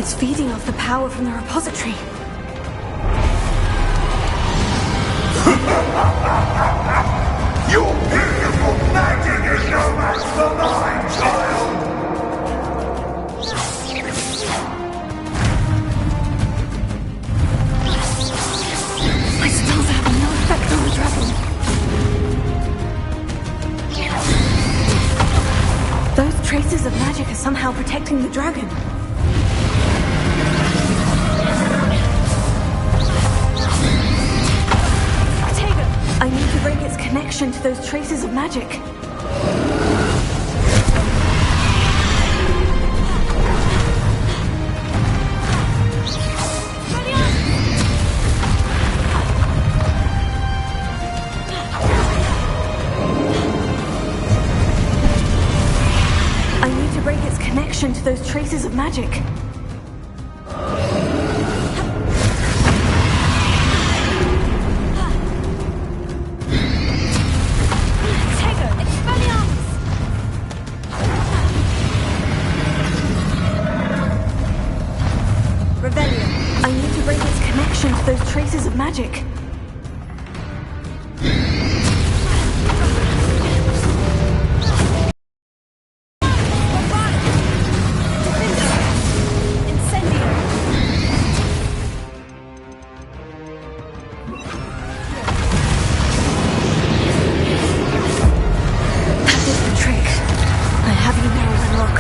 It's feeding off the power from the repository. Your beautiful magic is no match for mine, child! My spells are having no effect on the dragon. Those traces of magic are somehow protecting the dragon. I need to break its connection to those traces of magic. I need to break its connection to those traces of magic. Those traces of magic. That did the trick. I have you now, Ranrock.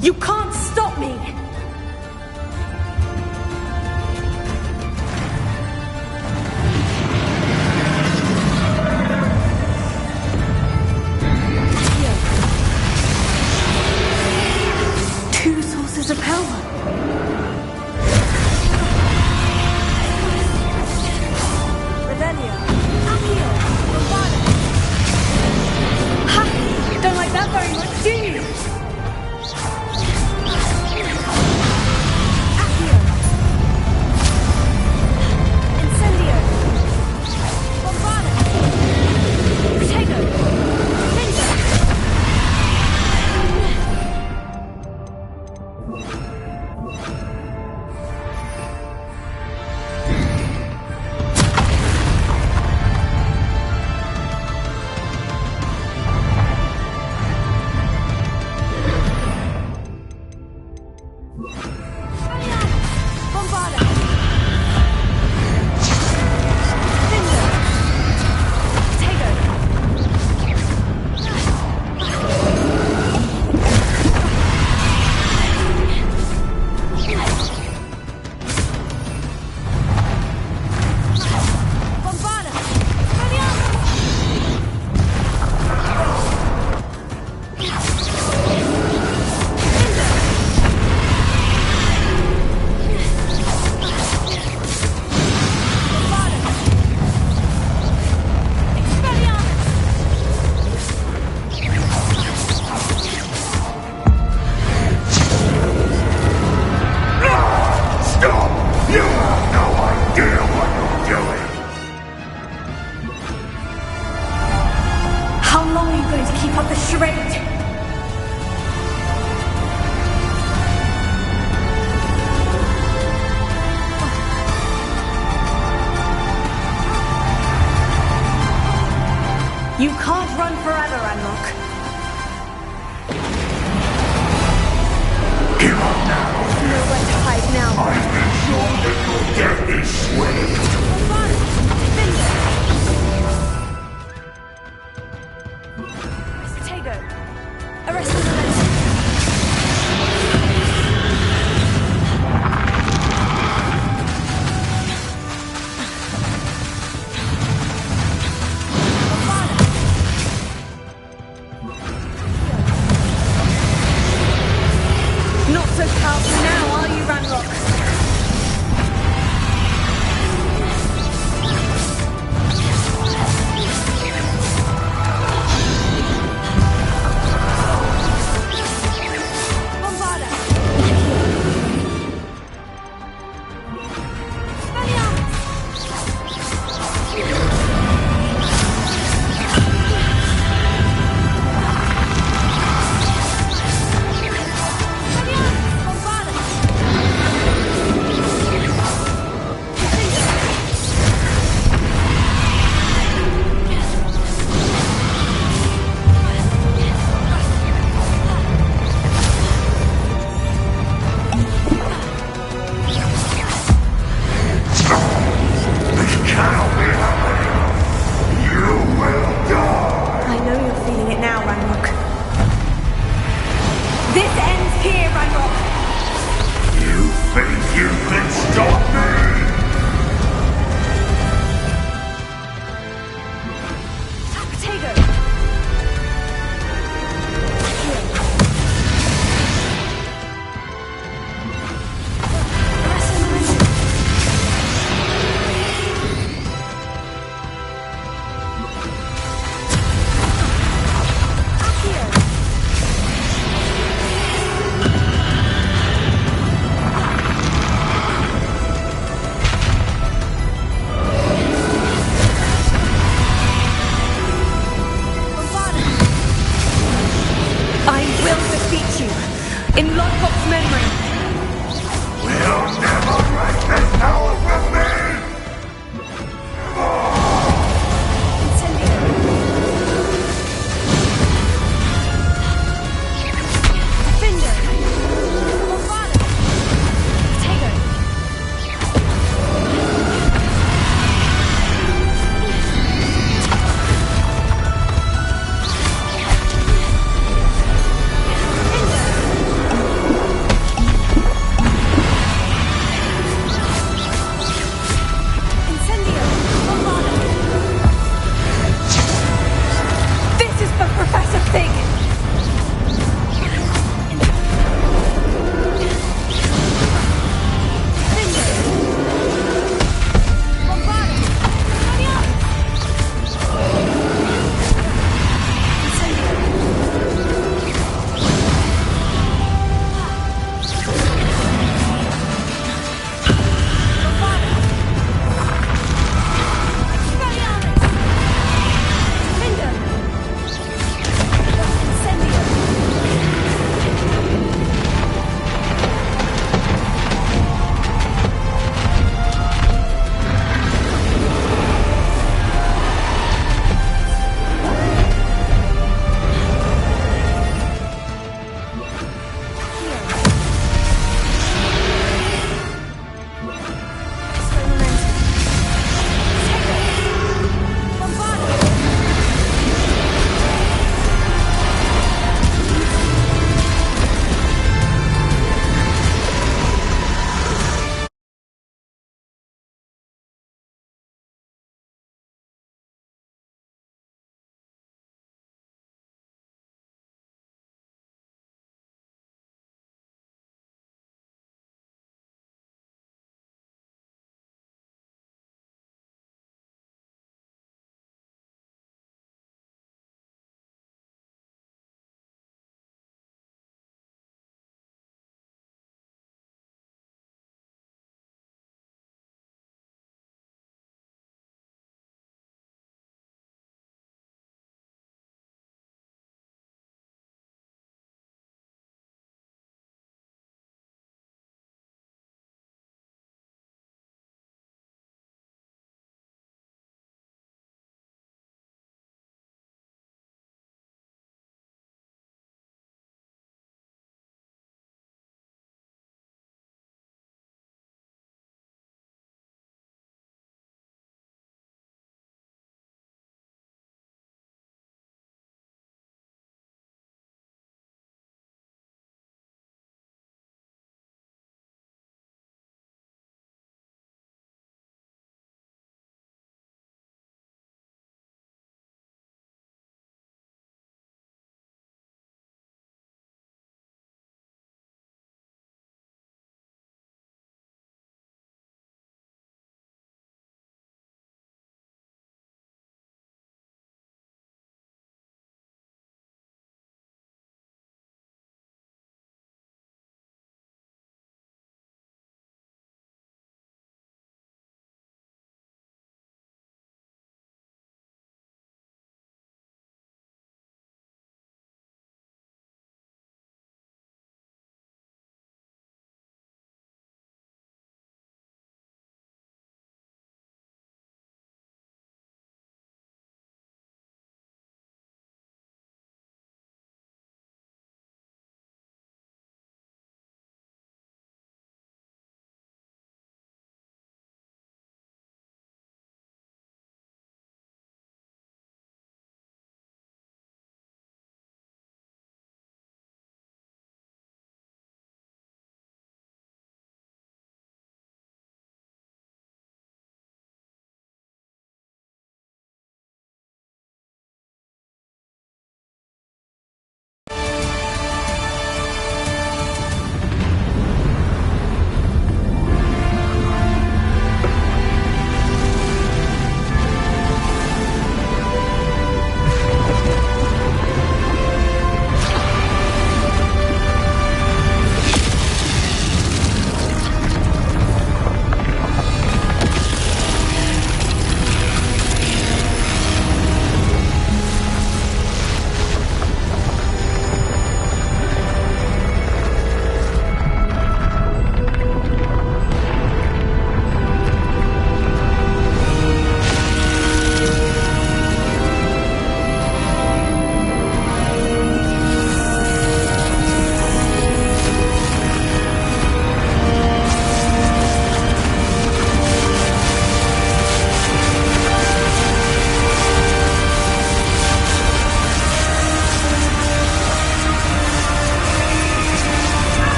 You can't stop me! Two sources of power. Ha! Don't like that very much, do you? Think you can stop me?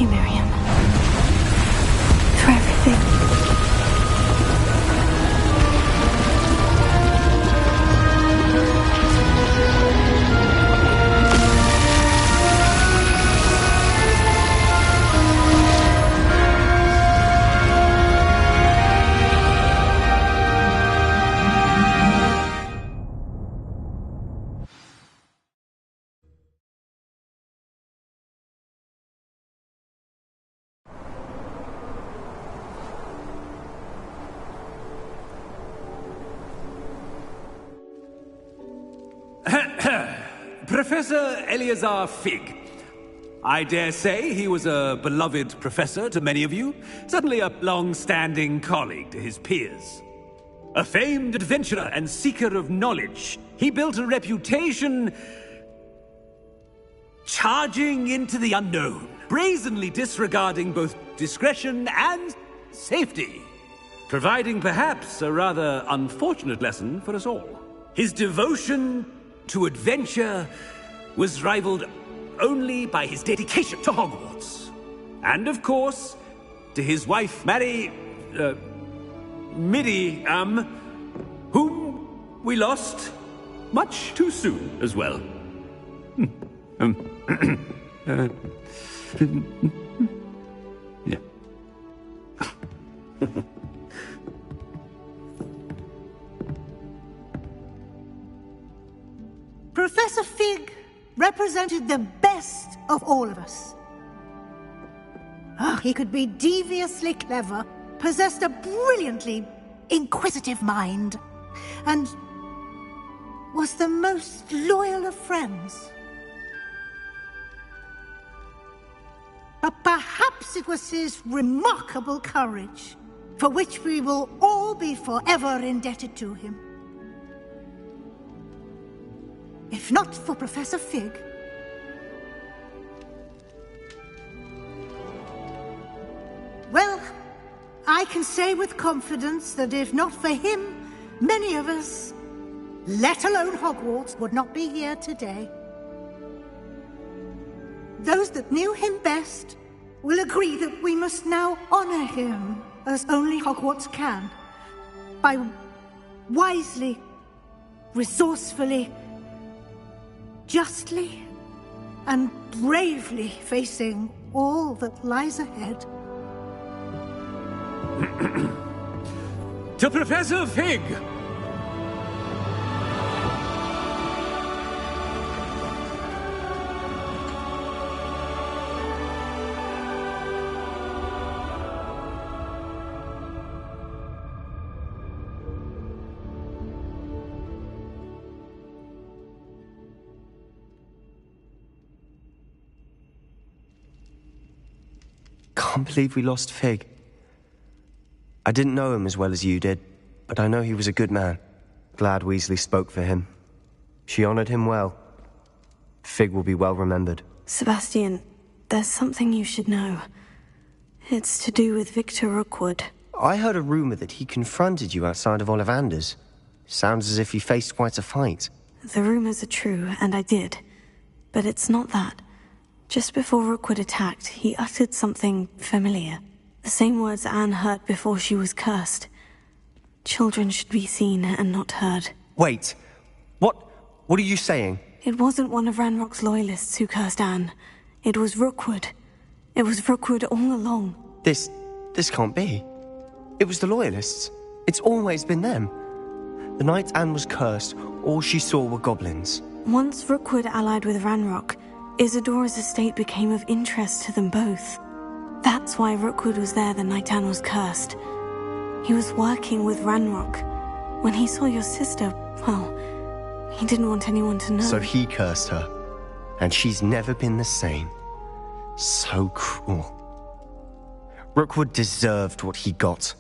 Thank you, Miriam. For everything. Professor Eleazar Fig. I dare say he was a beloved professor to many of you, certainly a long-standing colleague to his peers. A famed adventurer and seeker of knowledge, he built a reputation charging into the unknown, brazenly disregarding both discretion and safety, providing perhaps a rather unfortunate lesson for us all. His devotion to adventure was rivaled only by his dedication to Hogwarts. And of course, to his wife, Miriam, whom we lost much too soon as well. Yeah. Professor Fig represented the best of all of us. He could be deviously clever, possessed a brilliantly inquisitive mind, and was the most loyal of friends. But perhaps it was his remarkable courage, for which we will all be forever indebted to him. If not for Professor Fig, well, I can say with confidence that if not for him, many of us, let alone Hogwarts, would not be here today. Those that knew him best will agree that we must now honor him as only Hogwarts can, by wisely, resourcefully, justly and bravely facing all that lies ahead. To Professor Fig! Can't believe we lost Fig. I didn't know him as well as you did, but I know he was a good man. Glad Weasley spoke for him. She honored him well. Fig will be well remembered. Sebastian, there's something you should know. It's to do with Victor Rookwood. I heard a rumor that he confronted you outside of Ollivander's. Sounds as if he faced quite a fight. The rumors are true, and I did. But it's not that. Just before Rookwood attacked, he uttered something familiar. The same words Anne heard before she was cursed. Children should be seen and not heard. Wait. What are you saying? It wasn't one of Ranrock's loyalists who cursed Anne. It was Rookwood. It was Rookwood all along. This can't be. It was the loyalists. It's always been them. The night Anne was cursed, all she saw were goblins. Once Rookwood allied with Ranrock, Isadora's estate became of interest to them both. That's why Rookwood was there the night Anne was cursed. He was working with Ranrock. When he saw your sister, well, he didn't want anyone to know. So he cursed her, and she's never been the same. So cruel. Rookwood deserved what he got.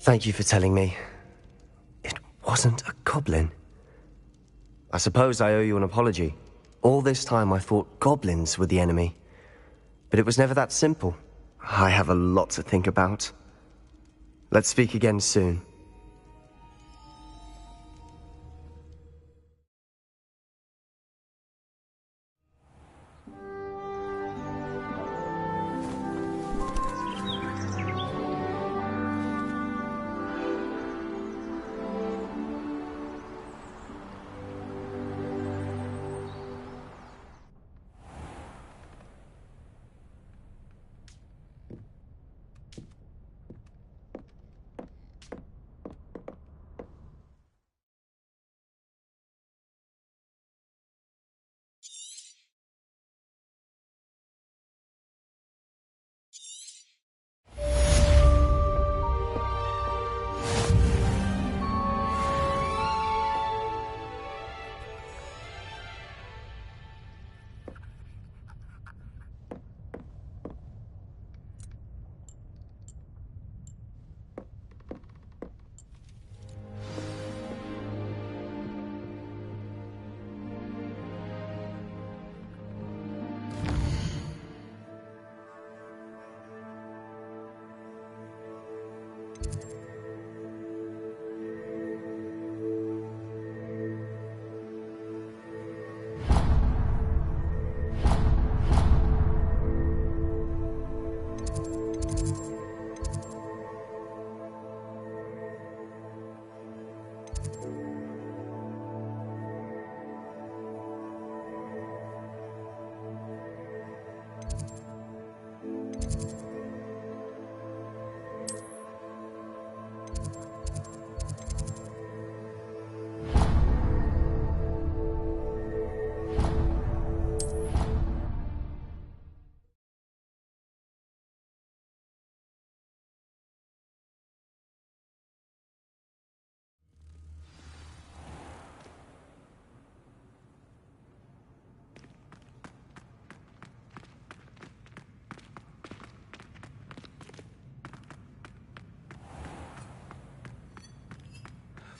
Thank you for telling me. It wasn't a goblin. I suppose I owe you an apology. All this time I thought goblins were the enemy. But it was never that simple. I have a lot to think about. Let's speak again soon.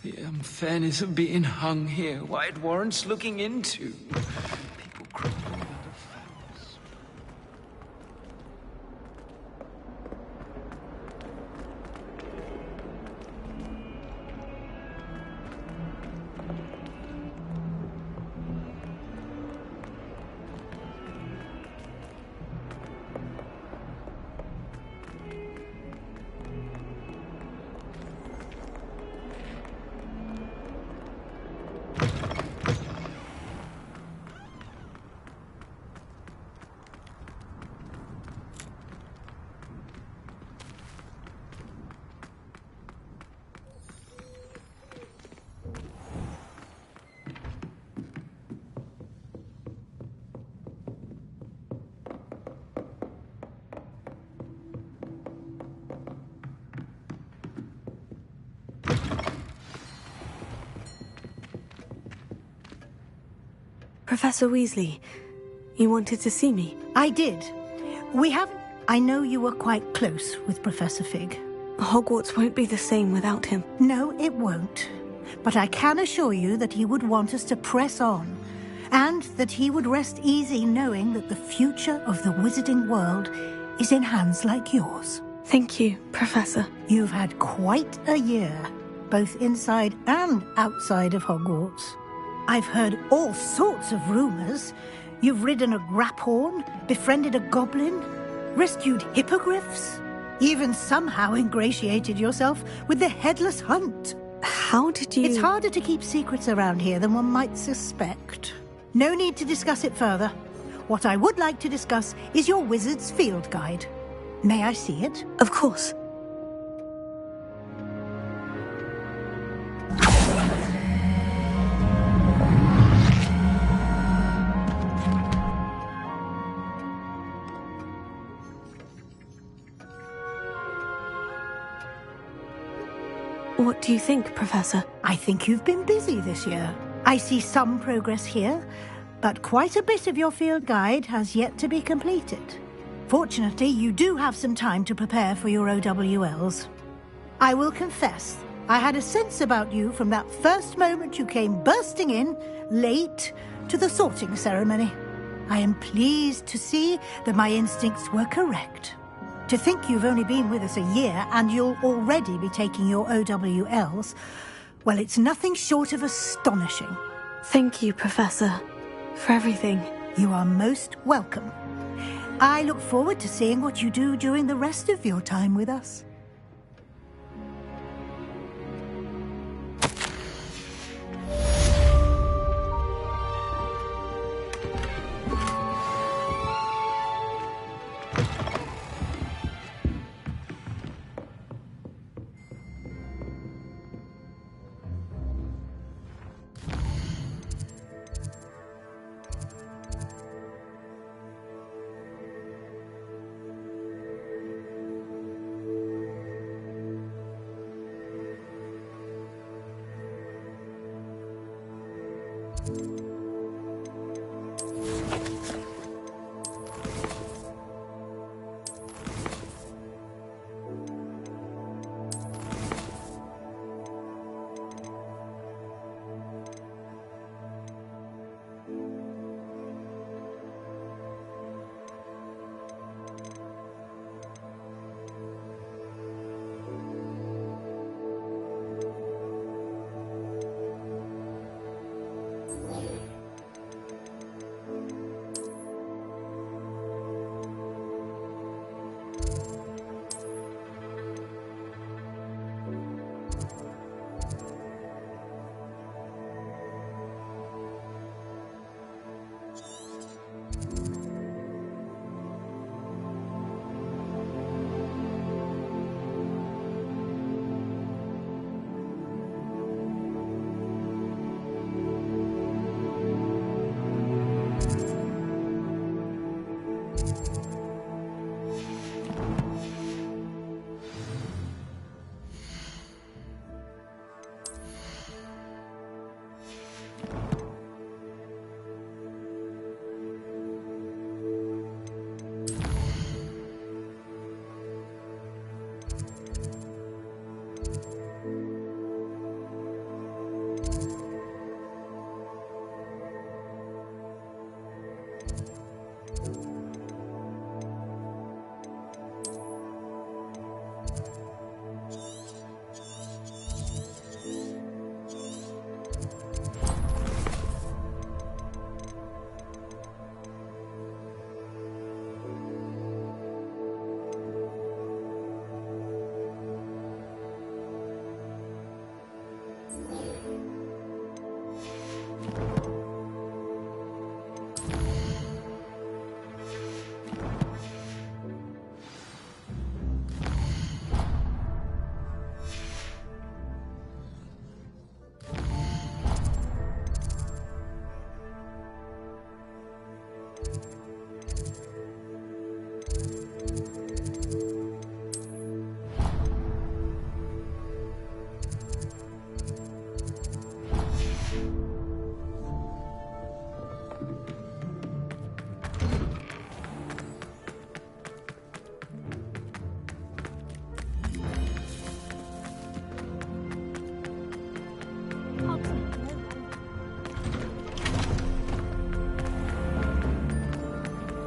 The unfairness of being hung here, why it warrants looking into. People crumbling under fouls. Professor Weasley, you wanted to see me? I did. I know you were quite close with Professor Fig. Hogwarts won't be the same without him. No, it won't. But I can assure you that he would want us to press on, and that he would rest easy knowing that the future of the wizarding world is in hands like yours. Thank you, Professor. You've had quite a year, both inside and outside of Hogwarts. I've heard all sorts of rumors. You've ridden a graphorn, befriended a goblin, rescued hippogriffs, even somehow ingratiated yourself with the Headless Hunt. How did you... It's harder to keep secrets around here than one might suspect. No need to discuss it further. What I would like to discuss is your wizard's field guide. May I see it? Of course. What do you think, Professor? I think you've been busy this year. I see some progress here, but quite a bit of your field guide has yet to be completed. Fortunately, you do have some time to prepare for your OWLs. I will confess, I had a sense about you from that first moment you came bursting in, late, to the sorting ceremony. I am pleased to see that my instincts were correct. To think you've only been with us a year and you'll already be taking your OWLs, well, it's nothing short of astonishing. Thank you, Professor, for everything. You are most welcome. I look forward to seeing what you do during the rest of your time with us.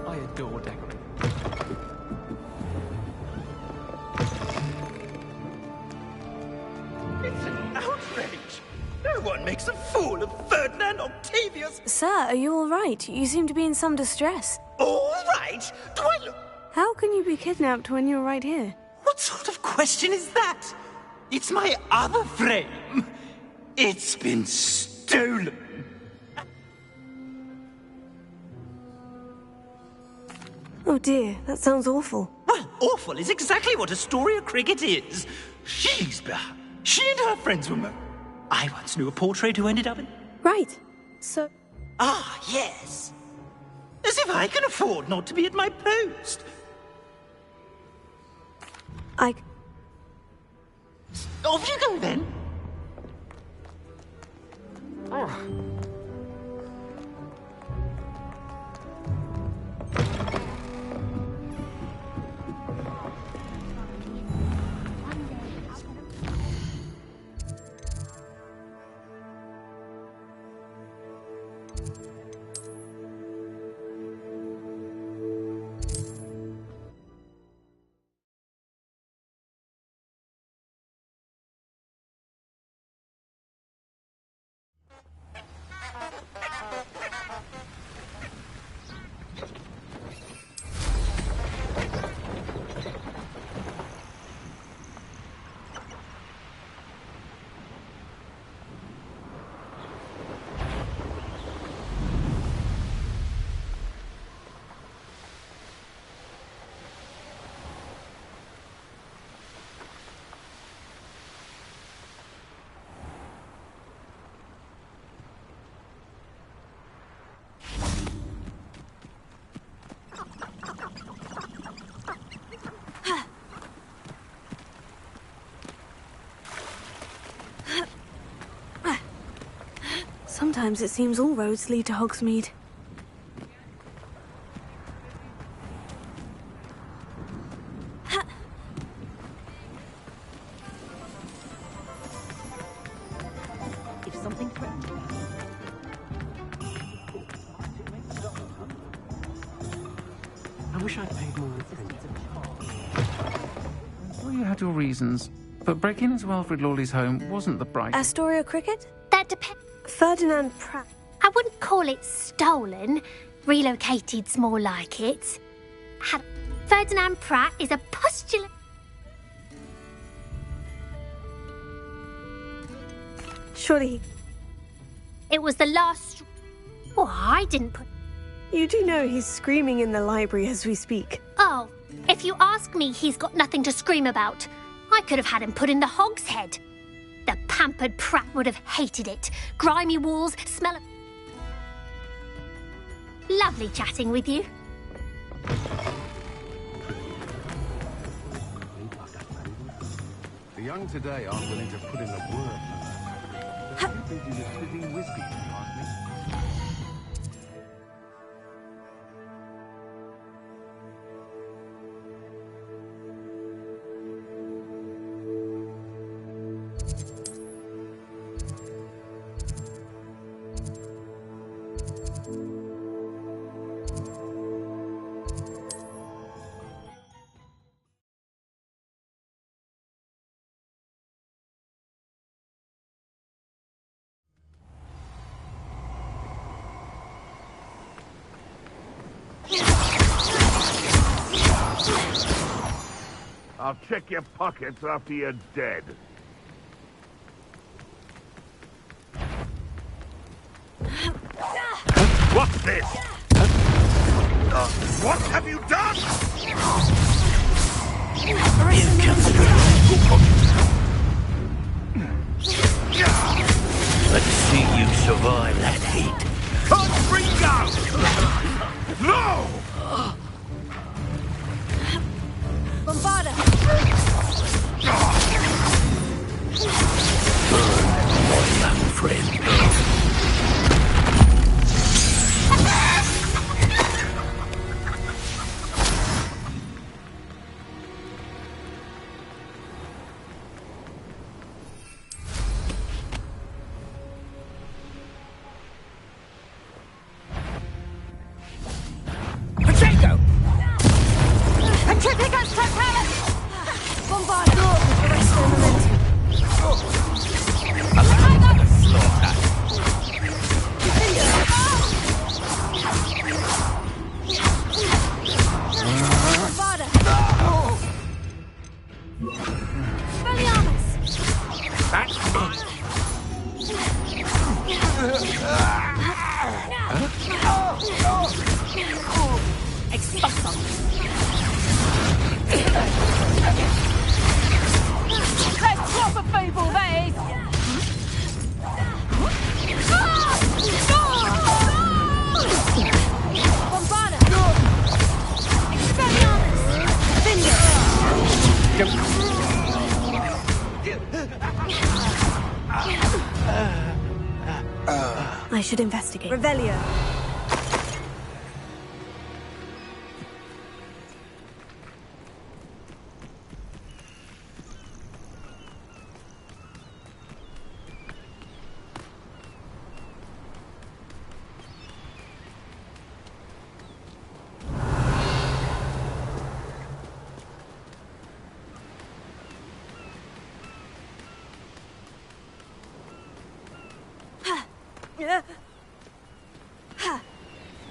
I adore decorating. It's an outrage! No one makes a fool of Ferdinand Octavius! Sir, are you all right? You seem to be in some distress. All right? Do I look... How can you be kidnapped when you're right here? What sort of question is that? It's my other frame. It's been stolen. Oh dear, that sounds awful. Well, awful is exactly what Astoria Cricket is. She and her friends were I once knew a portrait who ended up in... Right. So... Ah, yes. As if I can afford not to be at my post. Off you go, then. Sometimes it seems all roads lead to Hogsmeade. If something threatens... I wish I'd paid more attention. Well, you had your reasons, but breaking into Wilfred Lawley's home wasn't the brightest. Astoria Cricket? That depends. Ferdinand Pratt. I wouldn't call it stolen. Relocated's more like it. Ferdinand Pratt is a postulant. Surely. It was the last. Oh, I didn't put. You do know he's screaming in the library as we speak. Oh, if you ask me, he's got nothing to scream about. I could have had him put in the hogshead. The pampered Pratt would have hated it. Grimy walls, smell of... Lovely chatting with you. The young today aren't willing to put in the work. They're too busy with sipping whiskey, if you ask me. I'll check your pockets after you're dead. What's this? What have you done? Let's see you survive that heat. Can't bring down! No! Triplicus totalis! Bombard door with the rest of the momentum. Allow the slaughter. Bombarda! Expulsum! Let's drop a fable, base! Bombarda! Expelliarmus! I should investigate. Revelio.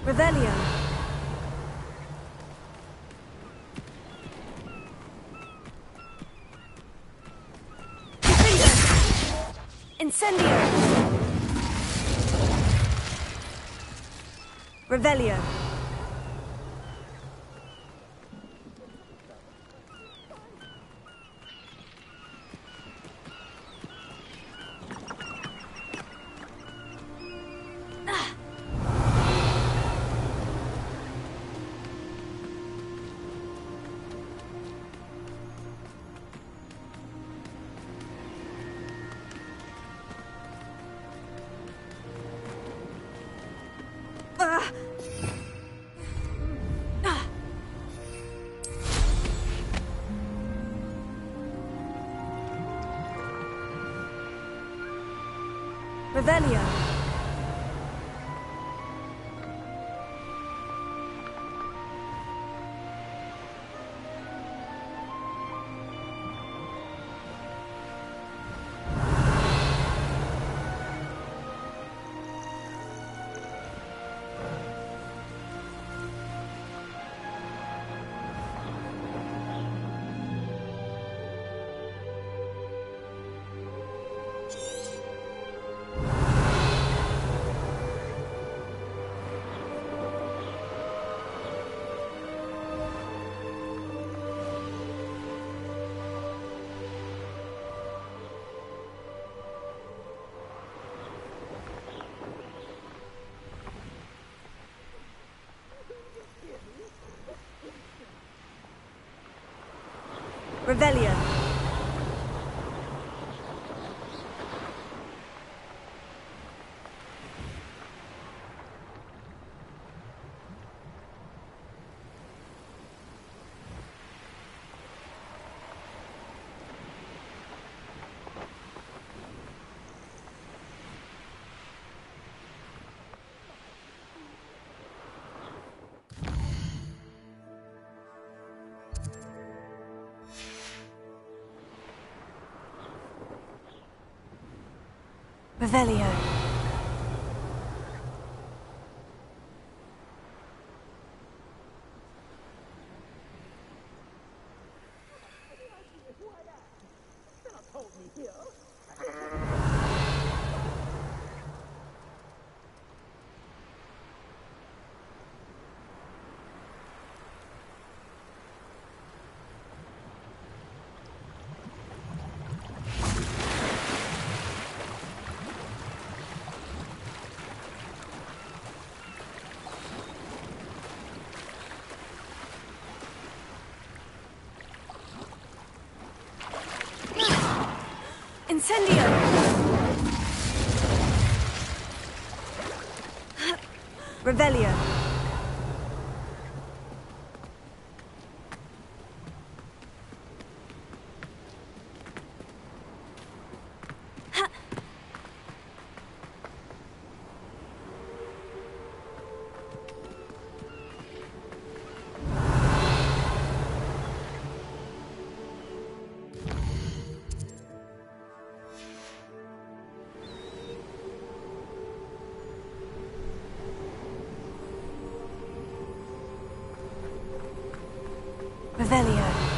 Revelio. Incendio. Revelio. Revelio. Revelio. Revelio. Incendio! Revelio. Revelio.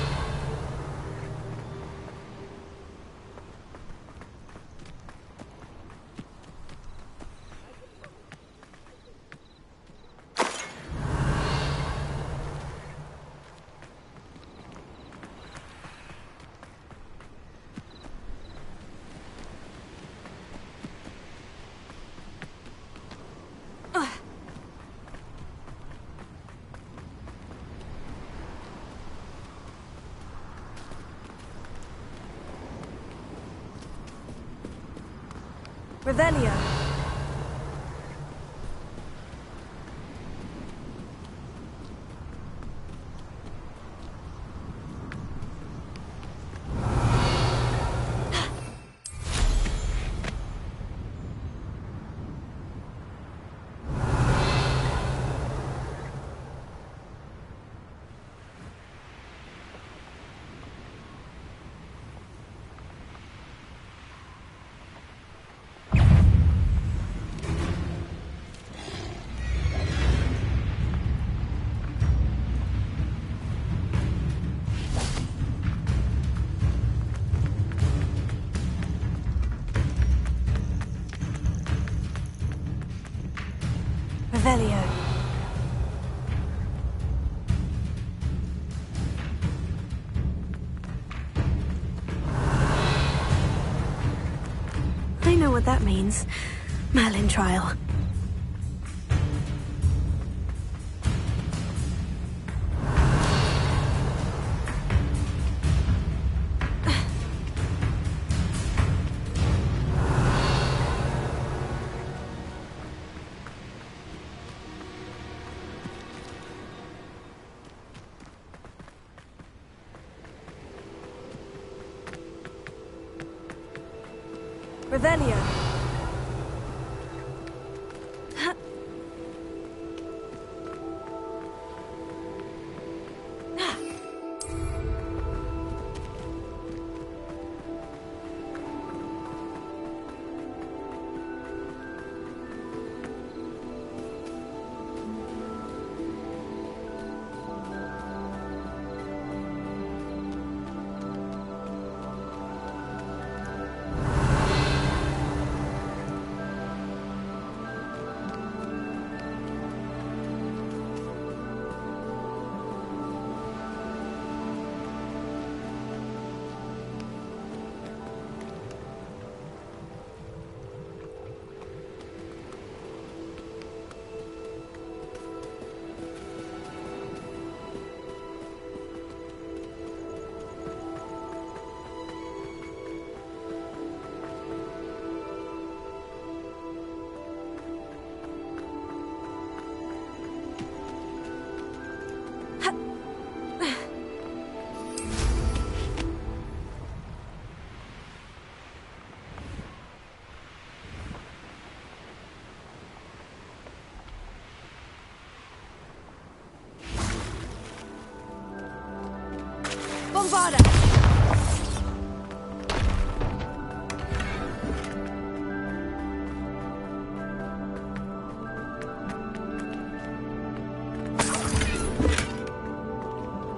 Revelio. Revelio. I know what that means. Merlin trial. Revelio. Bombarda!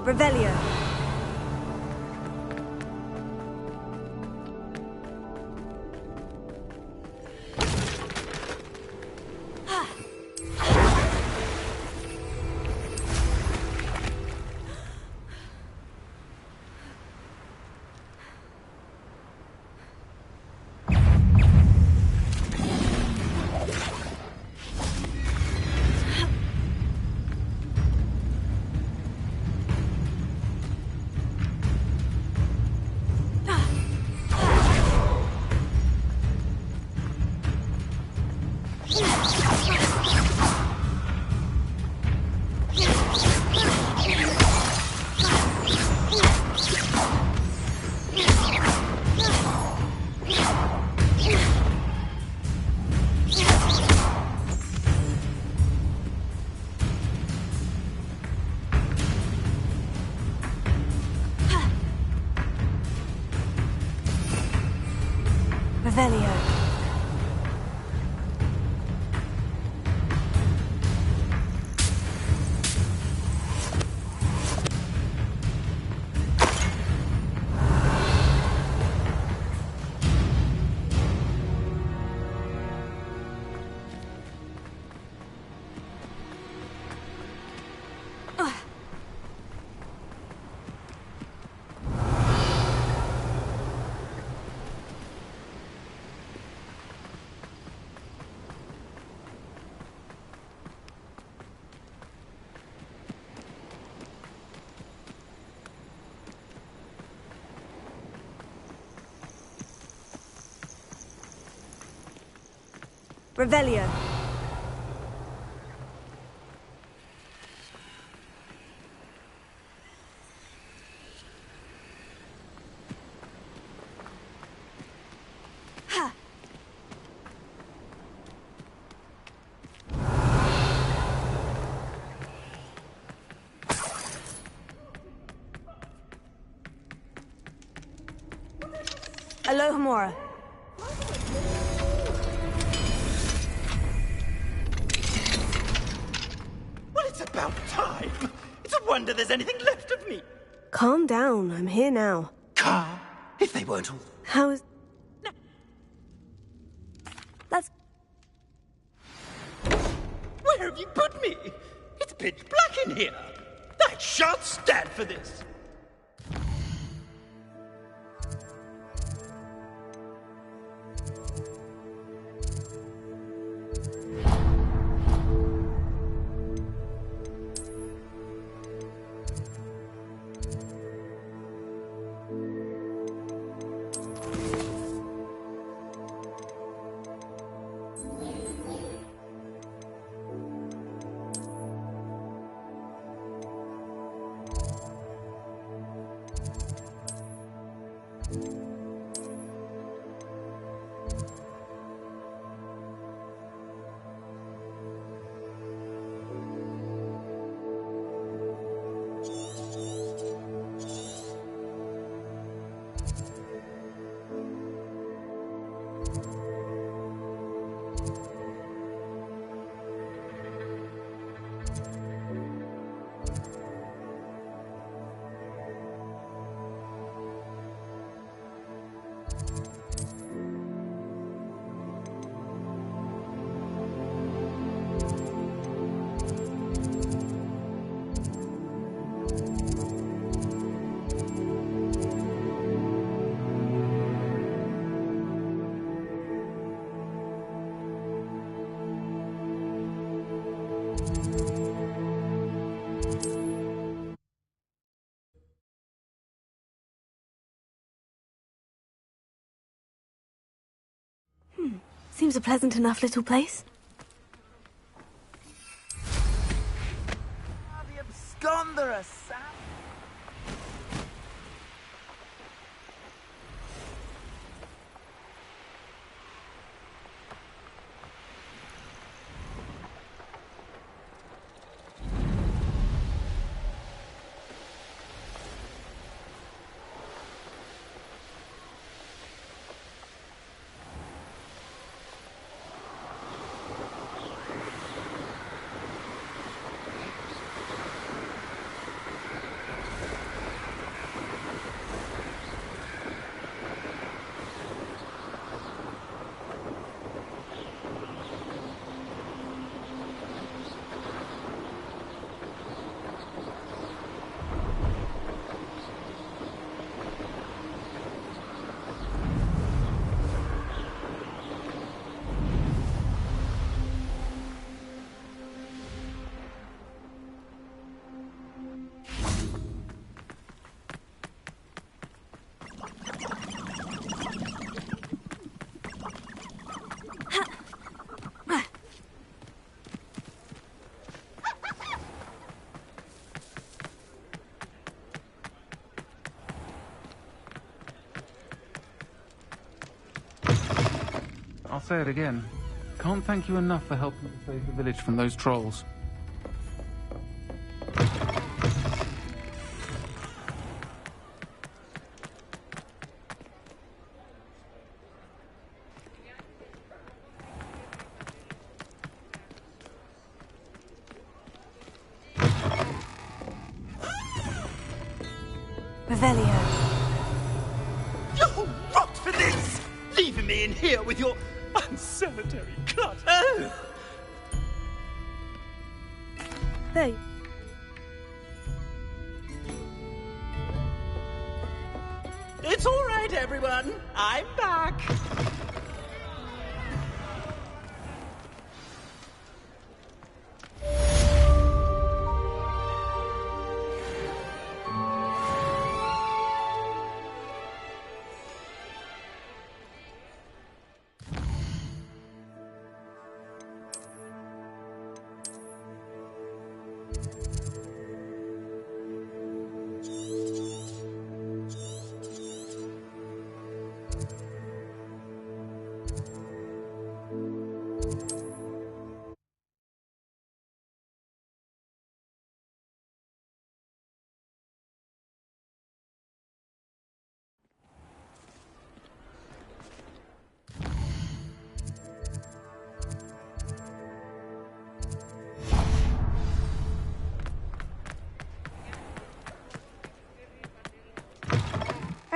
Revelio. Revelio. Revelio. Alohomora. Well, it's about time. It's a wonder there's anything left of me. Calm down. I'm here now. Calm? If they weren't all... How is... That's... Where have you put me? It's pitch black in here. I shan't stand for this. Seems a pleasant enough little place. The absconderous, Sam. I'll say it again. Can't thank you enough for helping to save the village from those trolls. Revelio. You're rot for this! Leaving me in here with your unsanitary clutter! There. It's all right, everyone. I'm back.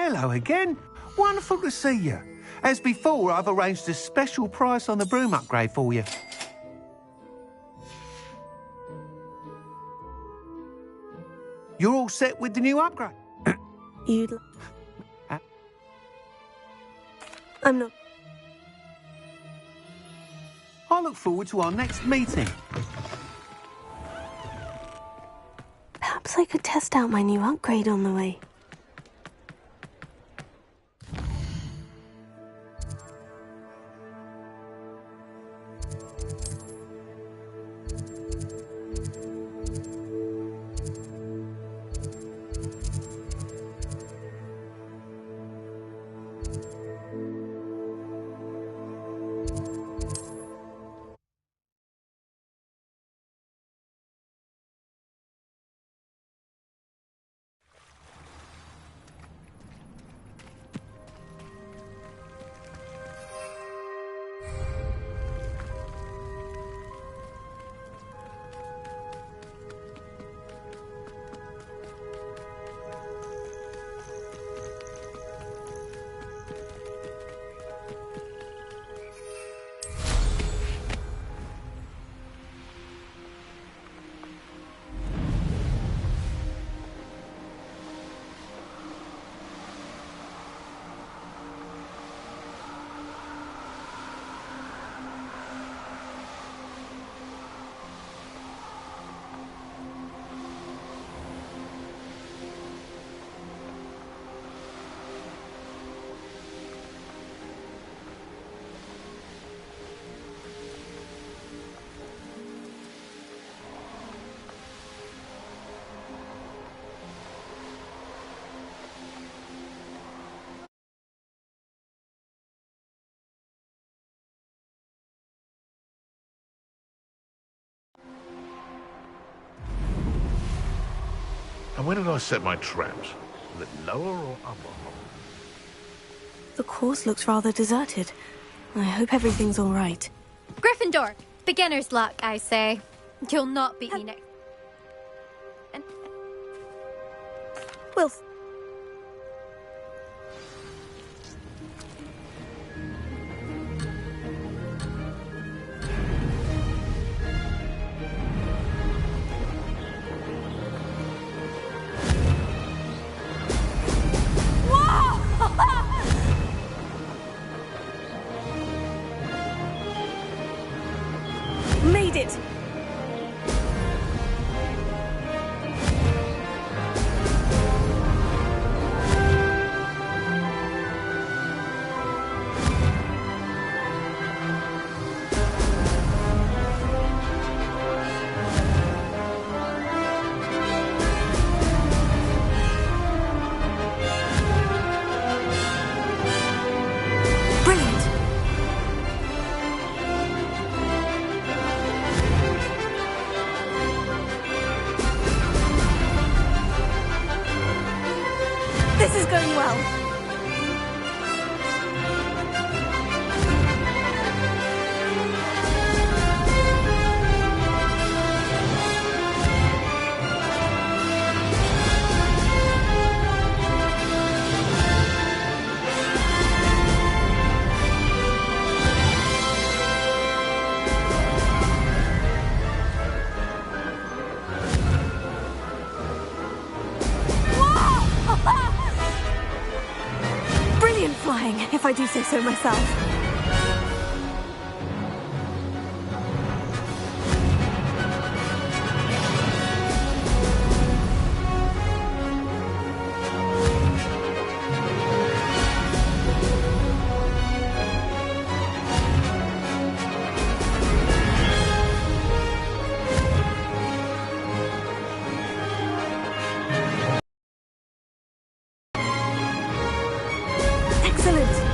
Hello again. Wonderful to see you. As before, I've arranged a special price on the broom upgrade for you. You're all set with the new upgrade? You'd... I'm not... I look forward to our next meeting. Perhaps I could test out my new upgrade on the way. And where did I set my traps? Was it lower or upper? The course looks rather deserted. I hope everything's all right. Gryffindor! Beginner's luck, I say. You'll not beat me next. Will... Made it! This is going well. Brilliant flying, if I do say so myself. Excellent.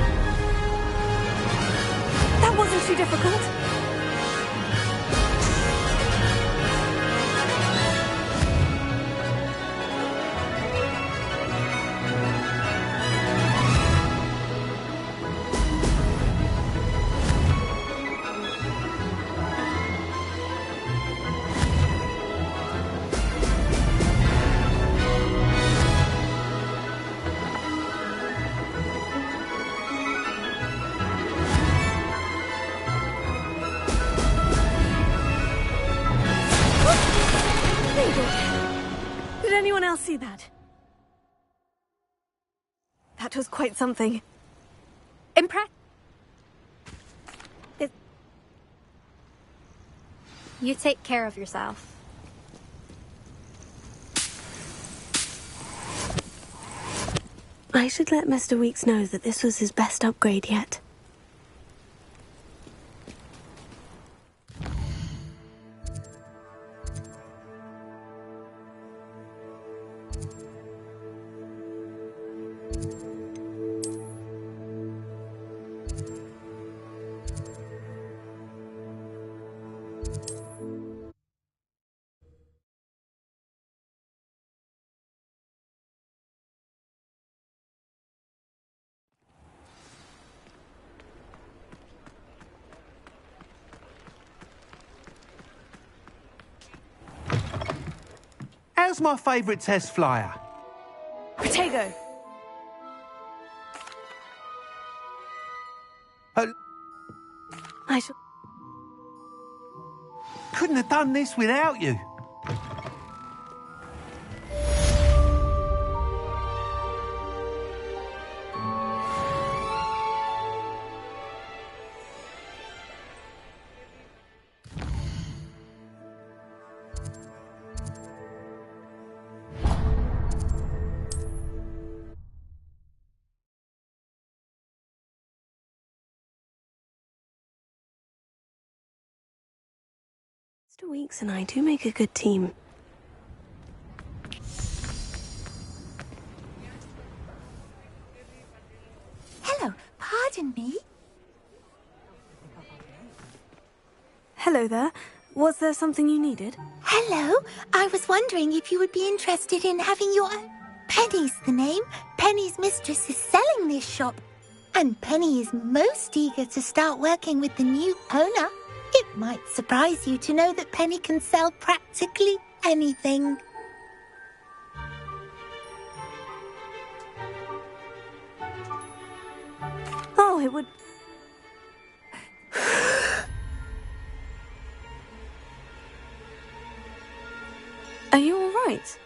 I'll see that. That was quite something. You take care of yourself. I should let Mr. Weeks know that this was his best upgrade yet. How's my favourite test flyer? Protego! I shall... Couldn't have done this without you. Mr. Weeks and I do make a good team. Hello, pardon me? Hello there. Was there something you needed? Hello, I was wondering if you would be interested in having your own... Penny's the name. Penny's mistress is selling this shop. And Penny is most eager to start working with the new owner. It might surprise you to know that Penny can sell practically anything. Oh, it would... Are you all right?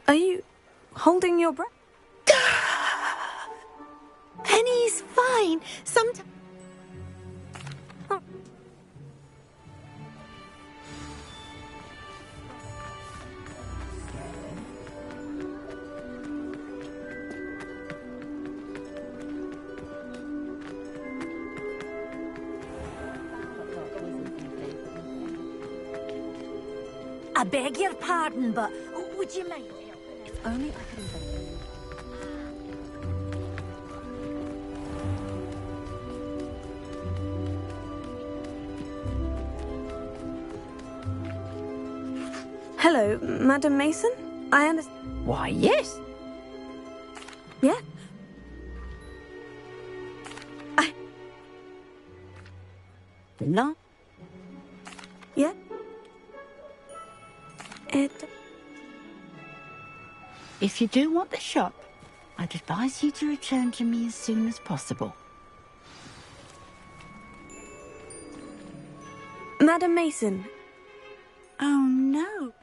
Are you holding your breath? Penny's fine. Sometimes... I beg your pardon, but would you mind helping? If only I could invent. Hello, Madam Mason? I understand... Why, yes. Yeah? No? Yeah? If you do want the shop, I'd advise you to return to me as soon as possible. Madam Mason. Oh, no.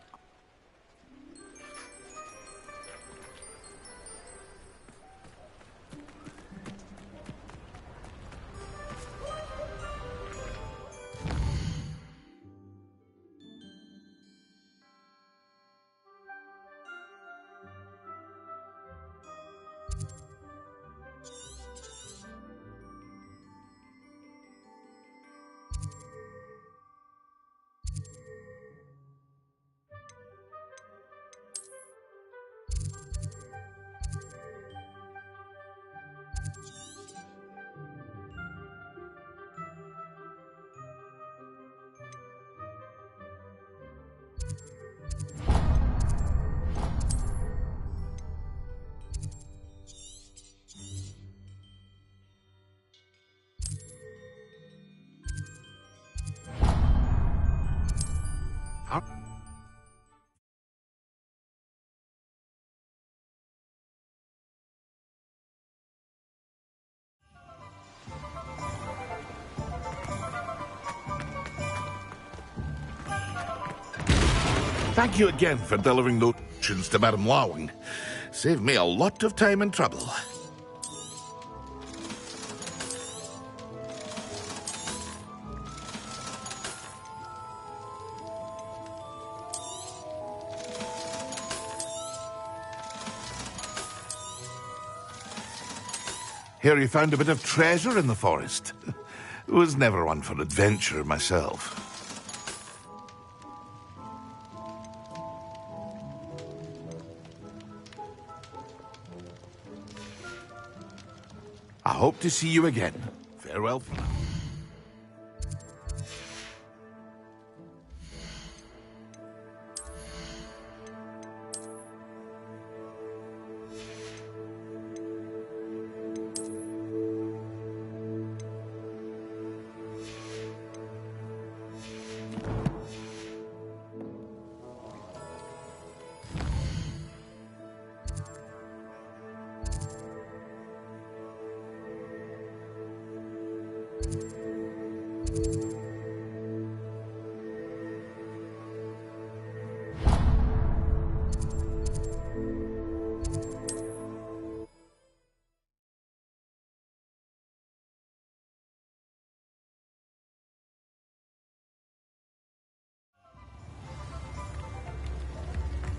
Thank you again for delivering those options to Madame Lawing. Saved me a lot of time and trouble. Hear you found a bit of treasure in the forest. Was never one for adventure myself. I hope to see you again. Farewell for now.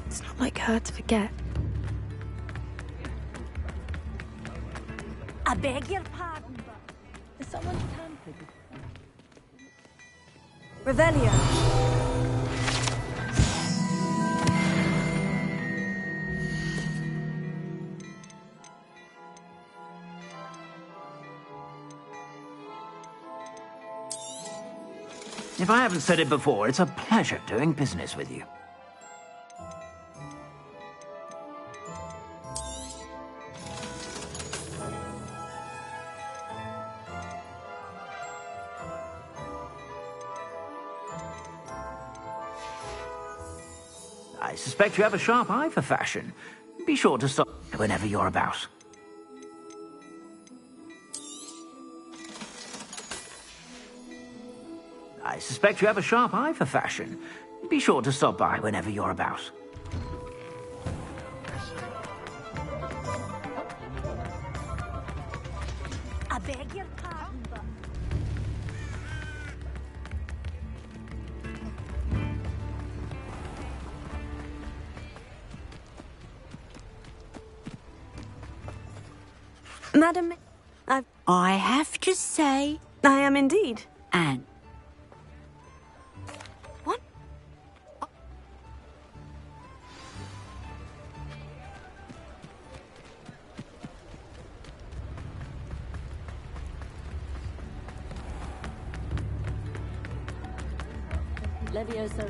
It's not like her to forget. I beg your pardon, but has someone tampered? Revelio. If I haven't said it before, it's a pleasure doing business with you. I suspect you have a sharp eye for fashion. Be sure to stop whenever you're about. I suspect you have a sharp eye for fashion. Be sure to stop by whenever you're about. I beg your pardon, but... Madam, I have to say... I am indeed. And... What? Levioso.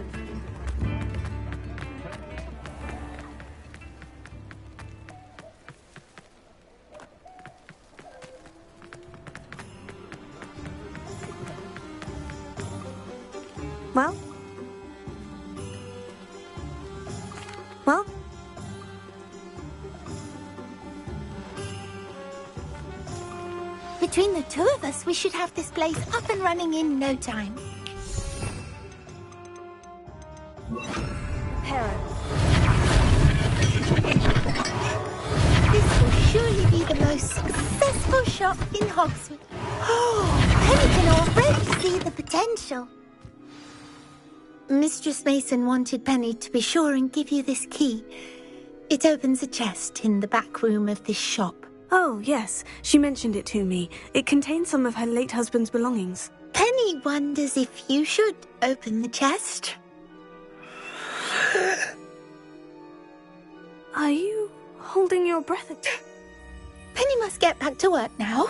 Well? Well? Between the two of us, we should have this place up and running in no time. Hera. This will surely be the most successful shop in Hogsmeade. Oh, Penny can already see the potential. Mistress Mason wanted Penny to be sure and give you this key. It opens a chest in the back room of this shop. Oh, yes. She mentioned it to me. It contains some of her late husband's belongings. Penny wonders if you should open the chest. Are you holding your breath? Penny must get back to work now.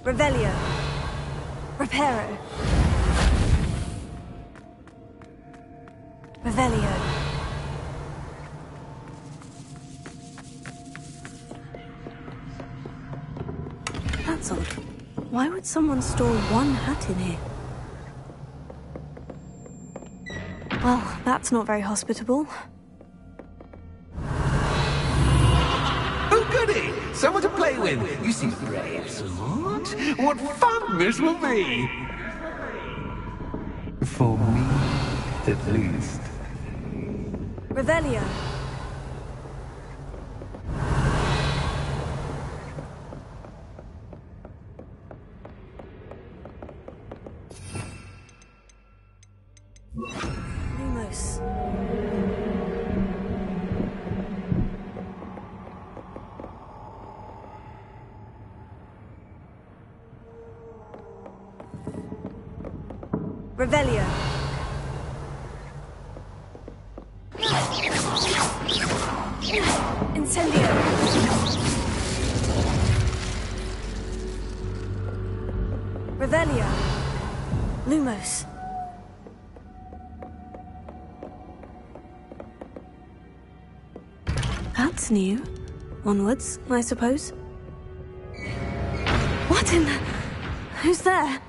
Revelio. Reparo. Revelio. That's odd. Why would someone store one hat in here? Well, that's not very hospitable. Oh, goody! Someone to play with. You seem brave, Sword. What fun this will be! For me, at least. Revelio. Lumos. Revelio. Incendio. Revelio. Lumos. That's new. Onwards, I suppose. What in the... Who's there?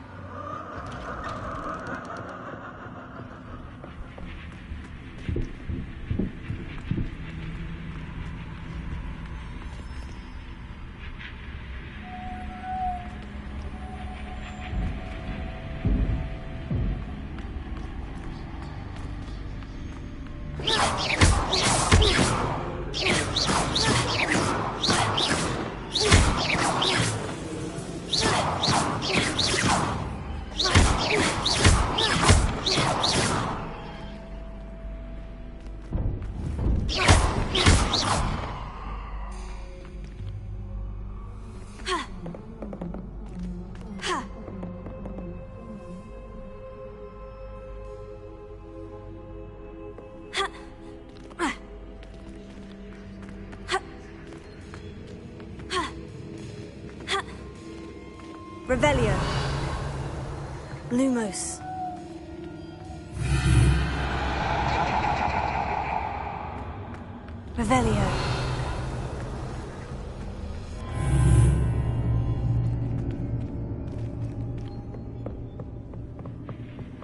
Revelio. Lumos. Revelio.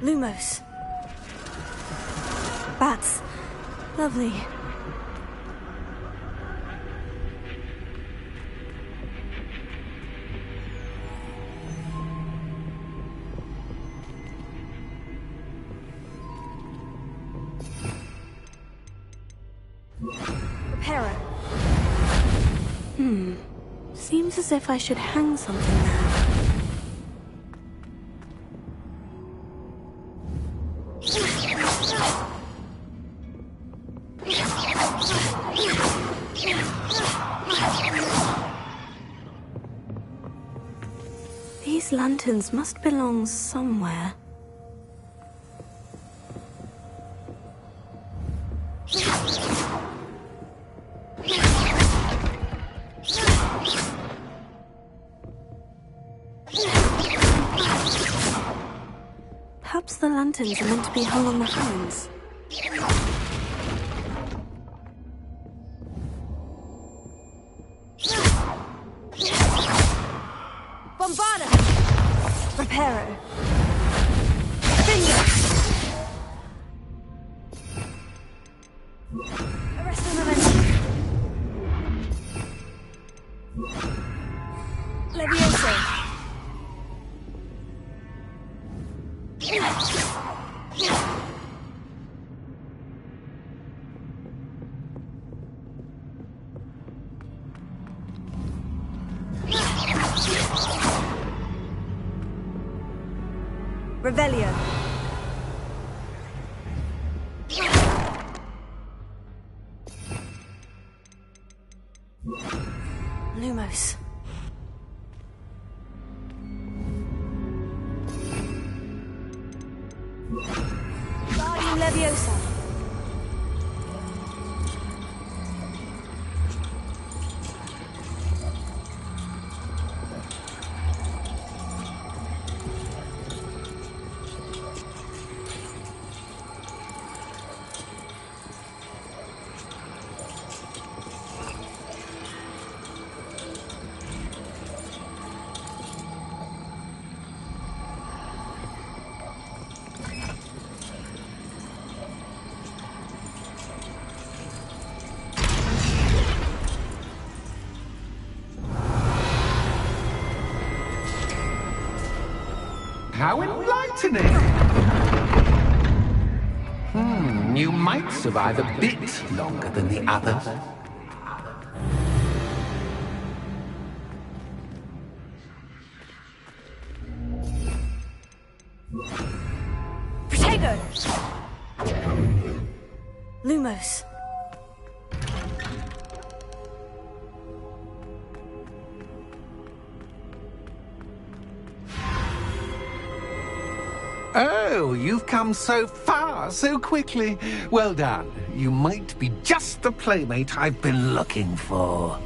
Lumos. Bats. Lovely. Reparo. Seems as if I should hang something there. These lanterns must belong somewhere. Perhaps the lanterns are meant to be hung on the hands. Bombarda! Reparo. Finger! Arrest the momentum. Levioso. Revelio. Lumos. Guardian Leviosa. How enlightening! You might survive a bit longer than the others. Protego! Lumos. Oh, you've come so far, so quickly. Well done. You might be just the playmate I've been looking for.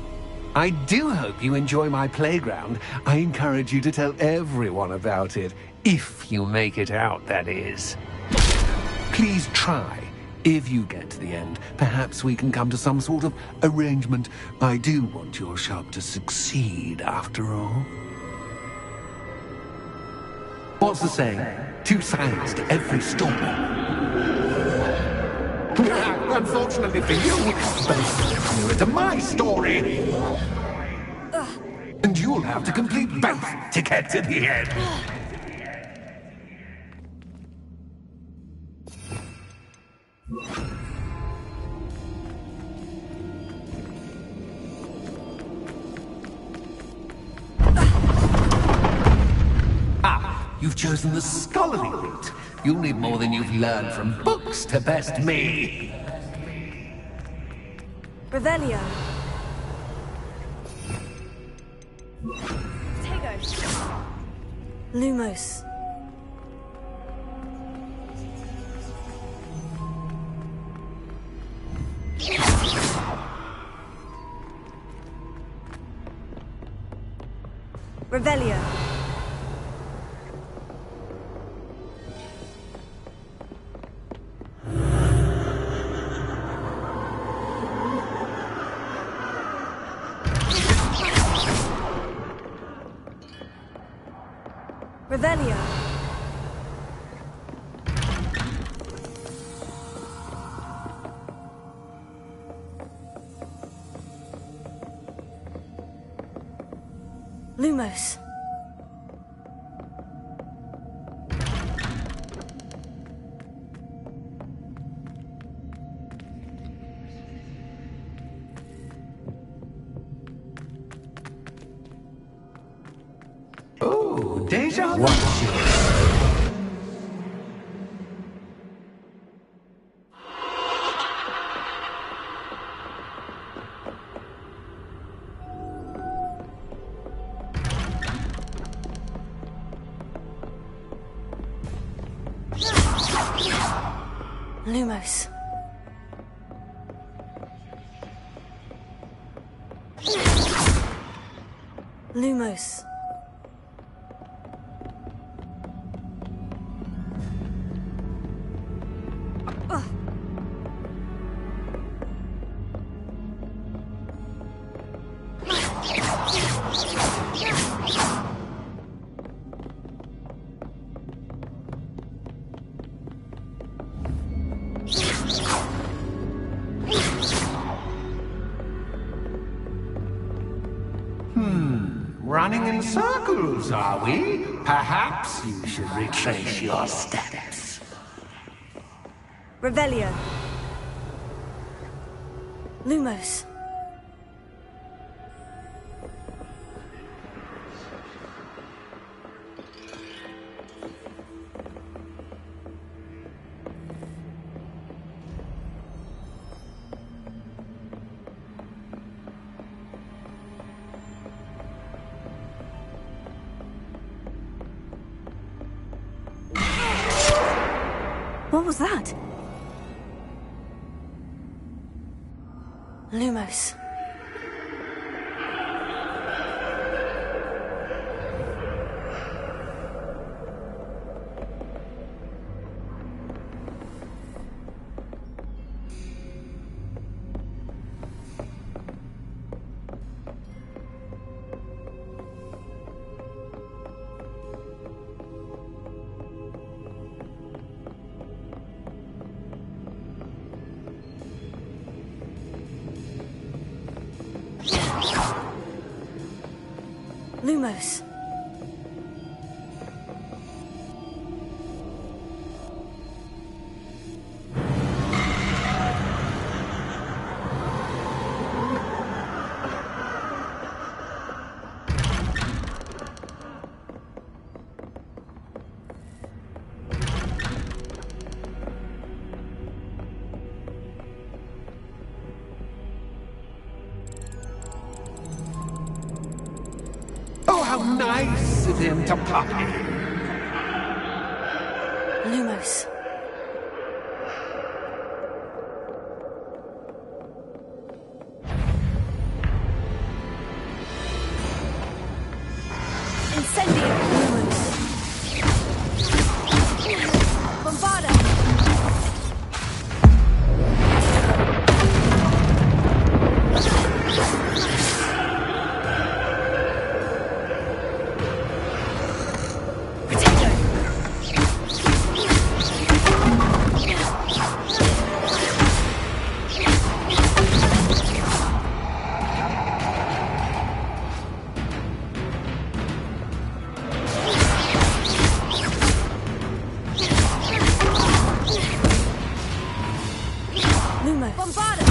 I do hope you enjoy my playground. I encourage you to tell everyone about it. If you make it out, that is. Please try. If you get to the end, perhaps we can come to some sort of arrangement. I do want your shop to succeed, after all. What's the saying? Two sides to every story. Unfortunately for you, both nearer to my story. And you'll have to complete both to get to the end. You've chosen the scholarly route. You'll need more than you've learned from books to best me. Revelio. Protego. Lumos. Revelio. Revelio. Lumos. Oh, deja vu. Lumos. Lumos. Running in circles, are we? Perhaps you should retrace your steps. Revelio. Lumos. What was that? Lumos. Lumos. how nice of him to pop in. Lumos. Incendio. Lumos. Bombarda.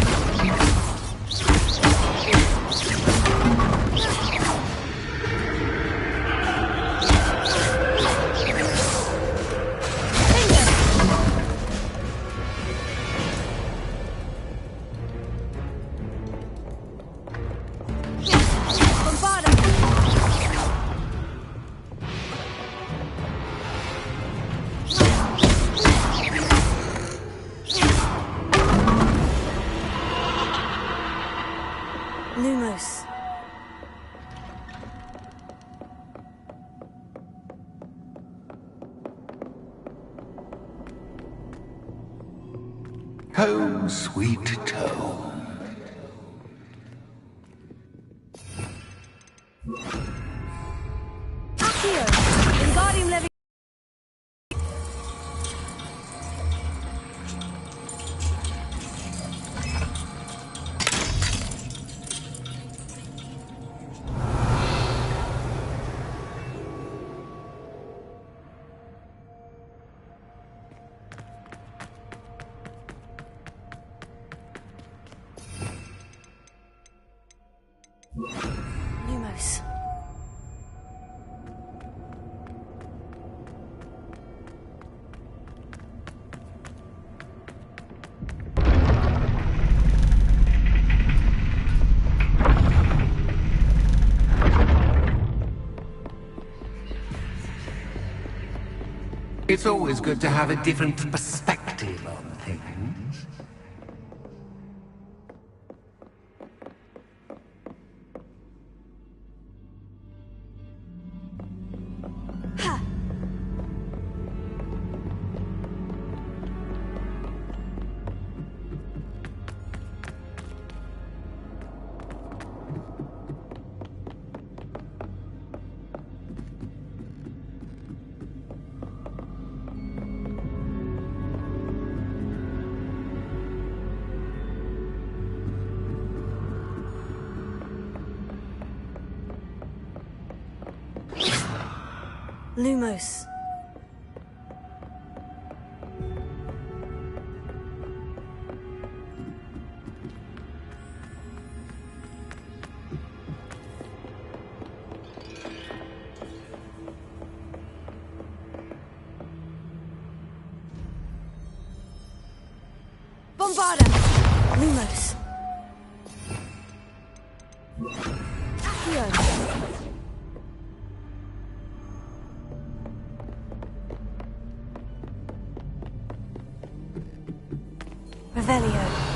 Lumos. Home, sweet home. Accio. Wingardium Leviosa. Lumos. It's always good to have a different perspective on things. Lumos. Bombarda. Lumos. Accio. Revelio.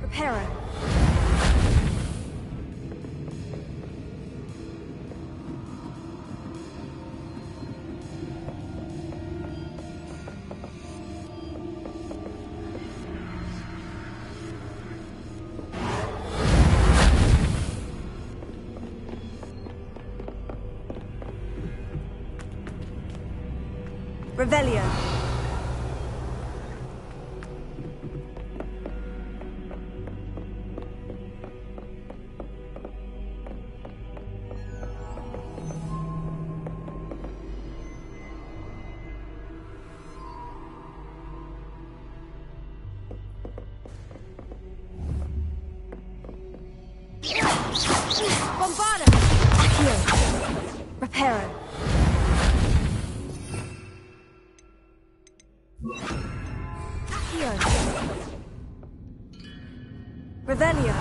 Reparo. Revelio. Bombarda! Accio! Reparo! Accio! Revelio!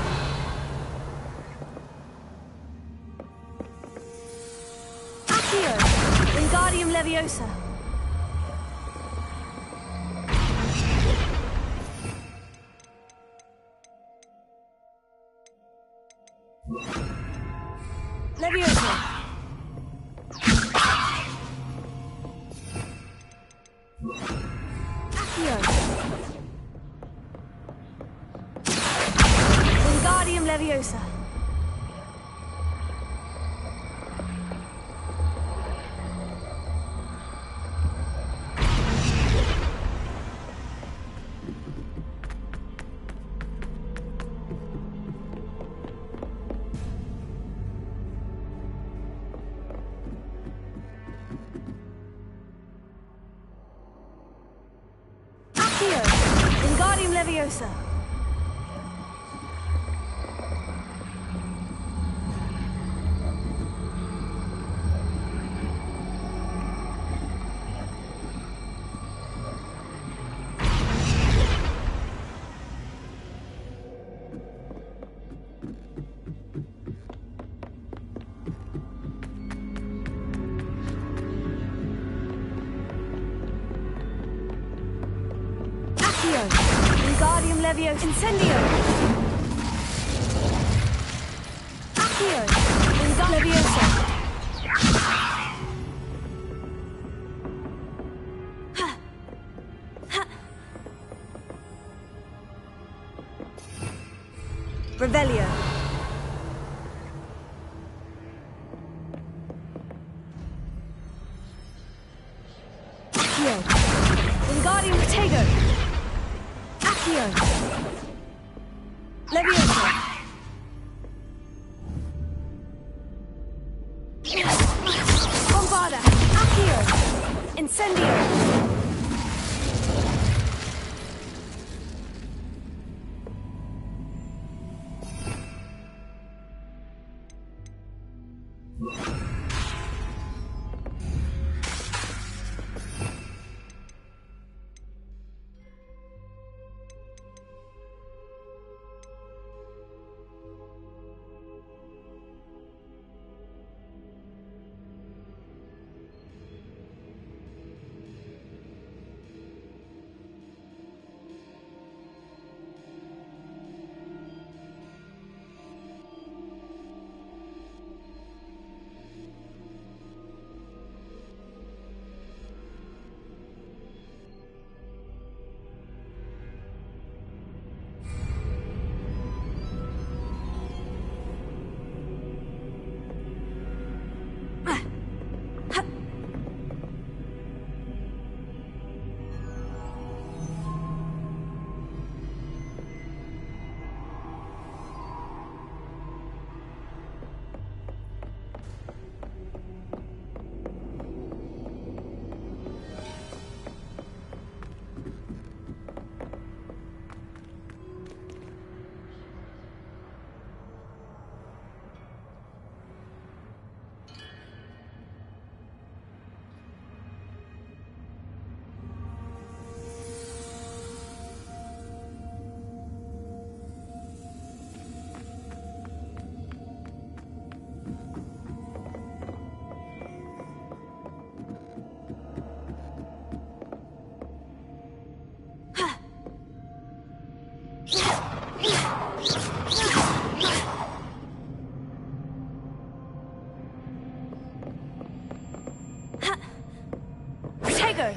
Accio! Wingardium Leviosa! Leviosa! Accio! Wingardium Leviosa! Accio! Wingardium Leviosa! Wingardium Leviosa! Incendio! Accio! Wingardium Leviosa! Revelio! Accio! Wingardium Protego! Accio! Leviosa! Bombarda! Accio! Incendio! Protego!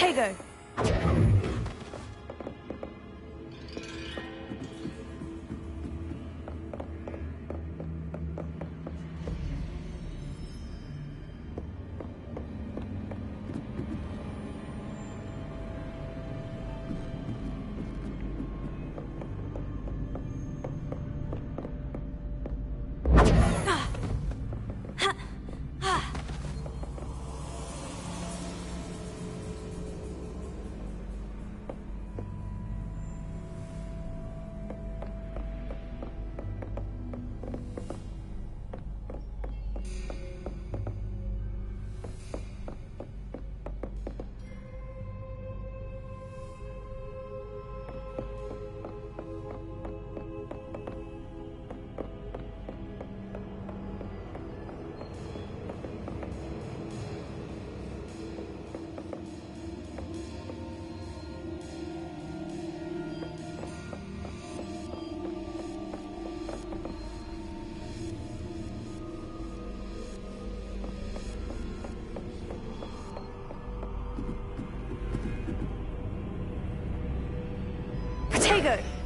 Protego! Protego!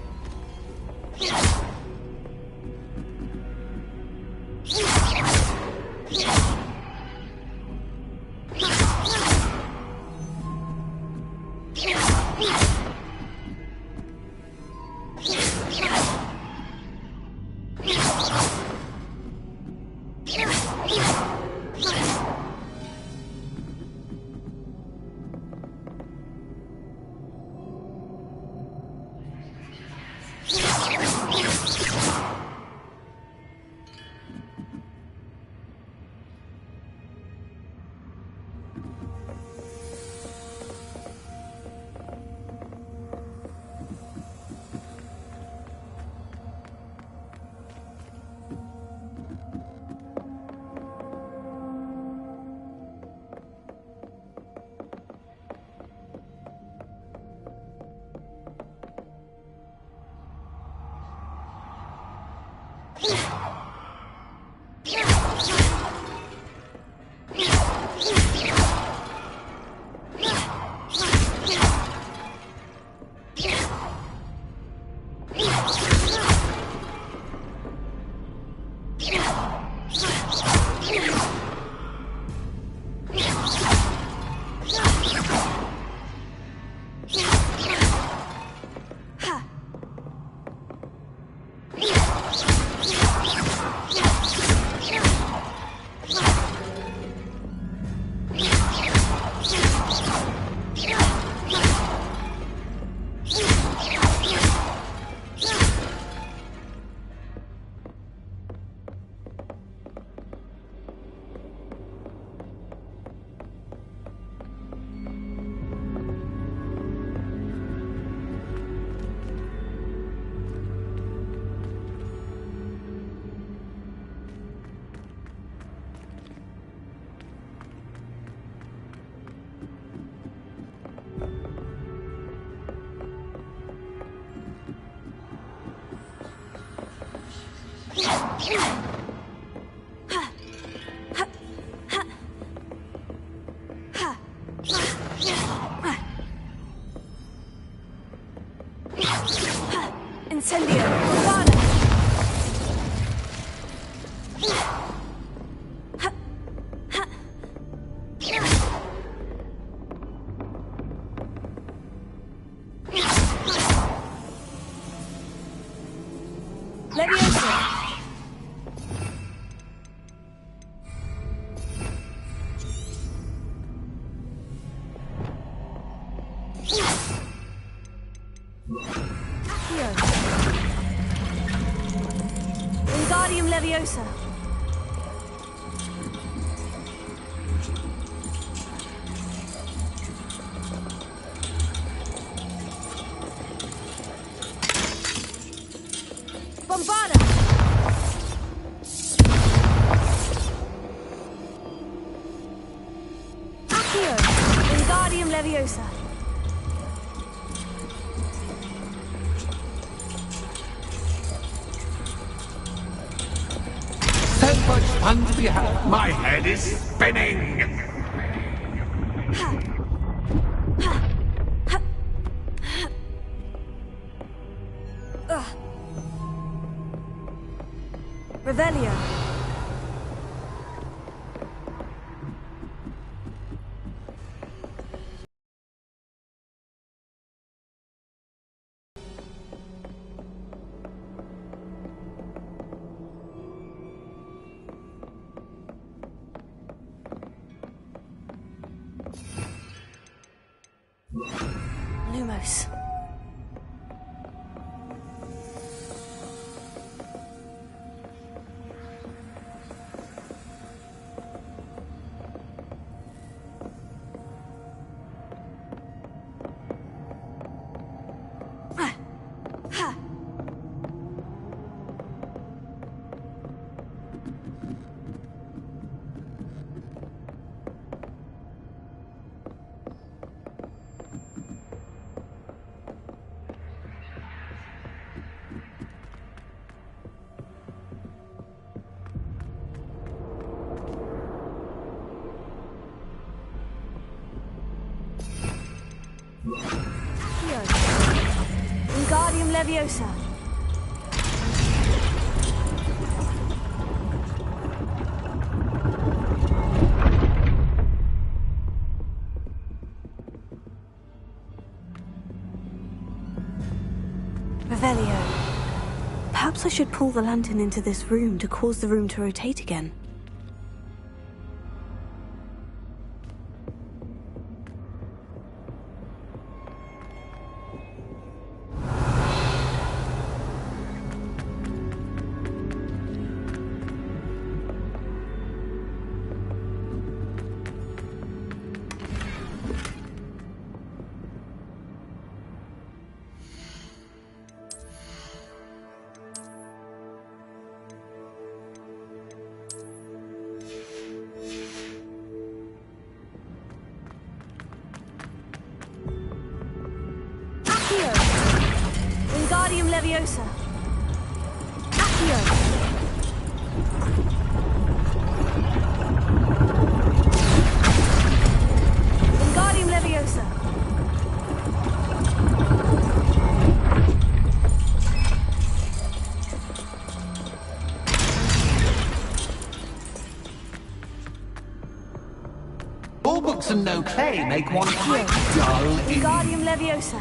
Incendio! Guarda! Leviosa. Bombarda. Accio. Wingardium Leviosa. Much fun to be had. My head is spinning. Ha. Revelio. Lumos. Wingardium Leviosa. Revelio. Perhaps I should pull the lantern into this room to cause the room to rotate again. Wingardium Leviosa. Accio. Wingardium Leviosa. All books and no clay make one quite dull. Wingardium Leviosa.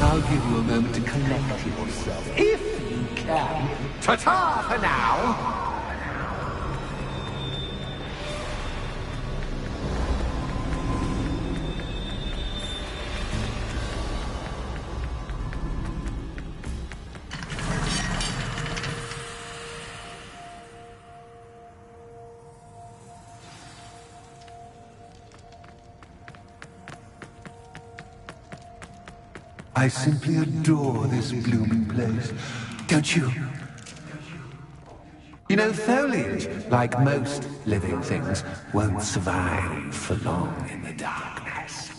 I'll give you a moment to collect yourself, if you can. Ta-ta for now! I simply adore this blooming place, don't you? You know, foliage, like most living things, won't survive for long in the darkness.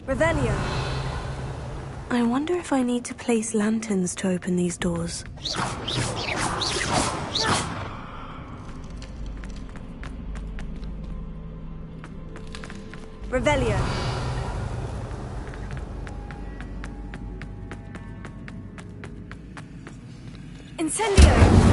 Revelio. I wonder if I need to place lanterns to open these doors. Revelio. Incendio!